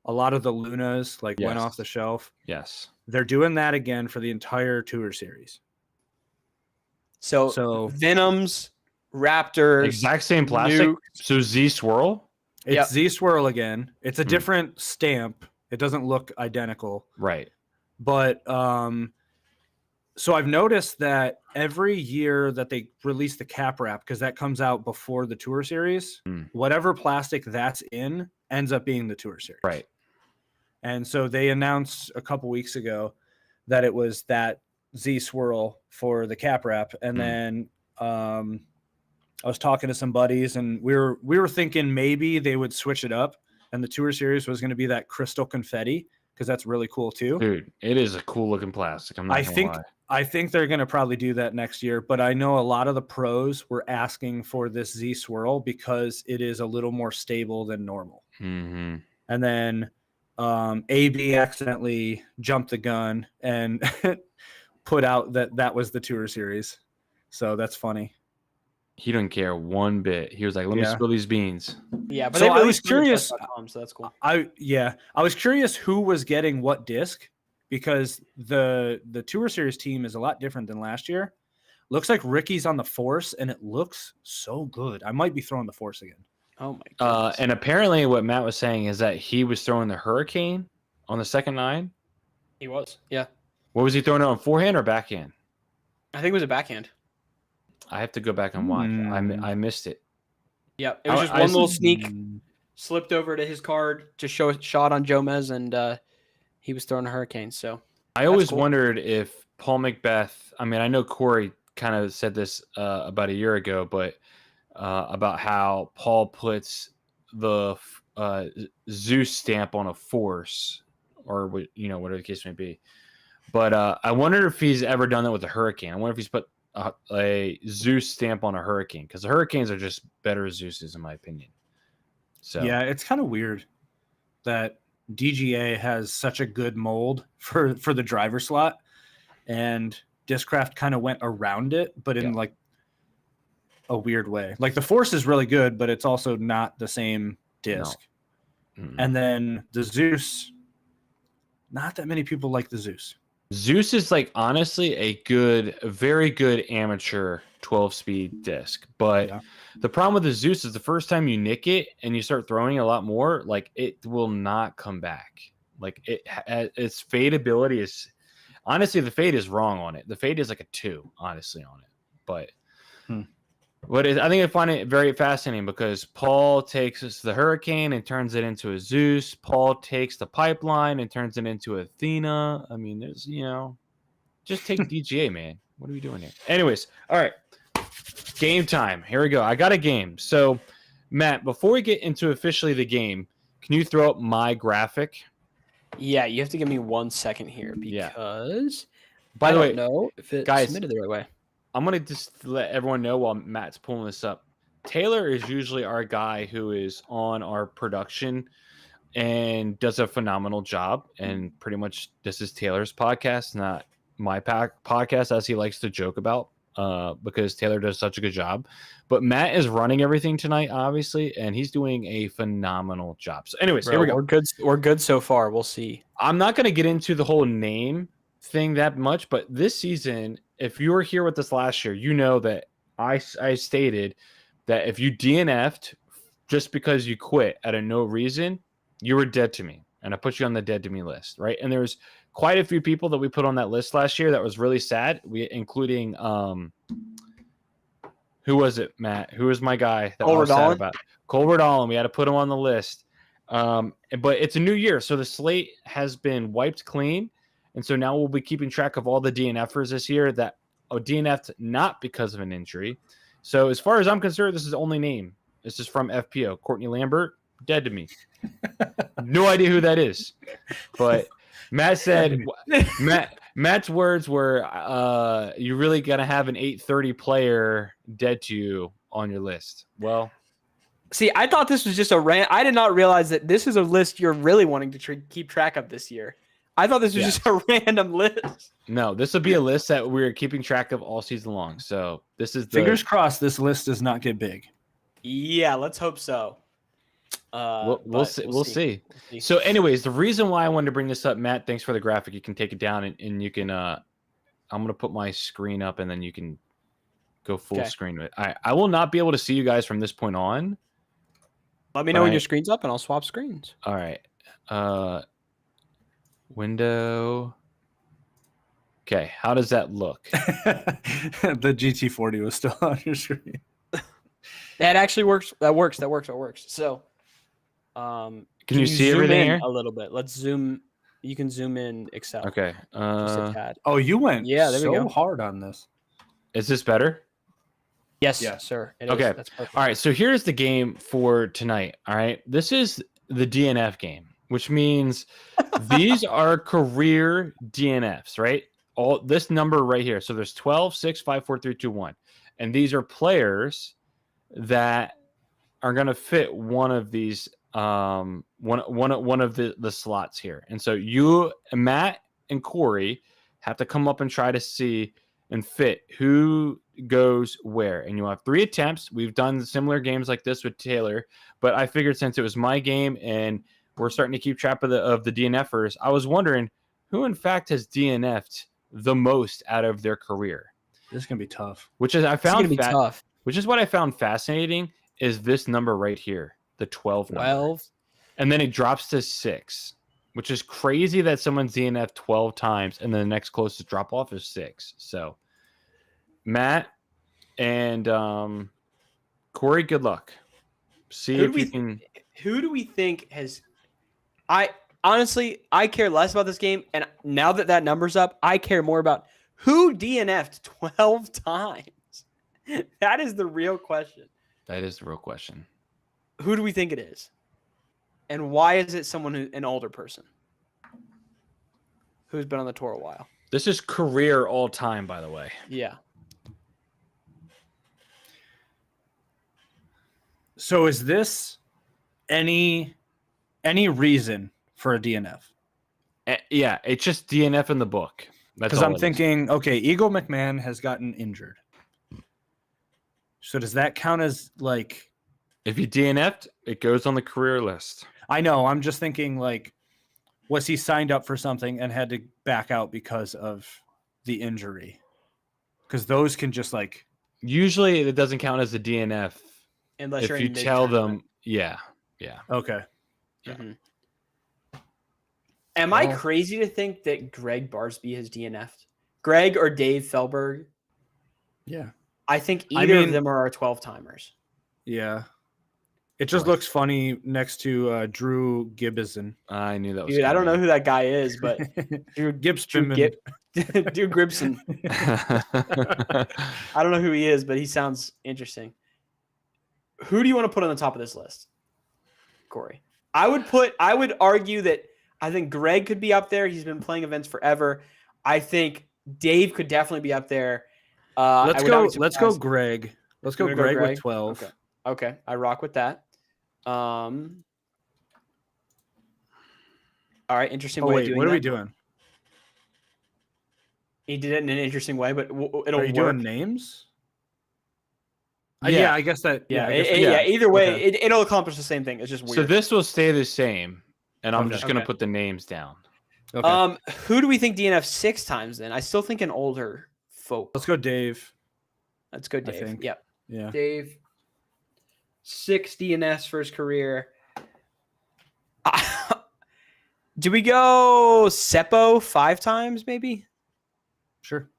A lot of the Lunas like went Yes. off the shelf. Yes. They're doing that again for the entire tour series. So Venoms, Raptors, Exact same plastic. Nuke. So Z Swirl. It's Yep. Z swirl again. It's a Hmm. different stamp. It doesn't look identical. Right. But so I've noticed that every year that they release the cap wrap, because that comes out before the tour series, whatever plastic that's in ends up being the tour series. Right. And so they announced a couple weeks ago that it was that Z swirl for the cap wrap. And then I was talking to some buddies, and we were thinking maybe they would switch it up, and the tour series was going to be that crystal confetti, because that's really cool too. Dude, it is a cool looking plastic. I'm not gonna lie. I think they're going to probably do that next year, but I know a lot of the pros were asking for this Z swirl because it is a little more stable than normal. Mm-hmm. And then AB accidentally jumped the gun and put out that was the tour series. So that's funny. He didn't care one bit. He was like, "Let me Yeah. spill these beans." Yeah, but So they I was released them on curious- chess.com, so that's cool. I was curious who was getting what disc, because the tour series team is a lot different than last year. Looks like Ricky's on the Force, and it looks so good. I might be throwing the Force again. Oh my god. And apparently, what Matt was saying is that he was throwing the Hurricane on the second 9. He was. Yeah. What was he throwing it on, forehand or backhand? I think it was a backhand. I have to go back and watch. I missed it. Yeah. It was just one little sneak, slipped over to his card to show a shot on Jomez, and he was throwing a Hurricane. So I always cool. wondered if Paul Macbeth. I mean, I know Corey kind of said this about a year ago, but about how Paul puts the Zeus stamp on a Force, or whatever the case may be. But I wonder if he's ever done that with a Hurricane. I wonder if he's put a Zeus stamp on a Hurricane, because the Hurricanes are just better Zeuses in my opinion. So Yeah, it's kind of weird that DGA has such a good mold for the driver slot, and Discraft kind of went around it, but in Yeah. like a weird way. Like the Force is really good, but it's also not the same disc. Mm. And then the Zeus, not that many people like the Zeus. Zeus is like honestly a very good amateur 12-speed disc, but Yeah. the problem with the Zeus is the first time you nick it and you start throwing a lot more, like it will not come back. Like its fade ability is honestly the fade is wrong on it. The fade is like a 2, honestly, on it, but. I think I find it very fascinating because Paul takes the Hurricane and turns it into a Zeus. Paul takes the Pipeline and turns it into Athena. I mean, there's, just take DGA, man. What are we doing here? Anyways, all right. Game time. Here we go. I got a game. So, Matt, before we get into officially the game, can you throw up my graphic? Yeah, you have to give me 1 second here Yeah. because By the way, know if it's guys, submitted the right way. I'm going to just let everyone know while Matt's pulling this up. Taylor is usually our guy who is on our production and does a phenomenal job. And pretty much this is Taylor's podcast, not my podcast, as he likes to joke about, because Taylor does such a good job. But Matt is running everything tonight, obviously, and he's doing a phenomenal job. So anyways, here we go. We're good so far. We'll see. I'm not going to get into the whole name thing that much, but this season, if you were here with us last year, you know that I stated that if you DNF'd just because you quit out of no reason, you were dead to me, and I put you on the dead to me list, right? And there's quite a few people that we put on that list last year that was really sad. Including who was it, Matt? Who was my guy that I was sad about? Colbert Allen. We had to put him on the list. But it's a new year, so the slate has been wiped clean. And so now we'll be keeping track of all the DNFers this year that DNF'd not because of an injury. So as far as I'm concerned, this is the only name. This is from FPO. Courtney Lambert, dead to me. No idea who that is. But Matt said, Matt's words were, you're really going to have an 830 player dead to you on your list. Well, see, I thought this was just a rant. I did not realize that this is a list you're really wanting to keep track of this year. I thought this was just a random list. No, this will be a list that we're keeping track of all season long. So this is Fingers crossed this list does not get big. Yeah, let's hope so. We'll see. We'll see. So anyways, the reason why I wanted to bring this up, Matt, thanks for the graphic. You can take it down and you can I'm going to put my screen up and then you can go full screen with it. I will not be able to see you guys from this point on. Let me know when your screen's up and I'll swap screens. All right. Window. Okay, how does that look? The GT40 was still on your screen. That actually works. That works. So, can you see zoom everything in here? a little bit? Let's zoom. You can zoom in Excel. Okay. Just a tad. Oh, you went there we so go. hard on this. Is this better? Yes, Yeah. sir. It Okay. is. That's perfect. All right, so here's the game for tonight. All right, this is the DNF game, which means these are career DNFs, right? All this number right here. So there's 12, 6, 5, 4, 3, 2, 1. And these are players that are going to fit one of these one of the slots here. And so you, Matt and Corey, have to come up and try to see and fit who goes where. And you'll have 3 attempts. We've done similar games like this with Taylor, but I figured since it was my game and we're starting to keep track of the DNFers, I was wondering who in fact has DNF'd the most out of their career. This is gonna be tough. Which is Tough. Which is what I found fascinating is this number right here, the 12 number. 12. And then it drops to 6, which is crazy that someone's DNF 12 times and then the next closest drop off is 6. So Matt and Corey, good luck. See if you can. Who do we think has? I care less about this game, and now that number's up, I care more about who DNF'd 12 times. That is the real question. That is the real question. Who do we think it is? And why is it an older person who's been on the tour a while? This is career all time, by the way. Yeah. So is this any reason for a DNF? Yeah, it's just DNF in the book. That's Because all I'm it is. thinking, okay, Eagle McMahon has gotten injured. So does that count as like? If you DNF'd, it goes on the career list. I know. I'm just thinking like, was he signed up for something and had to back out because of the injury? Because those can just like. Usually, it doesn't count as a DNF Unless you're if in you tell mid-tournament. them. Yeah. Okay. Yeah. Mhm. Am I Well- crazy to think that Greg Barsby has DNF'd? Greg or Dave Felberg? Yeah. I think I either of mean- them are our 12 timers. Yeah. It just Boy. looks funny next to Drew Gibbison. I knew that was. Dude, I don't know coming. who that guy is, but Drew Gibson. Drew Gribson. I don't know who he is, but he sounds interesting. Who do you want to put on the top of this list, Corey? I would argue that I think Greg could be up there. He's been playing events forever. I think Dave could definitely be up there. Let's I would not go. be Let's go, surprised- Greg. Let's go, You're gonna go Greg, Greg? with 12. Okay, I rock with that. All right, interesting Oh way of wait, doing what are we that. doing? He did it in an interesting way, but it'll Are you work. doing names? Yeah. Yeah, I guess that. Yeah, I guess Either way, Okay. it'll accomplish the same thing. It's just weird. So this will stay the same, and I'm Okay. just gonna Okay. put the names down. Okay. Who do we think DNF 6 times then? I still think an older folk. Let's go, Dave. Let's go, Dave. think. Yep. Yeah. Dave. 6 DNFs for his career. Do we go Seppo 5 times, maybe? Sure.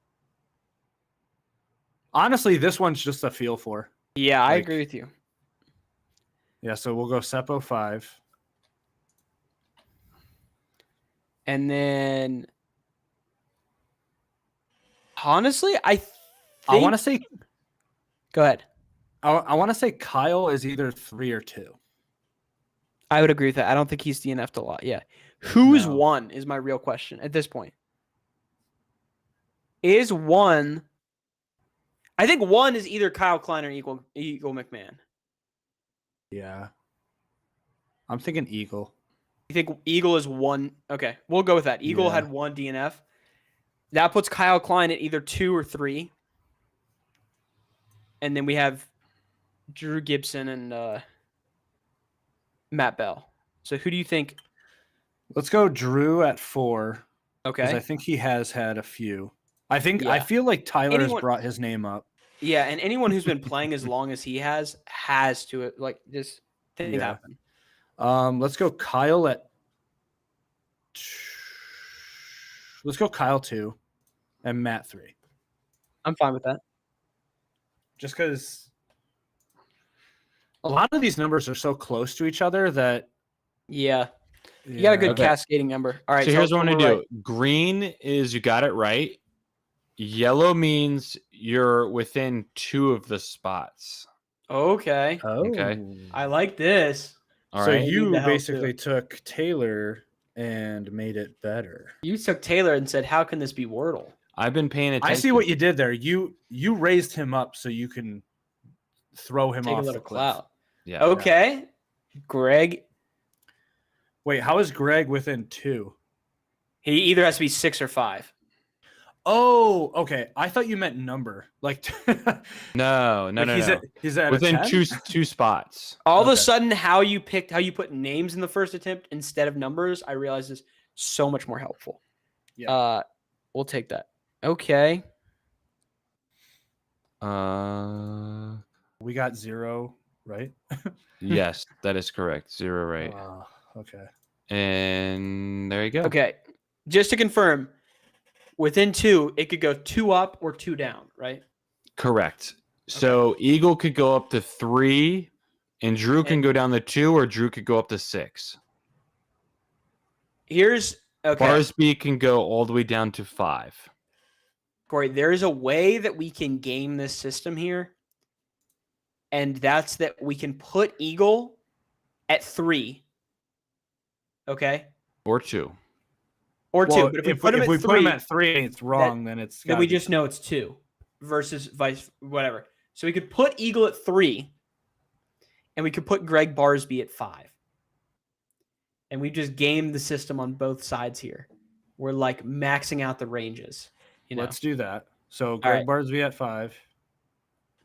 Honestly, this one's just a feel for. Yeah, I Like- agree with you. Yeah, so we'll go Seppo 5. And then, honestly, I I want to say Go ahead. I want to say Kyle is either 3 or 2. I would agree with that. I don't think he's DNF'd a lot. Yeah. Who is No. 1 is my real question at this point. Is 1... I think 1 is either Kyle Klein or Eagle McMahon. Yeah. I'm thinking Eagle. You think Eagle is 1? Okay, we'll go with that. Eagle Yeah. had 1 DNF. That puts Kyle Klein at either 2 or 3. And then we have Drew Gibson and Matt Bell. So who do you think? Let's go Drew at 4 because Okay. I think he has had a few. I Yeah. feel like Tyler Anyone- has brought his name up. Yeah, and anyone who's been playing as long as he has to like this thing Yeah. happen. Let's go Kyle at. Let's go Kyle 2 and Matt 3. I'm fine with that. Just because a lot of these numbers are so close to each other that Yeah. You got a good Okay. cascading number. All right. so here's what I'm we're gonna do. right. Green is you got it right. Yellow means you're within 2 of the spots. Okay. Okay. I like this. All so right. Need you the help, basically took Taylor and made it better. You took Taylor and said, "How can this be Wordle?" I've been paying attention. I see what you did there. You raised him up so you can throw him Take a off the little cliff. clout. Yeah. Okay. Greg, Wait, how is Greg within 2? he either has to be 6 or 5. Oh, okay. I thought you meant number. Like No. He's at Within a 10? two spots. All of a Okay. sudden, how you put names in the first attempt instead of numbers, I realize is so much more helpful. Yeah. We'll take that. Okay. We got 0, right? Yes, that is correct. 0 right. Okay. And there you go. Okay. Just to confirm, within 2, it could go 2 up or 2 down, right? Correct. So Eagle could go up to 3, and Drew can go down to 2, or Drew could go up to 6. Here's okay. Barsby can go all the way down to 5. Corey, there is a way that we can game this system here, and that's that we can put Eagle at 3. Okay, Or 2. or 2. Well, But if we if put him we at put 3, him at 3 and it's wrong, then it's then gotta we be just know it's 2 versus vice whatever. So we could put Eagle at 3, and we could put Greg Barsby at 5, and we just game the system on both sides here. we're like maxing out the ranges. You know, Let's do that. So Greg right. Barsby at 5.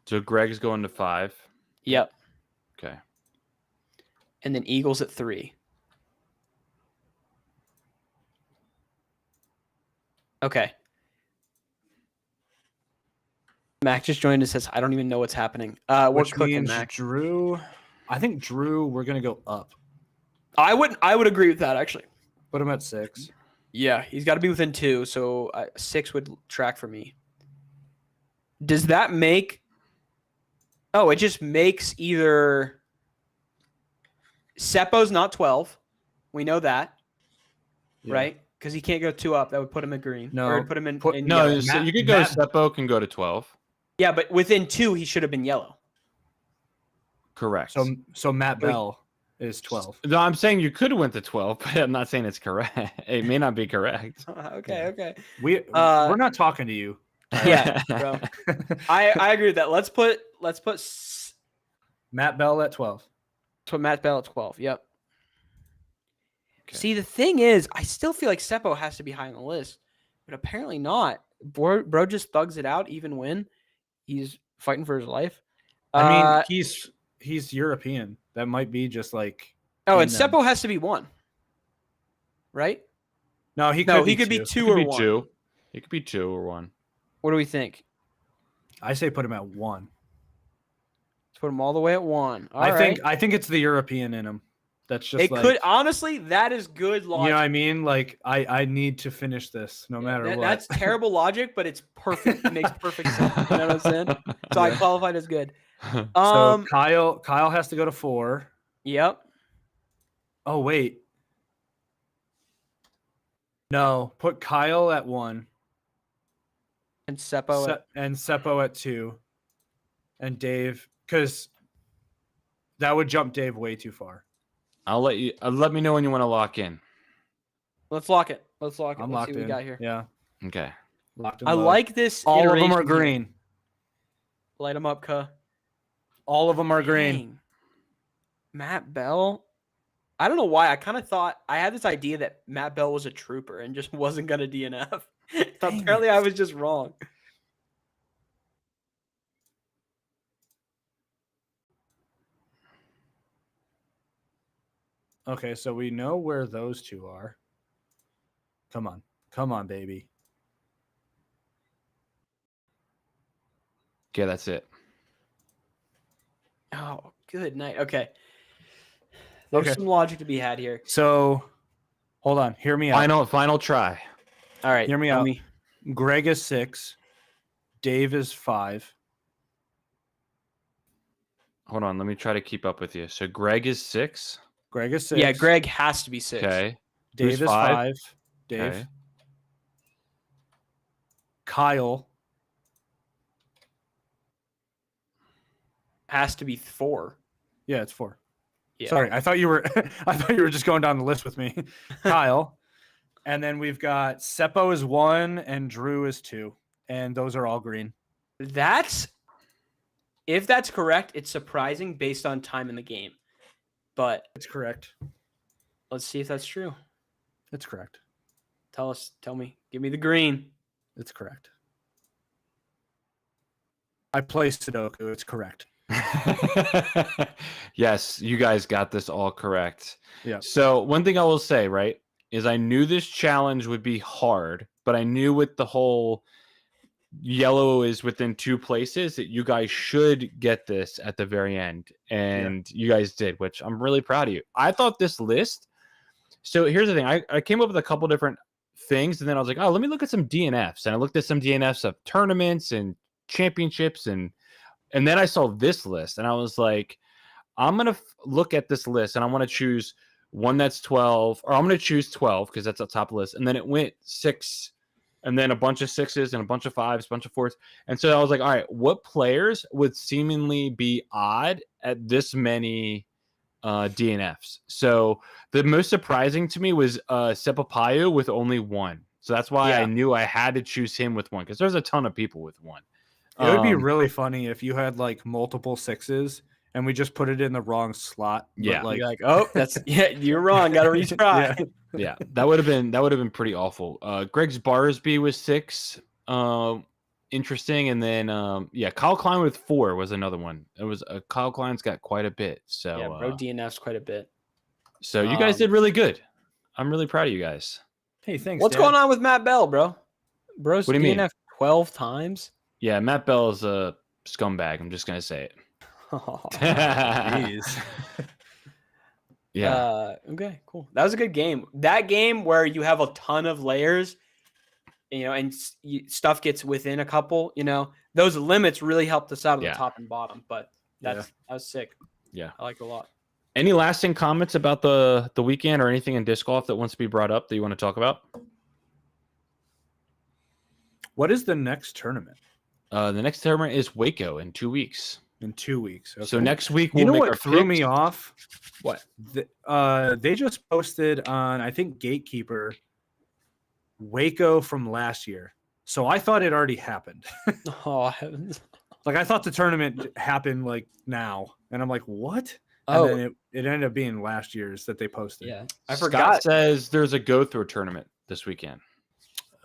So Greg's going to 5. yep. Okay. And then Eagles at 3. Okay. Mac just joined and says, I don't even know what's happening. We're Which cooking, means Mac. Drew. I think Drew, we're gonna go up. I would agree with that, actually. Put him at 6. Yeah, he's got to be within 2, so 6 would track for me. Does that make... Oh, it just makes either... Seppo's not 12. We know that, Yeah. right? Because he can't go 2 up. That would put him in green. No, Or put him in, put- in No, yellow. so Matt- you could go. Matt- Seppo can go to 12. Yeah, but within 2, he should have been yellow. Correct. So Matt Bell is 12. No, I'm saying you could have went to 12, but I'm not saying it's correct. It may not be correct. Okay. We're not talking to you. Yeah, bro. I agree with that. Let's put Matt Bell at 12. Matt Bell at 12. Yep. Okay. See, the thing is, I still feel like Seppo has to be high on the list, but apparently not. Bro just thugs it out even when he's fighting for his life. I mean, he's European. That might be just like. Oh, in and them. Seppo has to be 1, right? No, he No, could he could be 2 It could or be 1. 2. It could be 2 or 1. What do we think? I say put him at 1. Let's put him all the way at 1. All right. I think it's the European in him. That's just It like, could honestly. That is good logic. you know what I mean? Like I need to finish this no matter what. That's terrible logic, but it's perfect. It makes perfect sense. You know what I'm saying? So I qualified as good. So Kyle has to go to 4. Yep. Oh wait. No, put Kyle at 1. And Seppo. And Seppo at 2. And Dave, because that would jump Dave way too far. I'll let you. Let me know when you want to lock in. Let's lock it. Let's I'm see locked what we in. got here. Yeah, Okay. locked in. I low. like this. all of them are iteration here. green. Light them up, Ka. All of them are green. Dang. Matt Bell. I don't know why. I kind of thought I had this idea that Matt Bell was a trooper and just wasn't gonna DNF. Apparently, I was just wrong. Okay, so we know where those 2 are. Come on, baby. Okay, that's it. Oh, good night. Okay. There's Okay. some logic to be had here. So, hold on. Hear me out. Final try. All right. Hear me tell out. Greg is 6. Dave is 5. Hold on. Let me try to keep up with you. So Greg is 6. Greg is 6. Yeah, Greg has to be 6. Okay. Dave Who's is 5. Dave. Okay. Kyle. Has to be 4. Yeah, it's 4. Yeah. Sorry, I thought you were just going down the list with me. Kyle. And then we've got Seppo is 1 and Drew is 2. And those are all green. If that's correct, it's surprising based on time in the game. But It's correct. let's see if that's true. It's correct. Tell me. Give me the green. It's correct. I play Sudoku. It's correct. Yes, you guys got this all correct. Yeah. So one thing I will say, right, is I knew this challenge would be hard, but I knew with the whole yellow is within 2 places that you guys should get this at the very end. And you guys did, which I'm really proud of you. I thought this list. So here's the thing. I came up with a couple different things, and then I was like, oh, let me look at some DNFs. And I looked at some DNFs of tournaments and championships, and then I saw this list, and I was like, I'm going to look at this list, and I want to choose one that's 12, or I'm going to choose 12 because that's the top of the list. And then it went 6, and then a bunch of 6s and a bunch of 5s, a bunch of 4s. And so I was like, all right, what players would seemingly be odd at this many DNFs? So the most surprising to me was Seppo Payu with only 1. So that's why I knew I had to choose him with 1, because there's a ton of people with 1. It would be really funny if you had like multiple 6s and we just put it in the wrong slot. But, Yeah. like You're like, oh, that's you're wrong. Got to retry. Yeah. Yeah, that would have been pretty awful. Greg's Barsby was 6. Interesting, and then Kyle Klein with 4 was another one. It was Kyle Klein's got quite a bit. So Yeah, bro, DNFs quite a bit. so you guys did really good. I'm really proud of you guys. Hey, thanks. What's Dad. going on with Matt Bell, bro? Bro's What do you mean? DNF 12 times. Yeah, Matt Bell is a scumbag. I'm just gonna say it. Jeez. Yeah. Okay, cool. That was a good game. That game where you have a ton of layers, and stuff gets within a couple, those limits really helped us out on Yeah. the top and bottom. But that was sick. Yeah. I liked it a lot. Any lasting comments about the weekend or anything in disc golf that wants to be brought up that you want to talk about? What is the next tournament? The next tournament is Waco in 2 weeks. In 2 weeks. So Okay. next week You we'll know make what our threw picks. me off? What? They just posted on, I think, Gatekeeper, Waco from last year. So I thought it already happened. Oh, heavens. Like, I thought the tournament happened like now, and I'm like, what? Oh, And then it ended up being last year's that they posted. yeah. I Scott forgot. says there's a go-through tournament this weekend.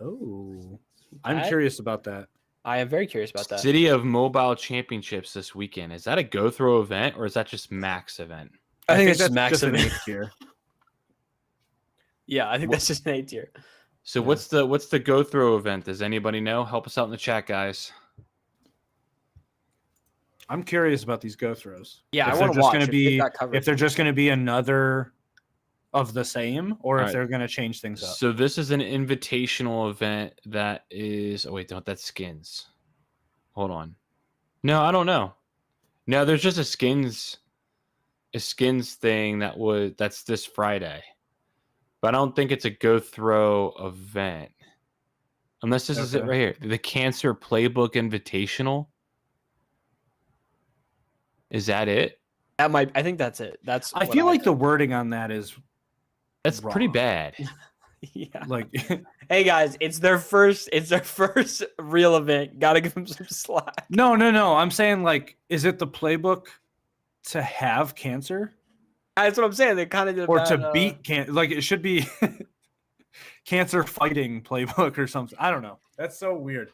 Oh, I'm That- curious about that. I am very curious about that. City of Mobile Championships this weekend. Is that a go-through event or is that just Max event? I think it's that's just max just an event. 8th tier. Yeah, I think that's just an A tier. So Yeah. what's the go-through event? Does anybody know? Help us out in the chat, guys. I'm curious about these go throws. Yeah, If I they're want to just watch gonna if be- that covered. If they're just going to be another of the same, or if Alright. they're going to change things up. So this is an invitational event that is. Oh wait, no, that's skins. Hold on. No, I don't know. No, there's just a skins thing that's this Friday, but I don't think it's a go throw event. Unless this is it Okay. right here, the Cancer Playbook Invitational. Is that it? I think that's it. That's. I what feel like the think. wording on that is That's pretty Wrong. bad. Yeah. like Hey guys, it's their first real event. Gotta give them some slack. no. I'm saying, like, is it the playbook to have cancer That's what I'm saying. They kind of did a or bad, to beat cancer? Like, it should be cancer fighting playbook or something. I don't know. That's so weird.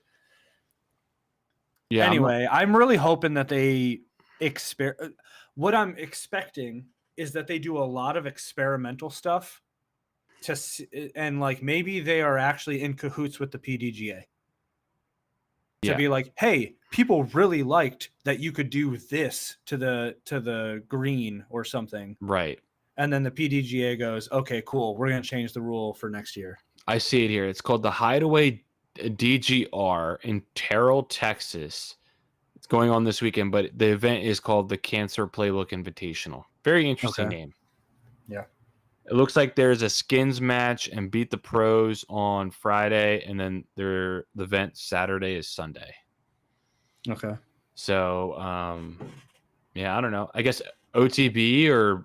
Yeah. Anyway, I'm really hoping that they what I'm expecting is that they do a lot of experimental stuff and like maybe they are actually in cahoots with the PDGA to Yeah. be like, hey, people really liked that you could do this to the green or something, right. and then the PDGA goes, okay, cool, we're gonna change the rule for next year. I see it here. It's called the Hideaway DGR in Terrell, Texas. It's going on this weekend, but the event is called the Cancer Playbook Invitational. Very interesting Okay. name. Yeah. It looks like there's a skins match and beat the pros on Friday, and then the event Saturday is Sunday. Okay. So, yeah, I don't know. I guess OTB or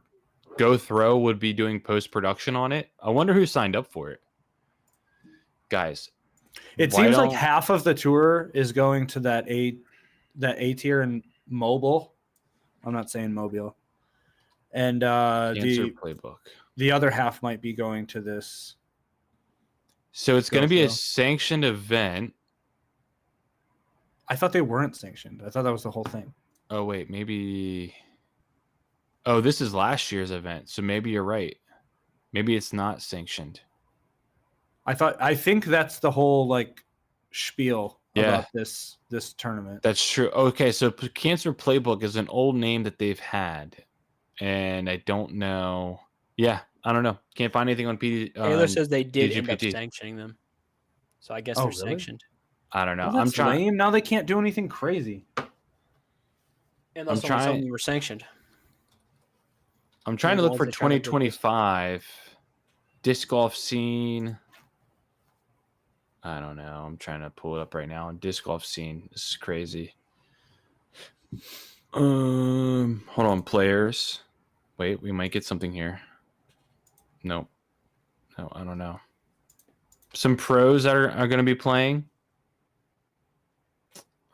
Go Throw would be doing post production on it. I wonder who signed up for it, guys. It why seems like don't- half of the tour is going to that A tier and mobile. I'm not saying mobile. And Cancer Playbook. the other half might be going to this. So it's Go going to be a Throw. sanctioned event. I thought they weren't sanctioned. I thought that was the whole thing. Oh wait, maybe. Oh, this is last year's event, so maybe you're right. Maybe it's not sanctioned. I think that's the whole like spiel Yeah. about this tournament. That's true. Okay, so Cancer Playbook is an old name that they've had, and I don't know. Yeah, I don't know. Can't find anything on PD. Taylor says they did end up DGPT. sanctioning them, so I guess Oh, they're really? sanctioned. I don't know. Well, I'm that's trying. lame. Now they can't do anything crazy. Unless someone trying- told me you were sanctioned. I'm trying to the look for ones that try to do this. 2025 disc golf scene. I don't know. I'm trying to pull it up right now. Disc golf scene. This is crazy. Hold on, players. Wait, we might get something here. Nope. No, I don't know. Some pros that are going to be playing.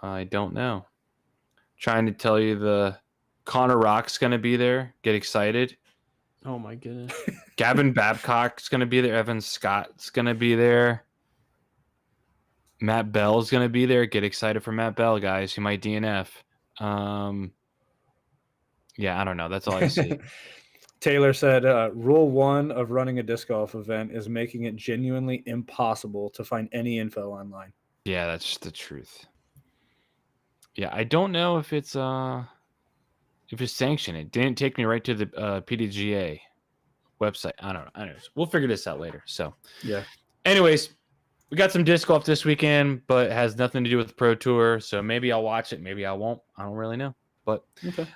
I don't know. Trying to tell you the Connor Rock's going to be there. Get excited. Oh my goodness. Gavin Babcock's going to be there. Evan Scott's going to be there. Matt Bell's going to be there. Get excited for Matt Bell, guys. He might DNF. Yeah, I don't know. That's all I see. Taylor said, rule 1 of running a disc golf event is making it genuinely impossible to find any info online. Yeah, that's the truth. Yeah, I don't know if it's sanctioned. It didn't take me right to the PDGA website. I don't know. Anyways, we'll figure this out later. So, yeah. Anyways, we got some disc golf this weekend, but it has nothing to do with the Pro Tour. So maybe I'll watch it. Maybe I won't. I don't really know. But okay.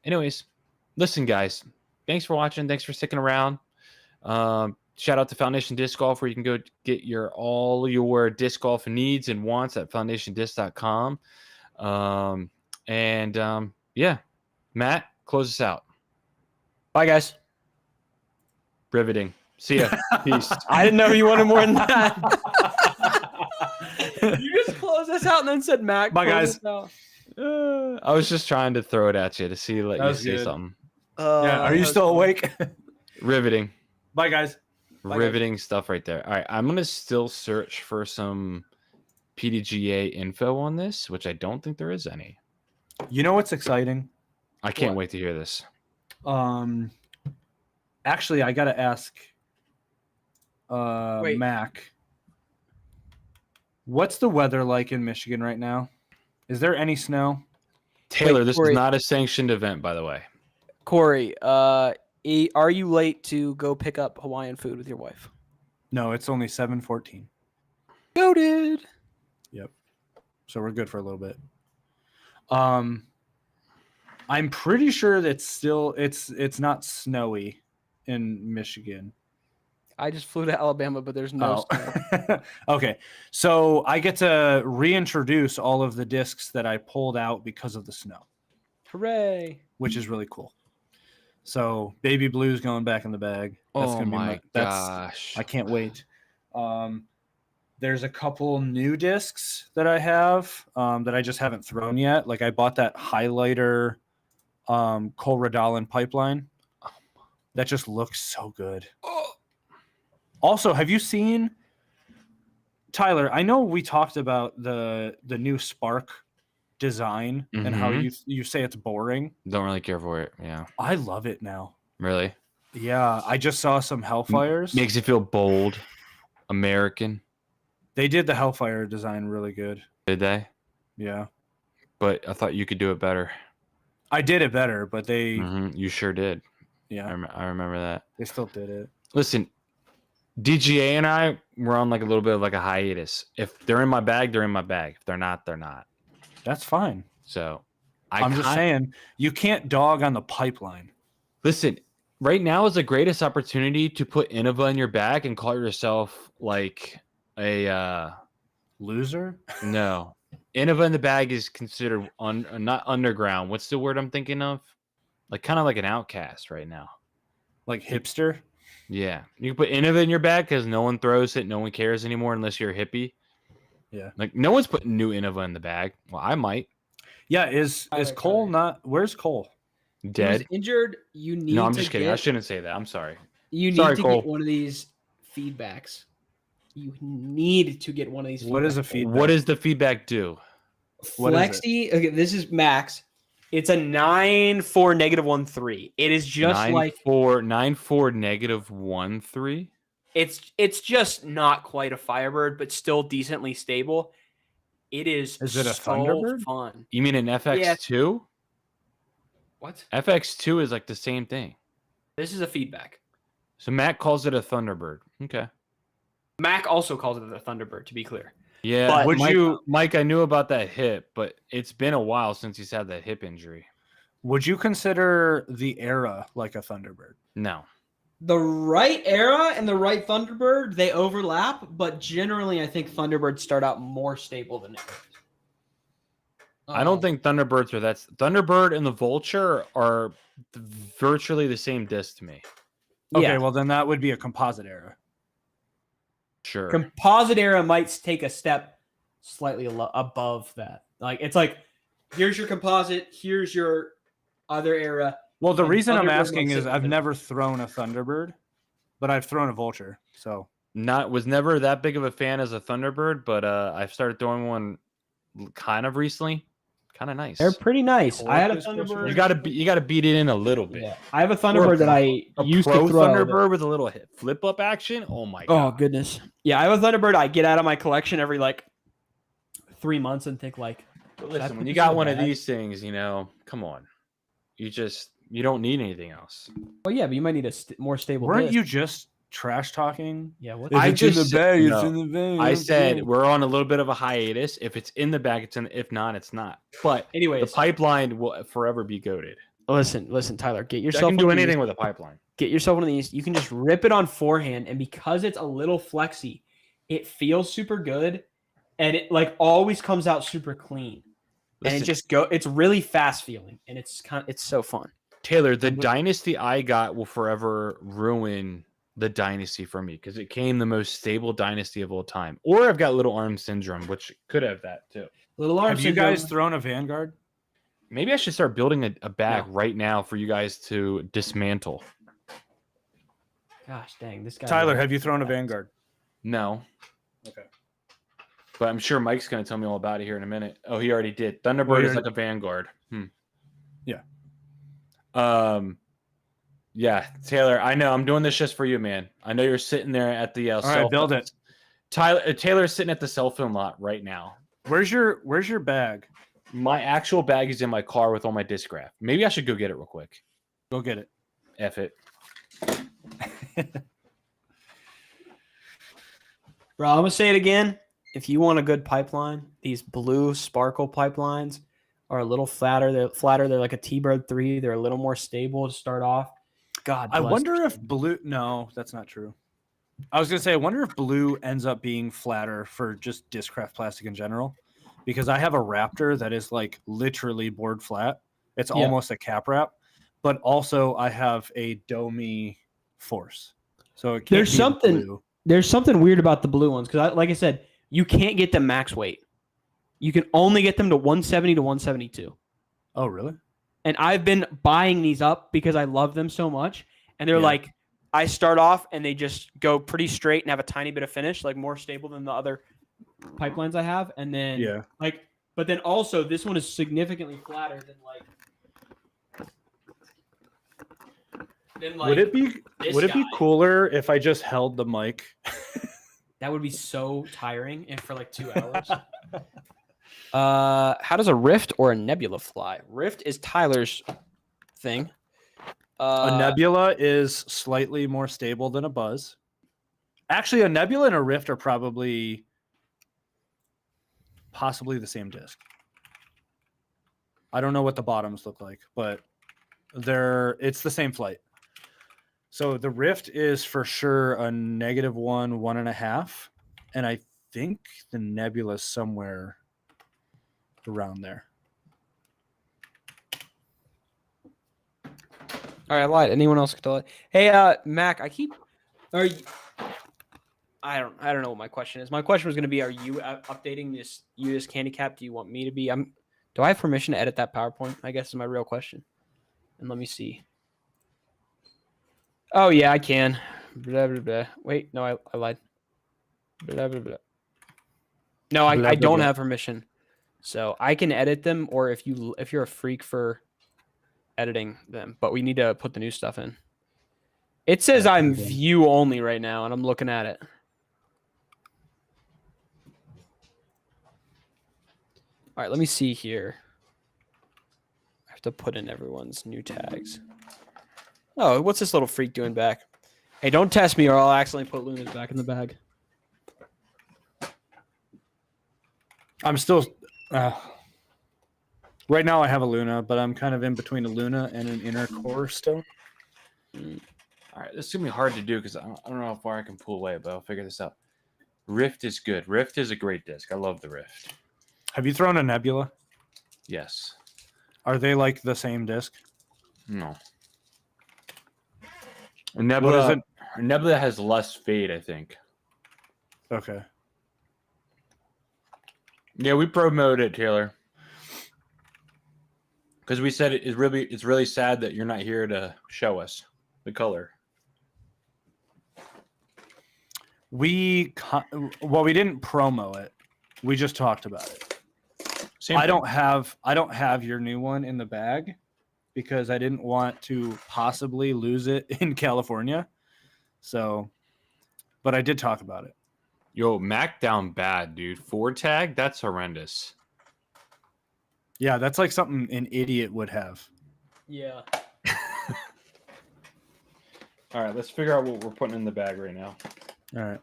Anyways, listen, guys. Thanks for watching. Thanks for sticking around. Shout out to Foundation Disc Golf, where you can go get all your disc golf needs and wants at foundationdisc.com. Yeah, Matt, close us out. Bye, guys. Riveting. See ya. Peace. I didn't know you wanted more than that. You just closed us out and then said, Matt, bye, guys. I was just trying to throw it at you to see, let you say something. Yeah, are you still awake? Riveting. Bye, guys. Riveting stuff right there. All right, I'm gonna still search for some PDGA info on this, which I don't think there is any. You know what's exciting? I can't wait to hear this. Actually, I gotta ask Mac. What's the weather like in Michigan right now? Is there any snow? Taylor, Wait, this Corey. is not a sanctioned event, by the way. Corey, are you late to go pick up Hawaiian food with your wife? No, it's only 7:14. Goated. Yep. So we're good for a little bit. I'm pretty sure that it's not snowy in Michigan. I just flew to Alabama, but there's no snow. Okay. So I get to reintroduce all of the discs that I pulled out because of the snow, Hooray. which is really cool. So Baby Blue's going back in the bag. That's Oh gonna my be gosh. I can't wait. There's a couple new discs that I have that I just haven't thrown yet. Like I bought that highlighter Cole Radalin pipeline. That just looks so good. Also, have you seen Tyler? I know we talked about the new Spark design and how you say it's boring. Don't really care for it. Yeah. I love it now. Really? Yeah, I just saw some Hellfires. Makes you feel bold, American. They did the Hellfire design really good. Did they? Yeah. But I thought you could do it better. I did it better, but they You sure did. yeah, I remember that. they still did it. Listen, DGA and I were on like a little bit of like a hiatus. If they're in my bag, they're in my bag. If they're not, they're not. That's fine. So I'm just saying you can't dog on the pipeline. Listen, right now is the greatest opportunity to put Innova in your bag and call yourself like a Loser? no. Innova in the bag is considered not underground. What's the word I'm thinking of? Like kind of like an outcast right now. Like hipster? Yeah. You can put Innova in your bag because no one throws it, no one cares anymore unless you're a hippie. Yeah. Like no one's putting new Innova in the bag. Well, I might. Yeah, is Cole not where's Cole? Dead. He was injured. You need No, I'm to just kidding. get- I shouldn't say that. I'm sorry. You need Sorry, to Cole. get one of these feedbacks. You need to get one of these. What is a feedbacks. feedback? What does the feedback do? What is Flexi? Okay, this is max. It's a 9.4 -1.3. It is just 9.4 -1.3. it's just not quite a Firebird, but still decently stable. It is. Is it a so Thunderbird? Fun. You mean an FX2? What? FX2 is like the same thing. This is a feedback. So Matt calls it a Thunderbird. Okay. Mac also calls it a Thunderbird. To be clear. Yeah. But Would Mike- Mike? I knew about that hip, but it's been a while since he's had that hip injury. Would you consider the Era like a Thunderbird? No. The right Era and the right Thunderbird, they overlap, but generally I think Thunderbirds start out more stable than Eras. I don't think Thunderbirds are Thunderbird and the Vulture are virtually the same disc to me. Okay, Yeah. well then that would be a composite Era. Sure. Composite Era might take a step slightly above that. Like it's like, here's your composite, here's your other era. Well, the And reason I'm Thunderbird asking wants is it I've with- never thrown a Thunderbird, but I've thrown a Vulture. So Was never that big of a fan as a Thunderbird, but I've started throwing one kind of recently. Kind of nice. They're pretty nice. I had a Torque is supposed to Thunderbird. You gotta beat it in a little bit. Yeah, I have a Thunderbird that I A used pro to throw. Thunderbird with a little flip up action. Oh my Oh god! goodness. Yeah, I have a Thunderbird I get out of my collection every like 3 months and think like, But Should I listen, put when you this in got a one of bag? these things, come on. You don't need anything else. oh yeah, but you might need a more stable. weren't disc. you just trash talking? Yeah. What? I If it's in the just said- bag, it's no. in the bag. I let's said go. we're on a little bit of a hiatus. If it's in the bag, it's in. If not, it's not. But the Anyways, pipeline will forever be goaded. listen, Tyler, get I yourself. can do one of anything these. with a pipeline. Get yourself one of these. You can just rip it on forehand, and because it's a little flexy, it feels super good, and it like always comes out super clean. And it Listen, just it's really fast feeling, and it's so fun. Taylor, the dynasty I got will forever ruin the dynasty for me because it came the most stable dynasty of all time. Or I've got little arm syndrome, which could have that too. Little arm Have you syndrome. guys thrown a Vanguard? Maybe I should start building a bag No. right now for you guys to dismantle. Gosh dang, this guy. Tyler, have you thrown a Vanguard? No, Okay. but I'm sure Mike's going to tell me all about it here in a minute. Oh, he already did. Thunderbird is you're- like a Vanguard. Yeah. Yeah, Taylor, I know I'm doing this just for you, man. I know you're sitting there at the All right, build it. Taylor's sitting at the cell phone lot right now. Where's your bag? My actual bag is in my car with all my disc graph. Maybe I should go get it real quick. Go get it. F it. Bro, I'm gonna say it again. If you want a good pipeline, these blue sparkle pipelines are a little flatter. They're flatter. They're like a T-Bird 3. They're a little more stable to start off. God, I bless wonder your if blue. No, that's not true. I was gonna say, I wonder if blue ends up being flatter for just Discraft plastic in general, because I have a Raptor that is like literally board flat. It's Yeah. almost a cap wrap, but also I have a Domi Force, so it can't There's be something- blue. There's something weird about the blue ones because, like I said, you can't get them max weight. You can only get them to 170 to 172. Oh, really? And I've been buying these up because I love them so much. And they're Yeah. like, I start off and they just go pretty straight and have a tiny bit of finish, like more stable than the other pipelines I have. And then, Yeah. like, but then also this one is significantly flatter than like. Would it be this Would it be guy. cooler if I just held the mic? That would be so tiring and for like 2 hours. How does a Rift or a Nebula fly? Rift is Tyler's thing. A Nebula is slightly more stable than a Buzz. Actually, a Nebula and a Rift are possibly the same disc. I don't know what the bottoms look like, but it's the same flight. So the Rift is for sure a -1, 1.5, and I think the Nebula is somewhere around there. All right, I lied. Anyone else could tell it? Hey, Mac, I don't know what my question is. My question was going to be, are you updating this candy cap? Do you want me to be? Do I have permission to edit that PowerPoint? I guess is my real question. And let me see. Oh yeah, I can. Blah, blah, blah. Wait, no, I lied. Blah, blah, blah. No, I Blah, blah, don't blah. have permission. So I can edit them, or if you're a freak for editing them, but we need to put the new stuff in. It says I'm view only right now, and I'm looking at it. All right, let me see here. I have to put in everyone's new tags. Oh, what's this little freak doing back? Hey, don't test me or I'll accidentally put Luna's back in the bag. I'm still right now I have a Luna, but I'm kind of in between a Luna and an inner core still. All right, this is gonna be hard to do because I don't know how far I can pull away, but I'll figure this out. Rift is good. Rift is a great disc. I love the Rift. Have you thrown a Nebula? Yes. Are they like the same disc? No. What Nebula, is it? Nebula has less fade, I think. Okay. Yeah, we promoted it, Taylor. Because we said it's really sad that you're not here to show us the color. We didn't promo it. We just talked about it. Same I thing. don't have your new one in the bag because I didn't want to possibly lose it in California. So, but I did talk about it. Yo, Mac down bad, dude. 4 tag, that's horrendous. Yeah, that's like something an idiot would have. Yeah. All right, let's figure out what we're putting in the bag right now. All right.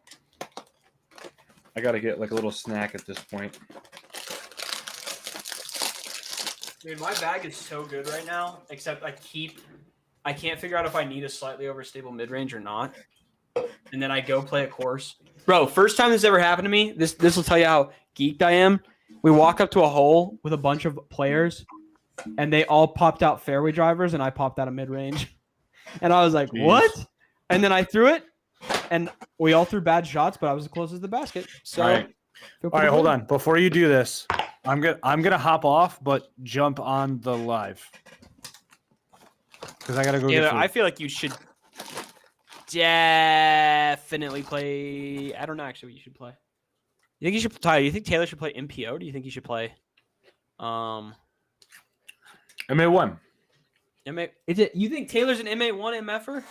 I got to get like a little snack at this point. Dude, my bag is so good right now, except I can't figure out if I need a slightly overstable mid-range or not. And then I go play a course. Bro, first time this ever happened to me, this will tell you how geeked I am. We walk up to a hole with a bunch of players, and they all popped out fairway drivers, and I popped out a mid-range. And I was like, Jeez. what? And then I threw it, and we all threw bad shots, but I was as close as the basket. So, All right. feel All right, pretty hold good. on. Before you do this, I'm gonna hop off, but jump on the live because I gotta go Taylor, get food. I feel like you should definitely play. I don't know actually what you should play. You think you should Tyler? You think Taylor should play MPO? Or do you think he should play? MA1. MA. Is it? You think Taylor's an MA1 MFer?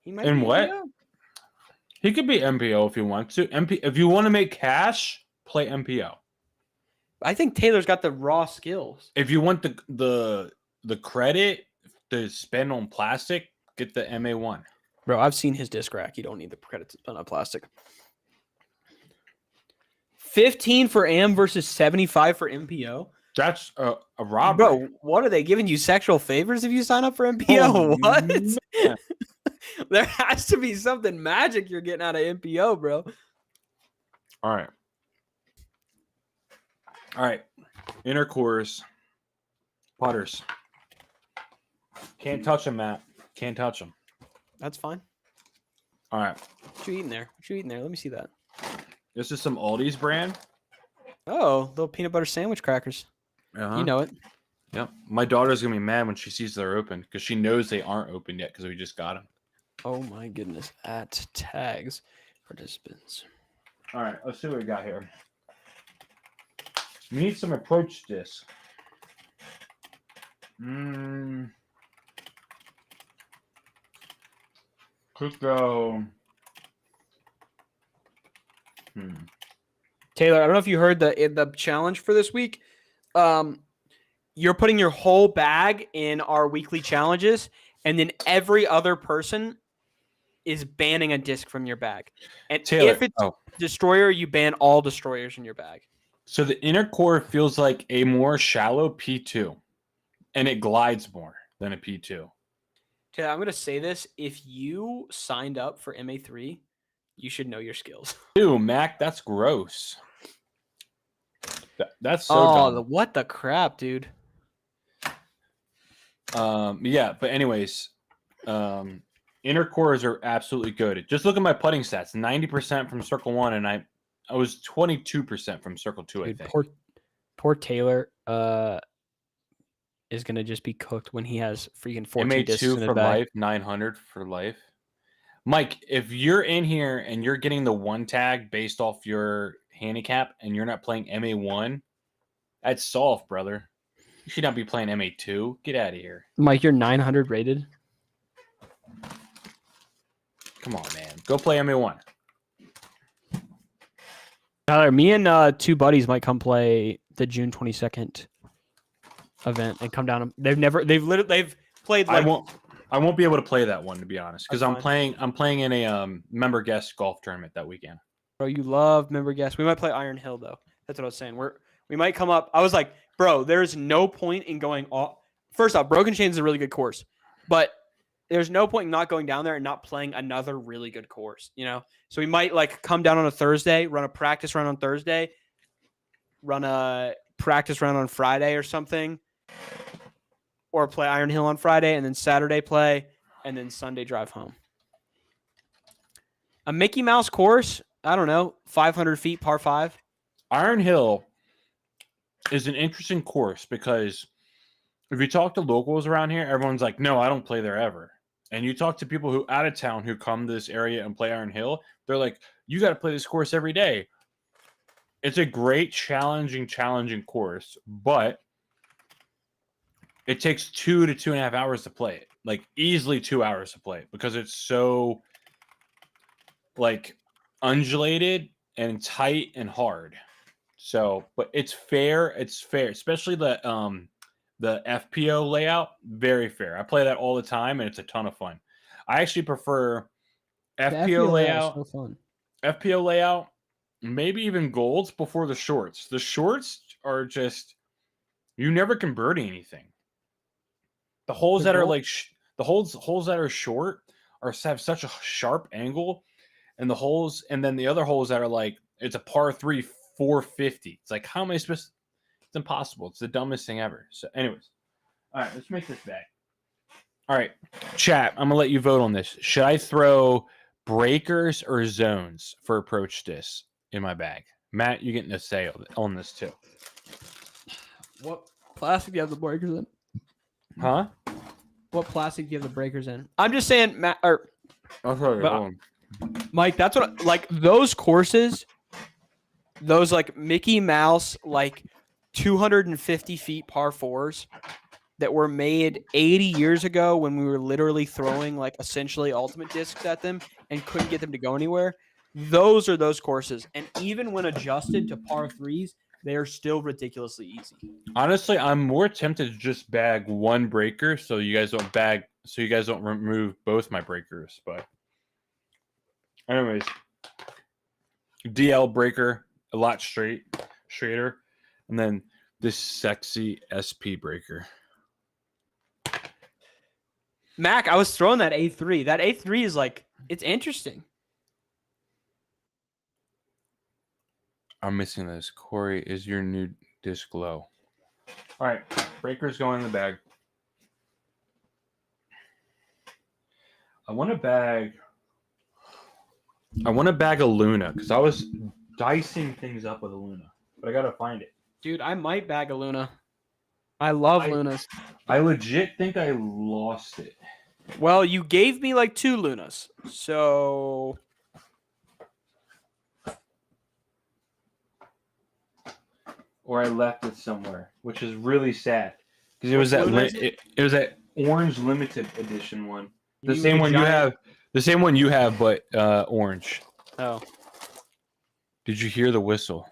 He might. In be what? MPO. He could be MPO if he wants to. If you want to make cash, play MPO. I think Taylor's got the raw skills. If you want the credit to spend on plastic, get the MA1. Bro, I've seen his disc rack. You don't need the credits on plastic. 15 for AM versus 75 for MPO. That's a robbery. Bro, what are they giving you sexual favors if you sign up for MPO? Oh, what? man. There has to be something magic you're getting out of MPO, bro. All right. Inner cores. Putters. Can't touch them, Matt. Can't touch them. That's fine. All right. What you eating there? What you eating there? Let me see that. This is some Aldi's brand. Oh, little peanut butter sandwich crackers. Uh-huh. You know it. Yep. My daughter's going to be mad when she sees they're open because she knows they aren't open yet because we just got them. Oh my goodness. At tags participants. All right. Let's see what we got here. We need some approach disc. Could go. Taylor, I don't know if you heard the challenge for this week. You're putting your whole bag in our weekly challenges, and then every other person is banning a disc from your bag. And Taylor, if it's destroyer, you ban all destroyers in your bag. So the inner core feels like a more shallow P2, and it glides more than a P2. Taylor, I'm going to say this. If you signed up for MA3, you should know your skills. Ew, Mac, that's gross. That's so dumb. What the crap, dude? Yeah, but anyways, inner cores are absolutely good. Just look at my putting stats: 90% from circle 1, and I was 22% from circle 2. Dude, I think. Poor Taylor is gonna just be cooked when he has freaking 14 discs in MA2 his for bag. life, 900 for life. Mike, if you're in here and you're getting the one tag based off your handicap and you're not playing MA1, that's soft, brother. You should not be playing MA2. Get out of here. Mike, you're 900 rated. Come on, man. Go play MA1. Tyler, me and 2 buddies might come play the June 22nd event and come down. They've played like I won't be able to play that one, to be honest, because That's I'm playing in a member guest golf tournament that weekend. Bro, you love member guests. We might play Iron Hill though. That's what I was saying. We might come up. I was like, bro, there's no point in going off. First off, Broken Chains is a really good course, but there's no point in not going down there and not playing another really good course, you know? So we might like come down on a Thursday, run a practice run on Thursday, run a practice run on Friday or something, or play Iron Hill on Friday and then Saturday play and then Sunday drive home. A Mickey Mouse course, I don't know, 500 feet, par 5. Iron Hill is an interesting course because if you talk to locals around here, everyone's like, no, I don't play there ever. And you talk to people who out of town who come to this area and play Iron Hill, they're like, you got to play this course every day. It's a great, challenging course, but it takes 2 to 2.5 hours to play it. Like easily 2 hours to play it because it's so like undulated and tight and hard. So, but it's fair. It's fair, especially the FPO layout. Very fair. I play that all the time, and it's a ton of fun. I actually prefer FPO layout. So fun. FPO layout, maybe even golds before the shorts. The shorts are just you never can birdie anything. The holes that are like the holes that are short have such a sharp angle, and the holes, and then the other holes that are like it's a par 3 450. It's like how am I supposed? It's impossible. It's the dumbest thing ever. So, anyways, all right, let's make this bag. All right, chat. I'm gonna let you vote on this. Should I throw breakers or zones for approach disc in my bag? Matt, you getting a say on this too? What plastic do you have the breakers in? Huh? What plastic do you have the breakers in? I'm just saying, Matt or Okay. Mike. That's what like those courses. Those like Mickey Mouse, like 250 feet par 4s that were made 80 years ago when we were literally throwing like essentially ultimate discs at them and couldn't get them to go anywhere. Those are those courses. And even when adjusted to par 3s, they are still ridiculously easy. Honestly, I'm more tempted to just bag one breaker so you guys don't remove both my breakers. But anyways, DL breaker. A lot straighter, and then this sexy SP breaker. Mac, I was throwing that A3. That A3 is like it's interesting. I'm missing this. Corey, is your new disc low? All right, breakers going in the bag. I want to bag a Luna because I was dicing things up with a Luna, but I gotta find it. Dude, I might bag a Luna. I love Lunas. I legit think I lost it. Well, you gave me like 2 Lunas, so Or I left it somewhere, which is really sad because it was What that Luna is it? it was that orange limited edition one, the You same mean one you giant- have, but orange. Oh, Did you hear the whistle?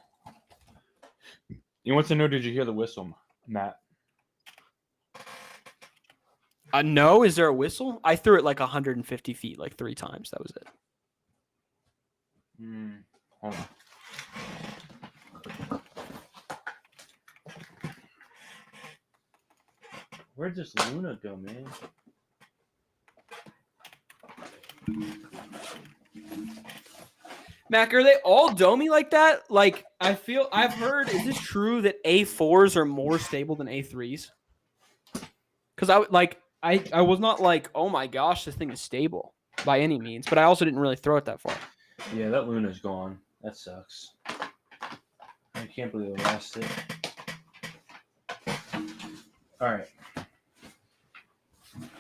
You want to know? Did you hear the whistle, Matt? no. Is there a whistle? I threw it like 150 feet, like 3 times. That was it. Hold on. Where'd this Luna go, man? Mac, are they all domey like that? Like, I've heard, is this true that A4s are more stable than A3s? Because I was not like, oh my gosh, this thing is stable by any means, but I also didn't really throw it that far. Yeah, that Luna's gone. That sucks. I can't believe I lost it. All right.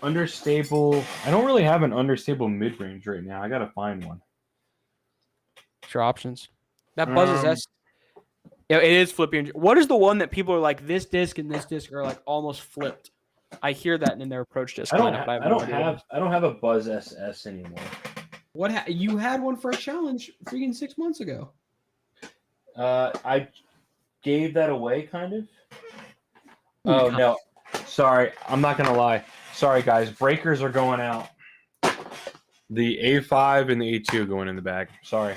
Understable. I don't really have an understable mid-range right now. I gotta find one. Your options. That buzzes. Um, Yeah, it is flipping. What is the one that people are like, this disc and this disc are like almost flipped? I hear that in their approach disc. I don't lineup, but I don't have a Buzz SS anymore. What you had one for a challenge freaking 6 months ago. I gave that away, kind of. Oh no, sorry. I'm not gonna lie. Sorry, guys. Breakers are going out. The A5 and the A2 going in the bag. Sorry.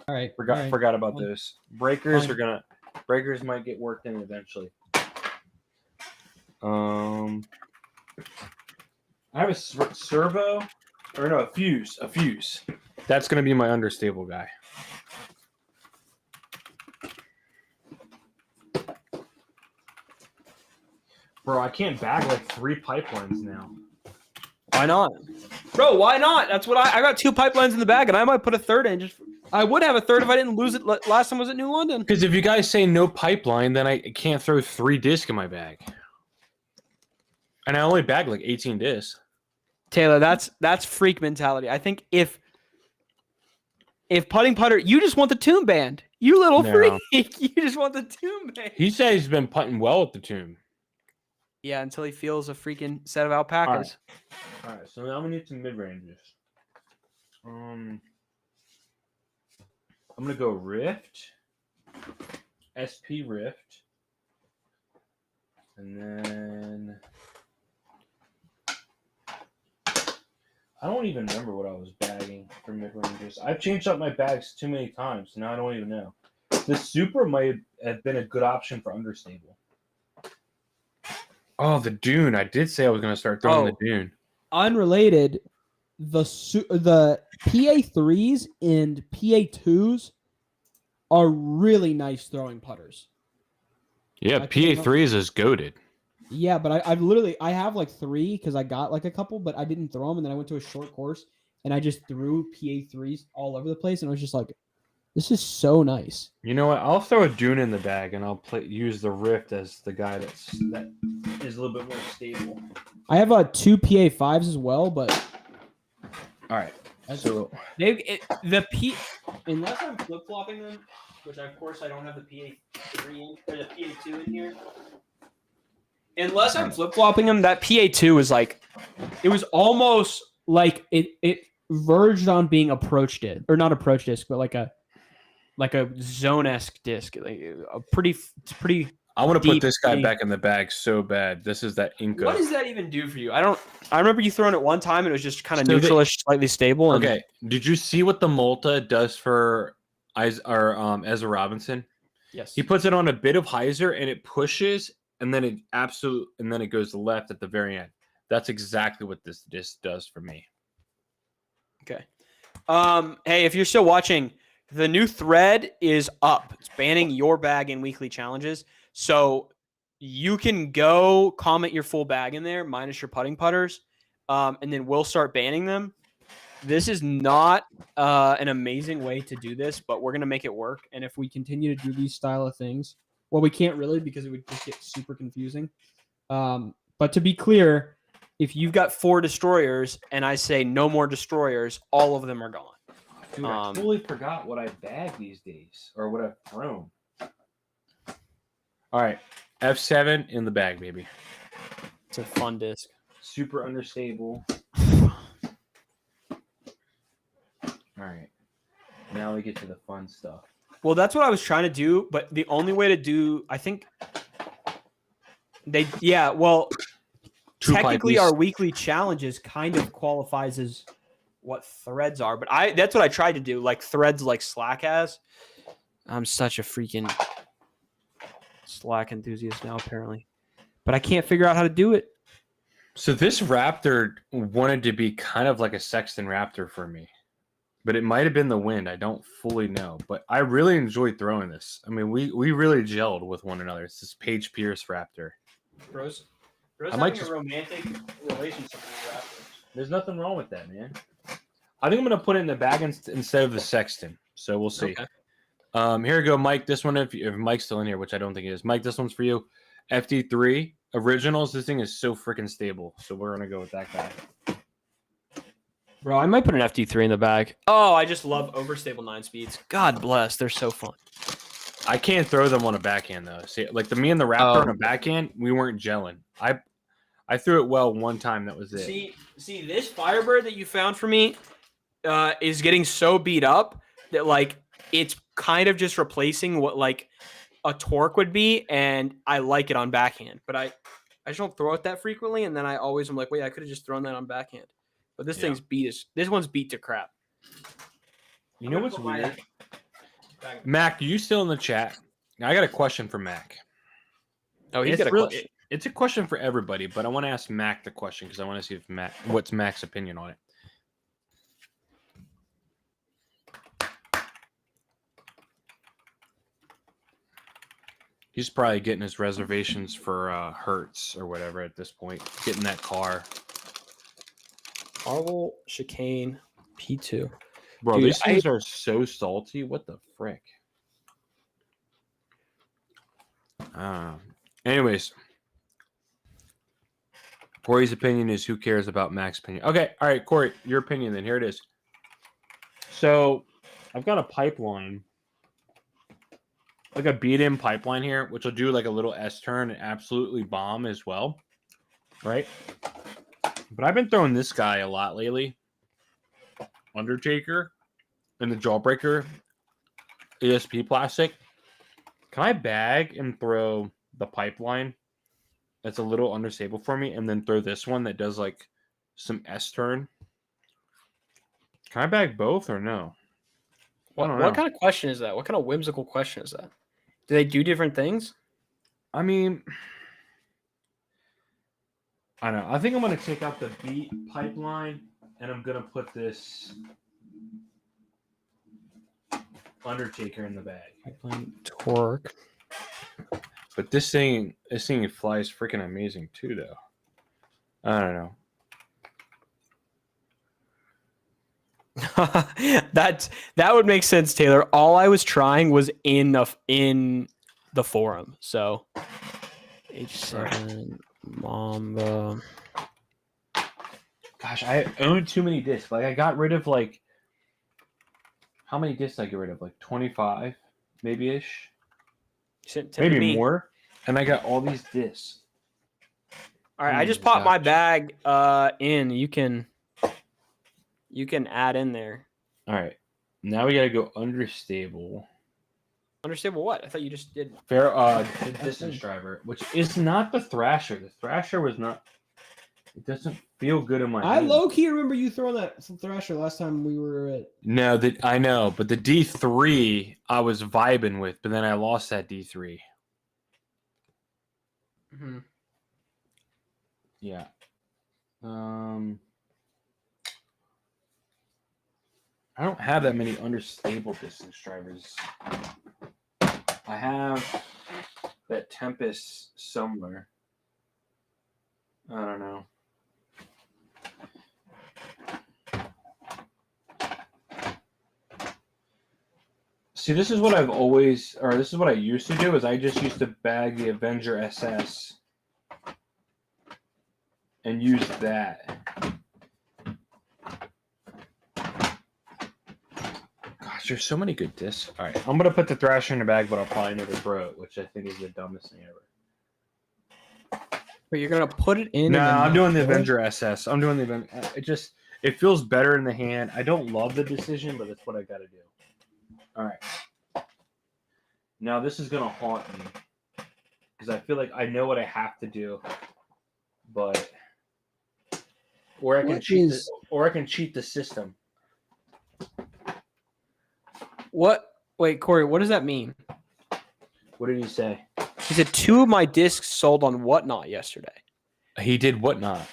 All right. Forgot about Fine. those. Breakers Fine. breakers might get worked in eventually. I have a servo, or no, a fuse. That's gonna be my understable guy. Bro, I can't bag like 3 pipelines now. Why not? Bro, why not? That's what I got 2 pipelines in the bag, and I might put a third in. I would have a third if I didn't lose it last time I was at New London. Because if you guys say no pipeline, then I can't throw 3 disc in my bag. And I only bagged like 18 discs. Taylor, that's freak mentality. I think if putting putter, you just want the tomb band. You little No. freak. You just want the tomb band. He said he's been putting well at the tomb. Yeah, until he feels a freaking set of alpacas. All right, so now we need some mid ranges. I'm gonna go Rift, SP Rift, and then I don't even remember what I was bagging for mid ranges. I've changed up my bags too many times, so now I don't even know. The Super might have been a good option for understable. Oh, the Dune! I did say I was gonna start throwing the Dune. Unrelated, the PA3s and PA2s are really nice throwing putters. Yeah, PA3s is goated. Yeah, but I have like 3 because I got like a couple, but I didn't throw them, and then I went to a short course and I just threw PA3s all over the place, and I was just like, this is so nice. You know what? I'll throw a Dune in the bag, and I'll use the Rift as the guy that is a little bit more stable. I have 2 PA5s as well, but All right. So Unless I'm flip flopping them, which of course I don't have the PA3 or the PA2 in here. Unless I'm flip flopping them, that PA2 was like, it was almost like it verged on being approach disc, or not approach disc, but like a zone-esque disc, like a pretty. I want to put deep this guy deep. back in the bag so bad. This is that Inca. What does that even do for you? I remember you throwing it one time and it was just kind of So neutralish, slightly stable. And Okay. Did you see what the Malta does for Ezra Robinson? Yes. He puts it on a bit of hyzer and it pushes, and then it goes left at the very end. That's exactly what this disc does for me. Okay. Hey, if you're still watching, the new thread is up. It's banning your bag in weekly challenges. So you can go comment your full bag in there, minus your putting putters, and then we'll start banning them. This is not an amazing way to do this, but we're going to make it work. and if we continue to do these style of things, well, we can't really because it would just get super confusing. But to be clear, If you've got 4 destroyers and I say no more destroyers, all of them are gone. Dude, I totally forgot what I bag these days, or what I've thrown. All right, F7 in the bag, baby. It's a fun disc. Super understable. All right, now we get to the fun stuff. Well, that's what I was trying to do, but the only way to do, I think, technically our weekly challenges kind of qualifies as what threads are, but that's what I tried to do, like threads like Slack has. I'm such a freaking Slack enthusiast now, apparently, but I can't figure out how to do it. So this Raptor wanted to be kind of like a Sexton Raptor for me, but it might have been the wind. I don't fully know, but I really enjoyed throwing this. I mean, we really gelled with one another. It's this Paige Pierce Raptor. Bros I might having just- a romantic relationship with Raptors. There's nothing wrong with that, man. I think I'm going to put it in the bag instead of the Sexton. So we'll see. Okay. Here we go, Mike. This one, if Mike's still in here, which I don't think he is. Mike, this one's for you. FD3 Originals. This thing is so freaking stable. So we're going to go with that guy. Bro, I might put an FD3 in the bag. Oh, I just love overstable 9 speeds. God bless. They're so fun. I can't throw them on a backhand, though. See, like me and the Raptor Oh. on a backhand, we weren't gelling. I threw it well one time. That was it. See, this Firebird that you found for me is getting so beat up that like it's kind of just replacing what like a torque would be, and I like it on backhand, but I just don't throw it that frequently, and then I always am like, wait, I could have just thrown that on backhand. But this thing's this one's beat to crap. You know what's weird? Mac, you still in the chat? Now, I got a question for Mac. Oh, he's It's got a really- question. It's a question for everybody, but I want to ask Mac the question because I want to see what's Mac's opinion on it. He's probably getting his reservations for Hertz or whatever at this point. Getting that car. Marvel Chicane P2. Bro, Dude, these things are so salty. What the frick? Anyways. Corey's opinion is who cares about Mac's opinion. Okay, all right, Corey, your opinion then. Here it is. So I've got a pipeline, like a beat-in pipeline here, which will do like a little S-turn and absolutely bomb as well, right? But I've been throwing this guy a lot lately. Undertaker and the Jawbreaker ESP plastic. Can I bag and throw the pipeline that's a little understable for me and then throw this one that does like some S-turn? Can I bag both or no? What kind of question is that? What kind of whimsical question is that? Do they do different things? I mean, I don't know. I think I'm going to take out the beat pipeline and I'm going to put this Undertaker in the bag. Pipeline torque. But this thing flies freaking amazing too, though. I don't know. That would make sense, Taylor. All I was trying was in the forum. So H7 Mamba. Gosh, I own too many discs. Like I got rid of like how many discs did I get rid of? Like 25, maybe ish. Maybe more. And I got all these discs. All right, I just popped my bag in. You can add in there. All right. Now we got to go understable. Understable what? I thought you just did. Fair distance driver, which is not the Thrasher. The Thrasher was not. It doesn't feel good in my I hand. low key remember you throwing that Thrasher last time we were at. No, I know, but the D3 I was vibing with, but then I lost that D3. Mm-hmm. Yeah. I don't have that many understable distance drivers. I have that Tempest somewhere. I don't know. See, this is what I've always, or this is what I used to do, is I just used to bag the Avenger SS and use that. Gosh, there's so many good discs. All right, I'm going to put the Thrasher in the bag, but I'll probably never throw it, which I think is the dumbest thing ever. But you're going to put it in? No, I'm doing the Avenger SS. I'm doing the Avenger. It feels better in the hand. I don't love the decision, but that's what I got to do. All right. Now this is going to haunt me because I feel like I know what I have to do, but or I can cheat the system. What? Wait, Corey, what does that mean? What did he say? He said 2 of my discs sold on Whatnot yesterday. He did Whatnot.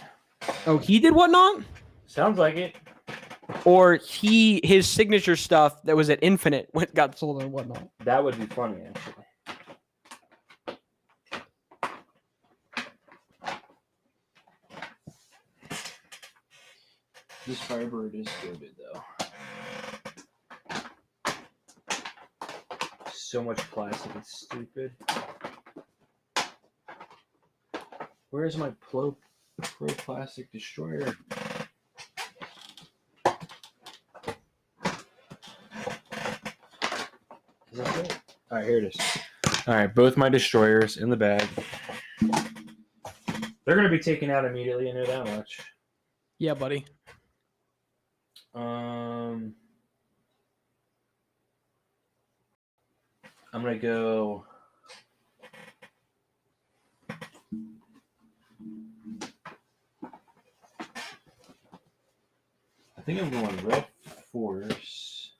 Oh, he did Whatnot? Sounds like it. Or his signature stuff that was at Infinite got sold on Whatnot. That would be funny, actually. This Firebird is good, though. So much plastic, it's stupid. Where's my Pro Plastic Destroyer? Is that it? All right, here it is. All right, both my destroyers in the bag. They're going to be taken out immediately. I know that much. Yeah, buddy. I'm going to go. I think I'm going Red Force.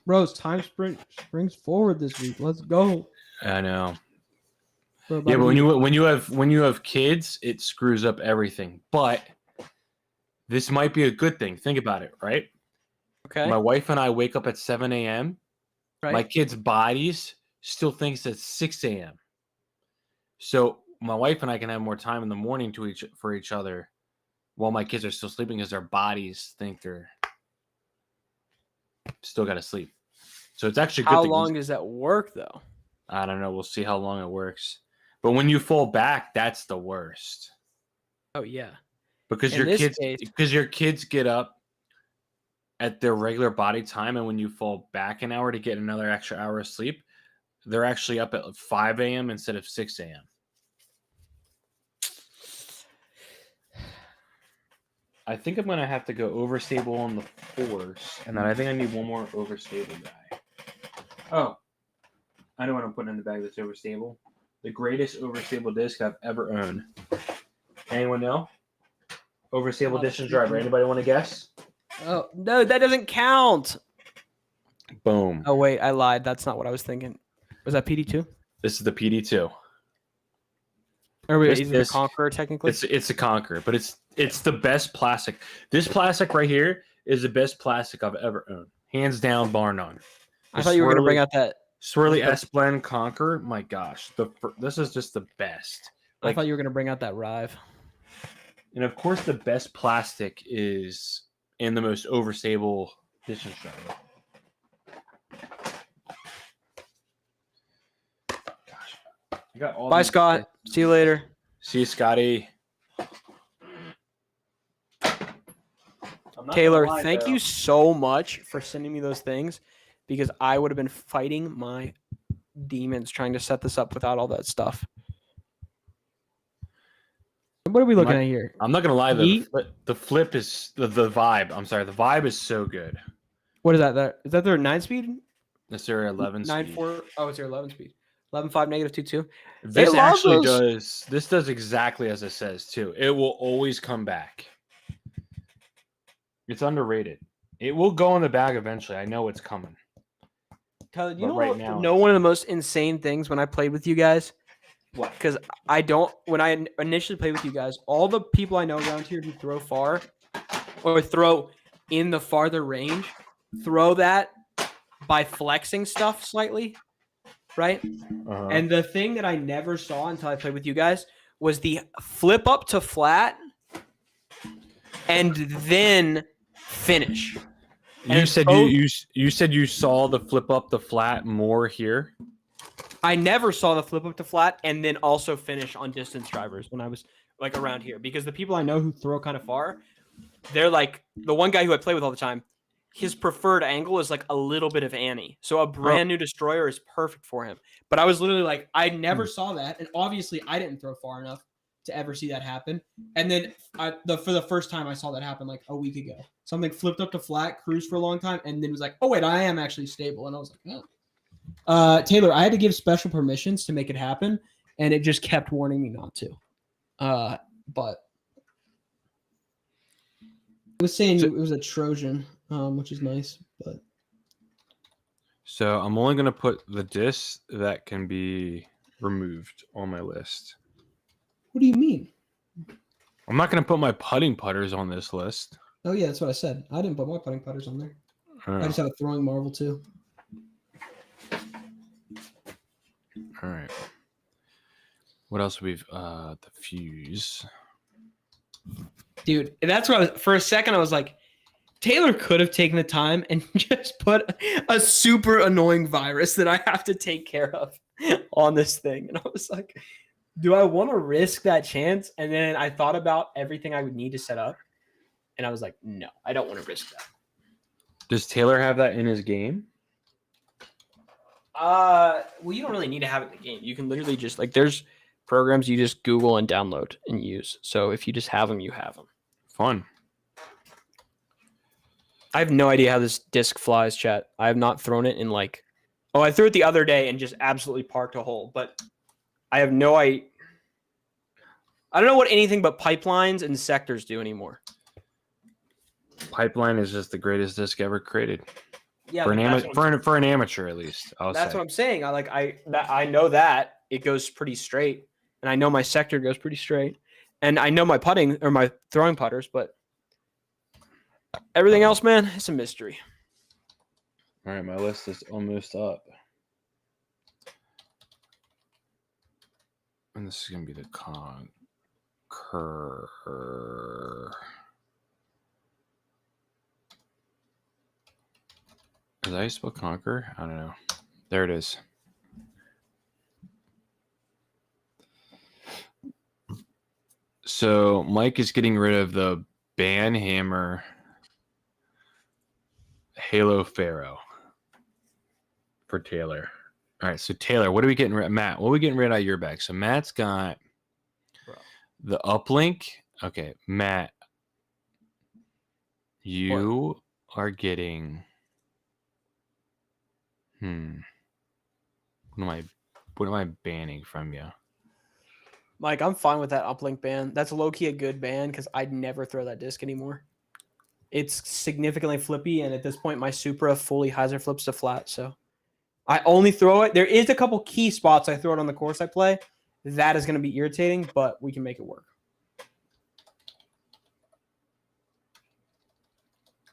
Bros, time springs forward this week. Let's go. I know. Yeah, but when you have kids, it screws up everything. But this might be a good thing. Think about it, right? Okay. My wife and I wake up at 7 a.m. Right. My kids' bodies still thinks it's 6 a.m. So my wife and I can have more time in the morning for each other while my kids are still sleeping because their bodies think they're still got to sleep. So it's actually good. How long does that work, though? I don't know. We'll see how long it works. But when you fall back, that's the worst. Oh yeah. Because In this case- your kids get up at their regular body time, and when you fall back an hour to get another extra hour of sleep, they're actually up at 5 a.m. instead of 6 a.m. I think I'm gonna have to go overstable on the force, and then I think I need one more overstable guy. Oh, I know what I'm putting in the bag that's overstable. The greatest overstable disc I've ever owned. Anyone know? Overstable distance driver. Anybody want to guess? Oh no, that doesn't count. Boom. Oh wait, I lied. That's not what I was thinking. Was that PD2? This is the PD2. Or wait, This is it the disc- Conqueror technically? It's a Conqueror, but it's the best plastic. This plastic right here is the best plastic I've ever owned, hands down, bar none. I thought you were gonna bring out that. Swirly S Blend Conqueror. My gosh, this is just the best. I thought you were gonna bring out that Rive. And of course, the best plastic is in the most overstable distance driver. Gosh, I got all Bye, these- Scott. See you later. See you, Scotty. Taylor, thank you so much for sending me those things because I would have been fighting my demons trying to set this up without all that stuff. What are we looking at here? I'm not gonna lie, Yeet? the flip is the vibe. I'm sorry, the vibe is so good. What is that? Is that their 9-speed? That's their 11 9 speed. 4. Oh, it's their 11 speed. 11.5 negative 2.2. This love actually those. does exactly as it says too. It will always come back. It's underrated. It will go in the bag eventually. I know it's coming. Tyler, you But know right what, now- one of the most insane things when I played with you guys? What? Because when I initially played with you guys, all the people I know around here who throw far or throw in the farther range, throw that by flexing stuff slightly, right? Uh-huh. And the thing that I never saw until I played with you guys was the flip up to flat and then finish. you and said both- you said you saw the flip up the flat more here. I never saw the flip up to flat and then also finish on distance drivers when I was like around here because the people I know who throw kind of far, they're like the one guy who I play with all the time. His preferred angle is like a little bit of Annie, so a brand new destroyer is perfect for him. But I was literally like, I never saw that, and obviously I didn't throw far enough to ever see that happen. And then for the first time I saw that happen like a week ago. Something flipped up to flat, cruised for a long time, and then was like, oh wait, I am actually stable, and I was like, oh. Taylor, I had to give special permissions to make it happen, and it just kept warning me not to. But it was saying it was a Trojan, which is nice. But So I'm only gonna put the discs that can be removed on my list. what do you mean? I'm not gonna put my putting putters on this list. Oh yeah, that's what I said. I didn't put my putting putters on there. I Oh, just have a throwing marvel too. all right. What else we've the fuse. dude, that's what I was, for a second I was like, Taylor could have taken the time and just put a super annoying virus that I have to take care of on this thing. And I was like, do I want to risk that chance? And then I thought about everything I would need to set up. And I was like, no, I don't want to risk that. Does Taylor have that in his game? Well, you don't really need to have it in the game. You can literally just like there's programs you just Google and download and use. So if you just have them, you have them. Fun. I have no idea how this disc flies, chat. I have not thrown it in like, I threw it the other day and just absolutely parked a hole. But I have no idea. I don't know what anything but pipelines and sectors do anymore. Pipeline is just the greatest disc ever created Yeah, for an amateur at least. that's what I'm saying. I know that it goes pretty straight, and I know my sector goes pretty straight, and I know my putting or my throwing putters, but everything else, man, it's a mystery. All right, my list is almost up. And this is going to be the Conquer. Is that how you spell Conquer? I don't know. There it is. So Mike is getting rid of the Banhammer Halo Pharaoh for Taylor. All right, so Taylor, what are we getting rid? Matt, what are we getting rid out of your bag? So Matt's got the uplink. Okay, Matt, you are getting. What am I banning from you? Mike, I'm fine with that uplink ban. That's low-key a good ban because I'd never throw that disc anymore. It's significantly flippy, and at this point, my Supra fully hyzer flips to flat, so I only throw it. There is a couple key spots I throw it on the course I play. That is going to be irritating, but we can make it work.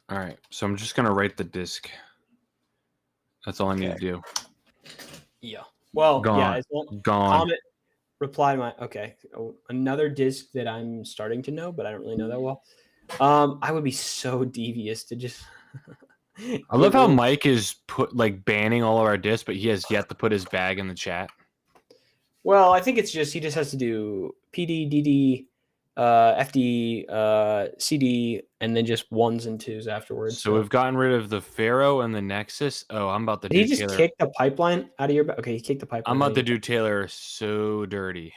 All right, so I'm just gonna write the disc. That's all I need to do. Yeah. Well, Gone. yeah. As well, Gone. comment, reply to my. Okay. Oh, another disc that I'm starting to know, but I don't really know that well. I would be so devious to just. I love how Mike is banning all of our discs, but he has yet to put his bag in the chat. Well, I think it's just he just has to do PD, DD, FD, CD, and then just ones and twos afterwards. So we've gotten rid of the Pharaoh and the Nexus. Oh, I'm about to Did do he just Taylor. kick the pipeline out of your back? Okay, he kicked the pipeline. I'm about to do Taylor so dirty.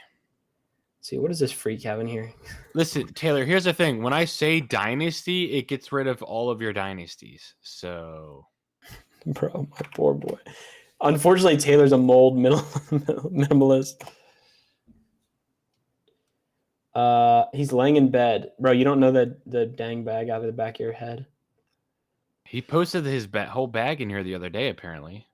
Let's see, what does this freak have in here? Listen, Taylor, here's the thing. When I say dynasty, it gets rid of all of your dynasties. So, Bro, my poor boy. Unfortunately, Taylor's a mold minimalist. He's laying in bed. Bro, you don't know the dang bag out of the back of your head. he posted his whole bag in here the other day, apparently.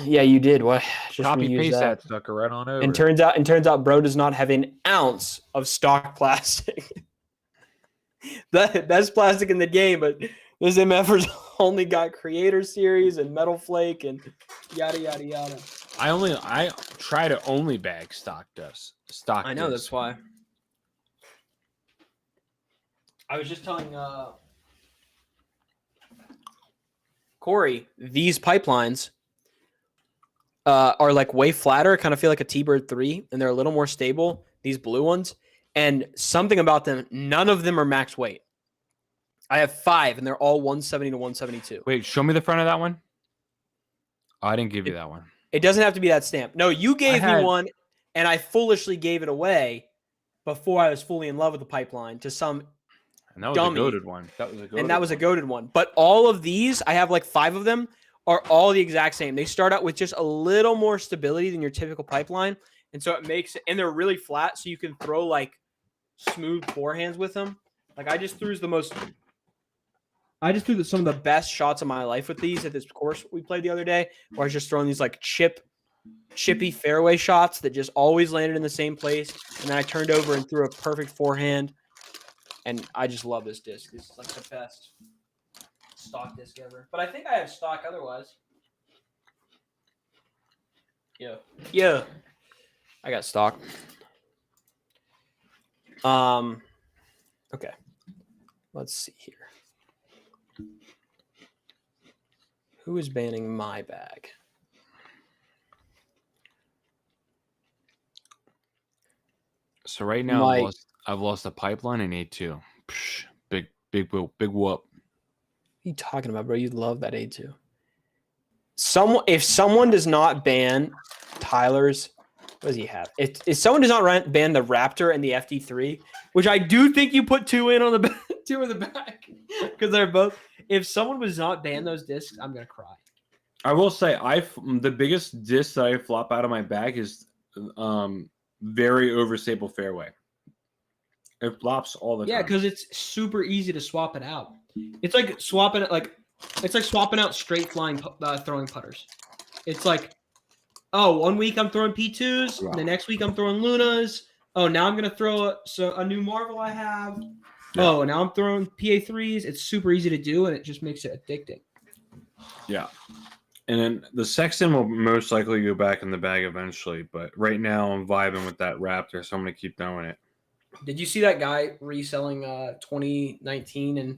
Yeah, you did. What? Just Copy reuse paste that sucker right on over. And turns out, bro does not have an ounce of stock plastic. That's plastic in the game, but this MFer's only got Creator Series and Metal Flake and yada yada yada. I try to only bag stock dust. Stock. I know, discs. that's why. I was just telling Corey, these pipelines are like way flatter, kind of feel like a T-Bird 3, and they're a little more stable, these blue ones. And something about them, none of them are max weight. I have 5, and they're all 170 to 172. Wait, show me the front of that one. Oh, I didn't give you that one. It doesn't have to be that stamp. No, you gave had- me one, and I foolishly gave it away before I was fully in love with the pipeline to some And that was dummy. a goated one. That was a goated and that was a one. goated one. But all of these, I have like 5 of them, are all the exact same. They start out with just a little more stability than your typical pipeline. And so it makes it, and they're really flat, so you can throw like smooth forehands with them. Like I just threw some of the best shots of my life with these at this course we played the other day, where I was just throwing these like chippy fairway shots that just always landed in the same place. And then I turned over and threw a perfect forehand. And I just love this disc. This is like the best stock disc ever. But I think I have stock otherwise. Yeah. I got stock. Okay. Let's see here. Who is banning my bag? So right now Mike. I've lost a pipeline in A2. Psh, big whoop. What are you talking about, bro? You love that A2. If someone does not ban Tyler's, what does he have? If someone does not ban the Raptor and the FD3, which I do think you put 2 in on the back, 2 in the back, because they're both. If someone does not ban those discs, I'm gonna cry. I will say the biggest disc that I flop out of my bag is very overstable fairway. It flops all the time. Yeah, because it's super easy to swap it out. It's like swapping out straight flying throwing putters. It's like, oh, 1 week I'm throwing P2s, Wow. the next week I'm throwing Lunas. Oh, now I'm gonna throw a new Marvel I have. Yeah. Oh, now I'm throwing PA3s. It's super easy to do, and it just makes it addicting. Yeah. And then the Sexton will most likely go back in the bag eventually, but right now I'm vibing with that Raptor, so I'm gonna keep doing it. Did you see that guy reselling 2019 and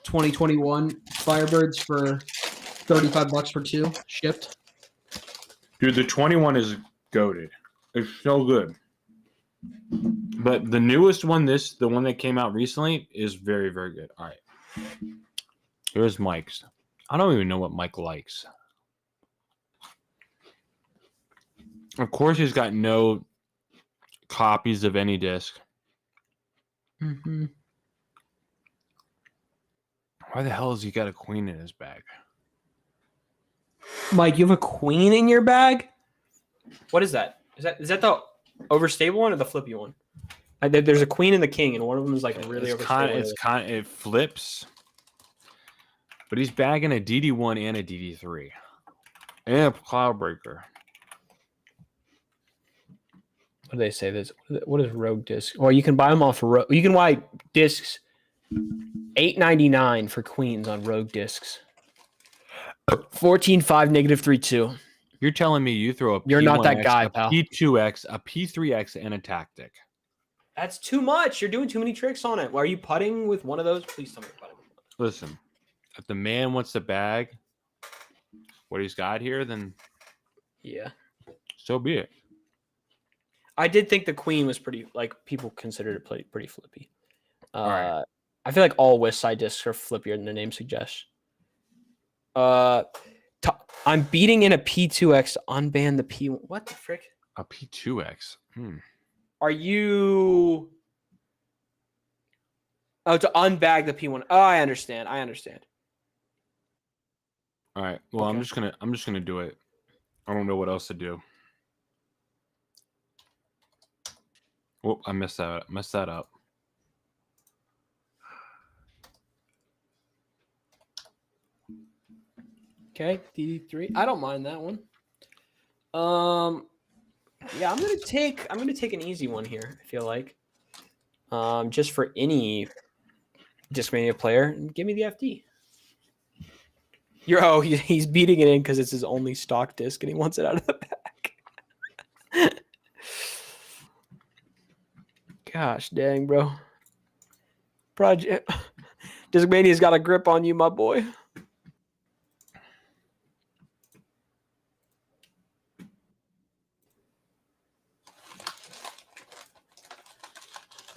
2021 Firebirds for $35 for 2 shipped? Dude, the 21 is goated. It's so good. But the newest one, the one that came out recently, is very, very good. All right. Here's Mike's. I don't even know what Mike likes. Of course, he's got no copies of any disc. Mm-hmm. Why the hell has he got a queen in his bag? Mike, you have a queen in your bag? What is that? Is that the overstable one or the flippy one? There's a queen and the king, and one of them is like really overstable. It flips. But he's bagging a DD1 and a DD3. And a Cloudbreaker. What do they say? What is Rogue Disc? Well, you can buy them off Rogue. You can buy discs $8.99 for queens on Rogue Discs. 14.5 -3.2. You're telling me you throw a You're not that P1X, guy, a pal. P2X, a P3X, and a Tactic. That's too much. You're doing too many tricks on it. Why are you putting with one of those? Please tell me you're putting with one. Listen, if the man wants to bag what he's got here, then Yeah. so be it. I did think the queen was pretty, like, people considered it pretty flippy. right. I feel like all West Side discs are flippier than the name suggests. I'm beating in a P2X to unban the P. What the frick? A P2X. Are you? Oh, to unbag the P1. Oh, I understand. All right. Well, Okay. I'm just gonna do it. I don't know what else to do. Whoop! I messed that up. Okay, DD3. I don't mind that one. Yeah, I'm gonna take an easy one here. I feel like, just for any Discmania player, give me the FD. He's beating it in because it's his only stock disc and he wants it out of the back. Gosh dang, bro. Project Discmania's got a grip on you, my boy.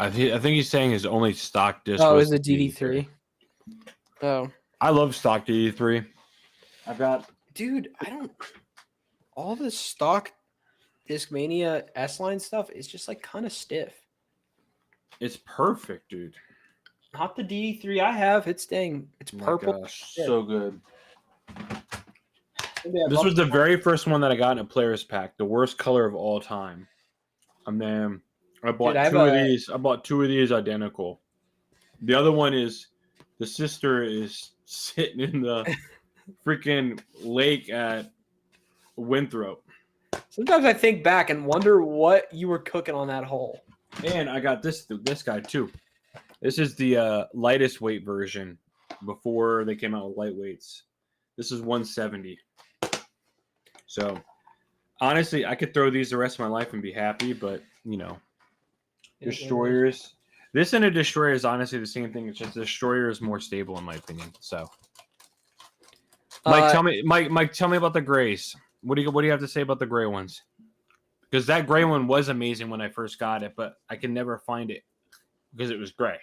I think he's saying his only stock disc. Oh, was is the DD3. Oh, I love stock DD3. I've got. dude, all the stock Discmania S-Line stuff is just like kind of stiff. It's perfect, dude. Not the DD3 I have. It's My purple. gosh, so good. This was the very first one that I got in a player's pack, the worst color of all time. And then I bought two of these. I bought two of these identical. The other one is the sister is sitting in the freaking lake at Winthrop. Sometimes I think back and wonder what you were cooking on that hole. And I got this guy too. This is the lightest weight version before they came out with lightweights. This is 170. So honestly, I could throw these the rest of my life and be happy, but you know, destroyers. This and a destroyer is honestly the same thing. It's just the destroyer is more stable in my opinion. So Mike, tell me about the grays. What do you have to say about the gray ones? Because that gray one was amazing when I first got it, but I can never find it because it was gray.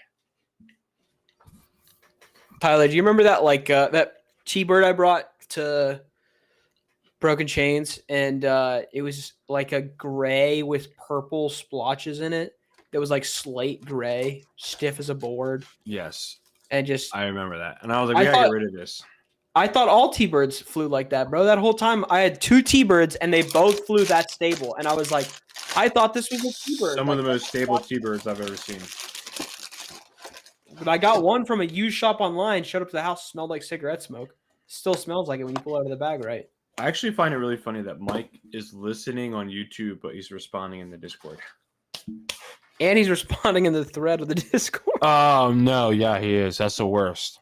Tyler, do you remember that that T-Bird I brought to Broken Chains, and it was like a gray with purple splotches in it that was like slate gray, stiff as a board, Yes, and just I remember that. And I was like, we gotta get rid of this. I thought all T-Birds flew like that, bro. That whole time I had two T-Birds and they both flew that stable. And I was like, I thought this was a T-Bird. Some of the most stable T-Birds I've ever seen. But I got one from a used shop online, showed up to the house, smelled like cigarette smoke. Still smells like it when you pull it out of the bag, right? I actually find it really funny that Mike is listening on YouTube, but he's responding in the Discord. And he's responding in the thread of the Discord. Oh, no. Yeah, he is. That's the worst.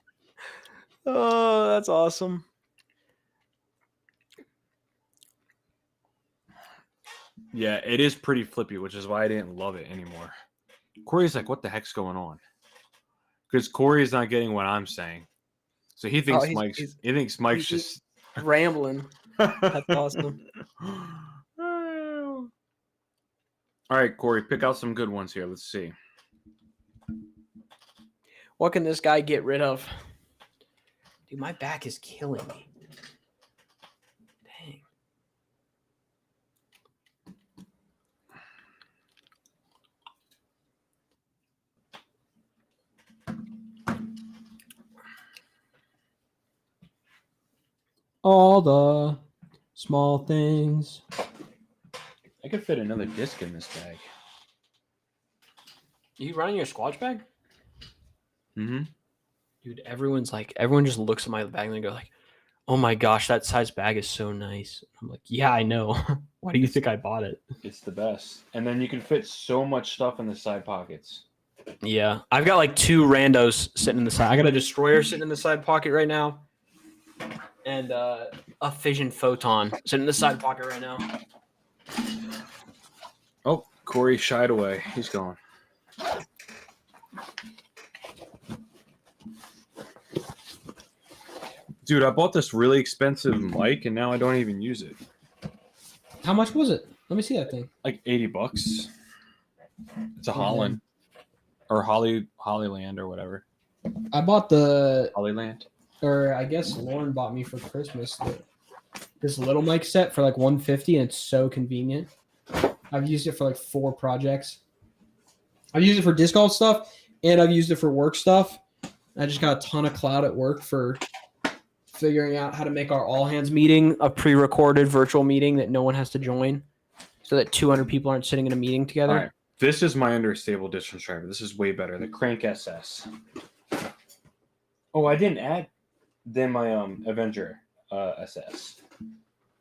Oh, that's awesome. Yeah, it is pretty flippy, which is why I didn't love it anymore. Corey's like, what the heck's going on? Because Corey's not getting what I'm saying. So he thinks Mike's just rambling. That's awesome. All right, Corey, pick out some good ones here. Let's see. What can this guy get rid of? Dude, my back is killing me. Dang. All the small things. I could fit another disc in this bag. You running your Squatch bag? Mm-hmm. Dude, everyone just looks at my bag and they go like, "Oh my gosh, that size bag is so nice." I'm like, "Yeah, I know. Why do you think I bought it?" It's the best. And then you can fit so much stuff in the side pockets. Yeah, I've got like 2 randos sitting in the side. I got a destroyer sitting in the side pocket right now, and a fission photon sitting in the side pocket right now. Oh, Corey shied away. He's gone. Dude, I bought this really expensive mic and now I don't even use it. How much was it? Let me see that thing. Like $80. It's a Holland or Hollyland or whatever. I bought the, Hollyland. or I guess Lauren bought me for Christmas this little mic set for like $150, and it's so convenient. I've used it for like 4 projects. I've used it for disc golf stuff, and I've used it for work stuff. I just got a ton of clout at work for figuring out how to make our all hands meeting A pre-recorded virtual meeting that no one has to join, so that 200 people aren't sitting in a meeting together. All right. This is my understable distance driver. This is way better. The Crank SS. Oh, I didn't add then my Avenger SS.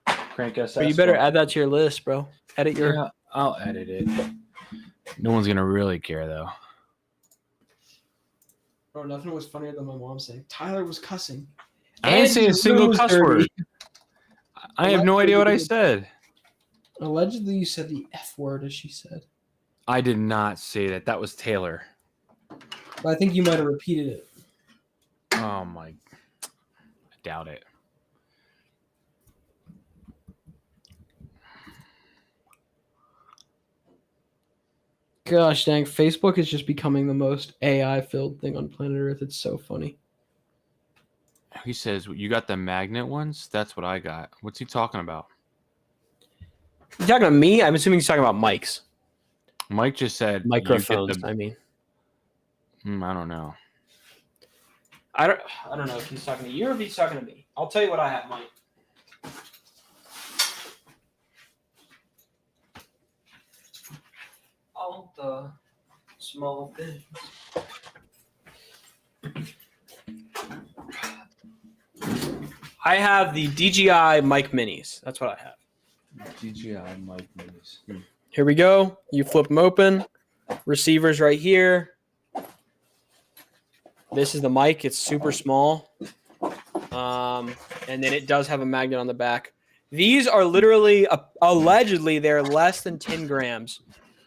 Crank SS. But you better add that to your list, bro. Edit your. Yeah, I'll edit it. No one's gonna really care though. Bro, nothing was funnier than my mom saying Tyler was cussing. I didn't say a And single was cuss dirty. word. I have no idea what I said. Allegedly, you said the F word, as she said. I did not say that. That was Taylor. But I think you might have repeated it. Oh my! I doubt it. Gosh dang, Facebook is just becoming the most AI-filled thing on planet Earth. It's so funny. He says you got the magnet ones. That's what I got. What's he talking about? You talking to me? I'm assuming he's talking about mics, Mike just said microphones. I don't know. I don't know if he's talking to you or if he's talking to me. I'll tell you what I have, Mike. All the small things. I have the DJI mic minis. That's what I have. DJI mic minis. Here we go. You flip them open. Receivers right here. This is the mic. It's super small. And then it does have a magnet on the back. These are literally, allegedly, they're less than 10 grams.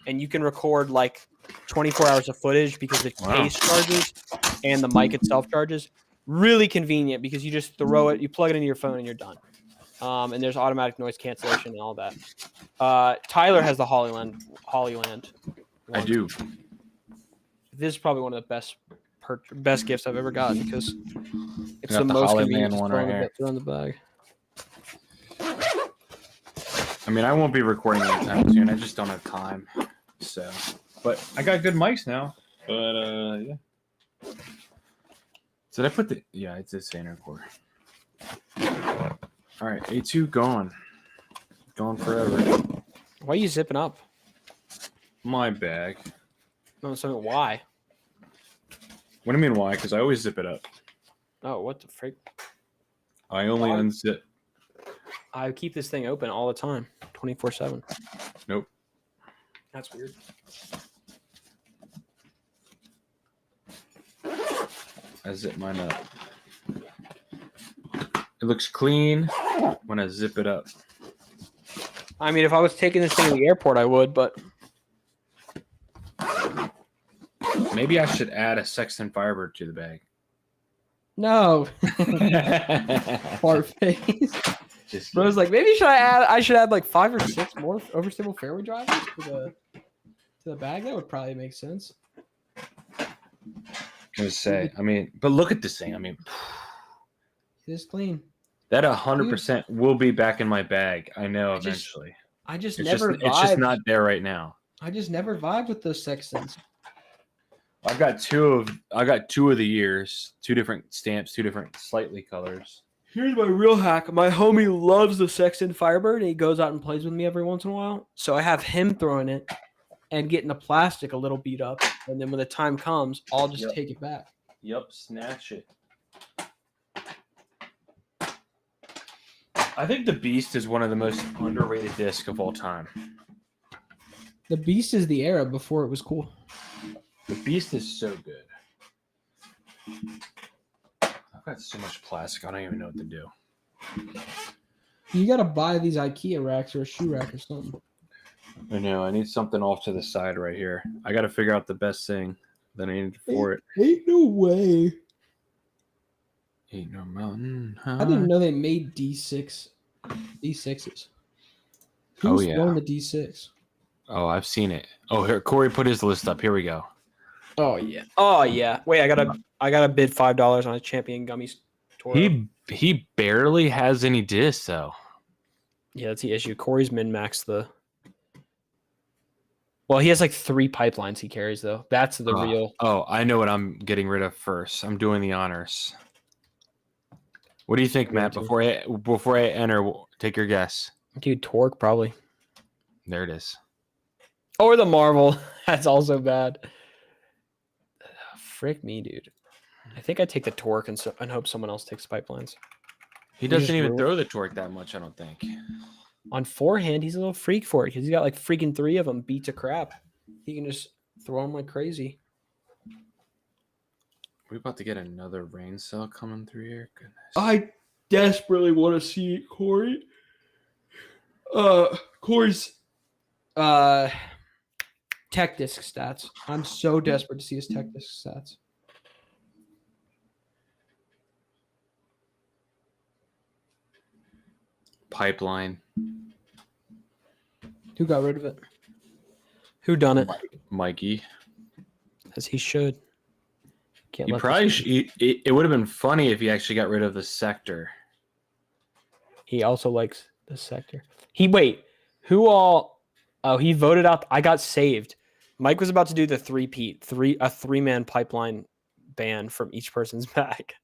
And you can record like 24 hours of footage because the case charges and the mic itself charges. Really convenient because you just throw it, you plug it into your phone and you're done. And there's automatic noise cancellation and all that. Tyler has the Hollyland one. I do. This is probably one of the best gifts I've ever gotten because it's got the the most Hollyland convenient one to right here. throw in the bag. I mean, I won't be recording anytime soon. I just don't have time. So, but I got good mics now. But yeah. Did I put the? Yeah, it's this inner core. All right, A2 gone forever. Why are you zipping up? My bag. No, so why? What do you mean why? Because I always zip it up. Oh, what the frick? I only unzip. I keep this thing open all the time, 24/7. Nope. That's weird. I zip mine up. It looks clean when I zip it up. I mean, if I was taking this thing to the airport, I would, but Maybe I should add a Sexton Firebird to the bag. No. Fart face. Just Bro's like, maybe I should add like 5 or 6 more overstable fairway drivers to to the bag. That would probably make sense. Gonna say, I mean, but look at this thing. I mean, It is clean. that 100% will be back in my bag. I know I just eventually. I just It's never just, it's just vibe. not there right now. I just never vibe with those sextants. I got two of the years, 2 different stamps, 2 different slightly colors. Here's my real hack. My homie loves the Sexton Firebird, and he goes out and plays with me every once in a while. So I have him throwing it and getting the plastic a little beat up, and then when the time comes, I'll just Yep. take it back. Yep, snatch it. I think the Beast is one of the most underrated discs of all time. The Beast is the era before it was cool. The Beast is so good. I've got so much plastic, I don't even know what to do. You gotta buy these IKEA racks or a shoe rack or something. I know, I need something off to the side right here. I got to figure out the best thing that I need for it. Ain't no way. Ain't no mountain I didn't high. know they made D6s. Oh, Who's yeah. throwing the D6? Oh, I've seen it. Oh, here, Corey put his list up. Here we go. Oh yeah. Oh yeah. Wait, I gotta bid $5 on a Champion Gummies tour. He barely has any discs though. Yeah, that's the issue. Corey's min-maxed the. Well, he has like 3 pipelines he carries though. That's the real. Oh, I know what I'm getting rid of first. I'm doing the honors. What do you think, Matt? Before I enter, take your guess. Dude, Torque probably. There it is. Or the Marvel. That's also bad. Frick me, dude. I think I take the Torque and hope someone else takes pipelines. He just doesn't even rule- throw the torque that much, I don't think. On forehand, he's a little freak for it because he's got like freaking 3 of them beat to crap. He can just throw them like crazy. We're about to get another rain cell coming through here. Goodness. I desperately want to see Corey. Corey's tech disc stats. I'm so desperate to see his tech disc stats. Pipeline. Who got rid of it? Who done it? Mikey. As he should. Can't You let probably this- it would have been funny if he actually got rid of the sector. He also likes the sector. Who all? Oh, he voted out. I got saved. Mike was about to do the 3-peat, a 3-man pipeline ban from each person's bag.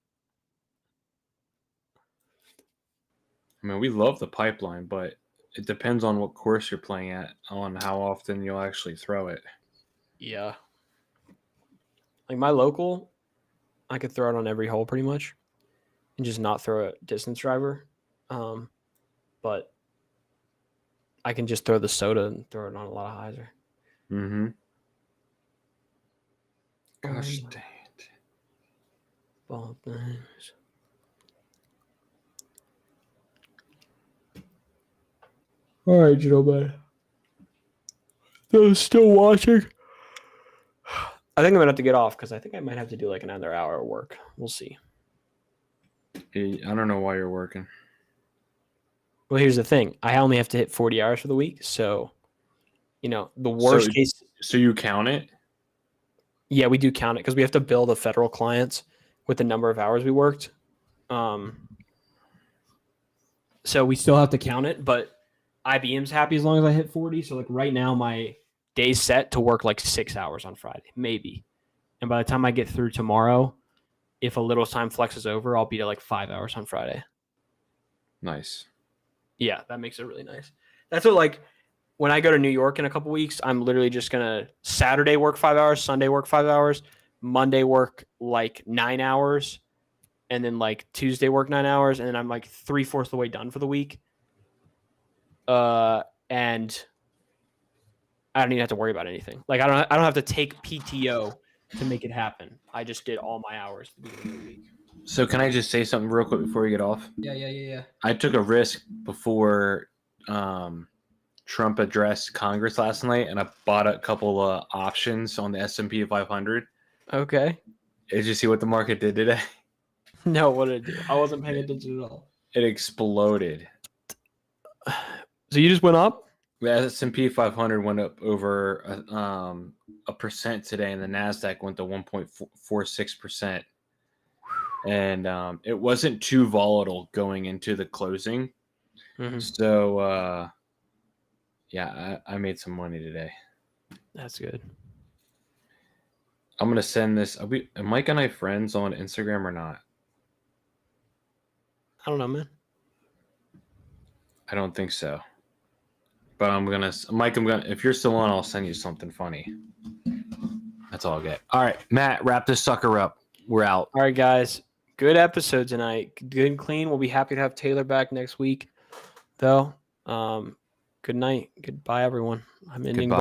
I mean, we love the pipeline, but it depends on what course you're playing at, on how often you'll actually throw it. Yeah. Like my local, I could throw it on every hole pretty much, and just not throw a distance driver. But I can just throw the soda and throw it on a lot of hyzer. Mm-hmm. Gosh dang it. Ball things. All right, gentlemen. Those still watching? I think I'm gonna have to get off because I think I might have to do like another hour of work. We'll see. I don't know why you're working. Well, here's the thing. I only have to hit 40 hours for the week, so the worst case. So you count it? Yeah, we do count it because we have to bill the federal clients with the number of hours we worked. So we still have to count it, but IBM's happy as long as I hit 40. So like right now, my day's set to work like 6 hours on Friday, maybe. And by the time I get through tomorrow, if a little time flexes over, I'll be to like 5 hours on Friday. Nice. Yeah, that makes it really nice. That's what, like, when I go to New York in a couple weeks, I'm literally just going to Saturday work 5 hours, Sunday work 5 hours, Monday work like 9 hours, and then like Tuesday work 9 hours, and then I'm like 3/4 of the way done for the week. And I don't even have to worry about anything. Like, I don't have to take PTO to make it happen. I just did all my hours at the beginning of the week. So can I just say something real quick before we get off? Yeah. I took a risk before Trump addressed Congress last night, and I bought a couple of options on the S&P 500. Okay. Did you see what the market did today? No, what did it do? I wasn't paying attention at all. It exploded. So you just went up? The S&P 500 went up over 1% today, and the Nasdaq went to 1.46%. And it wasn't too volatile going into the closing. Mhm. So, yeah, I made some money today. That's good. I'm gonna send this. Are Mike and I friends on Instagram or not? I don't know, man. I don't think so. But Mike. If you're still on, I'll send you something funny. That's all I'll get. All right, Matt, wrap this sucker up. We're out. All right, guys. Good episode tonight. Good and clean. We'll be happy to have Taylor back next week, though. Good night. Goodbye, everyone. I'm ending. Goodbye.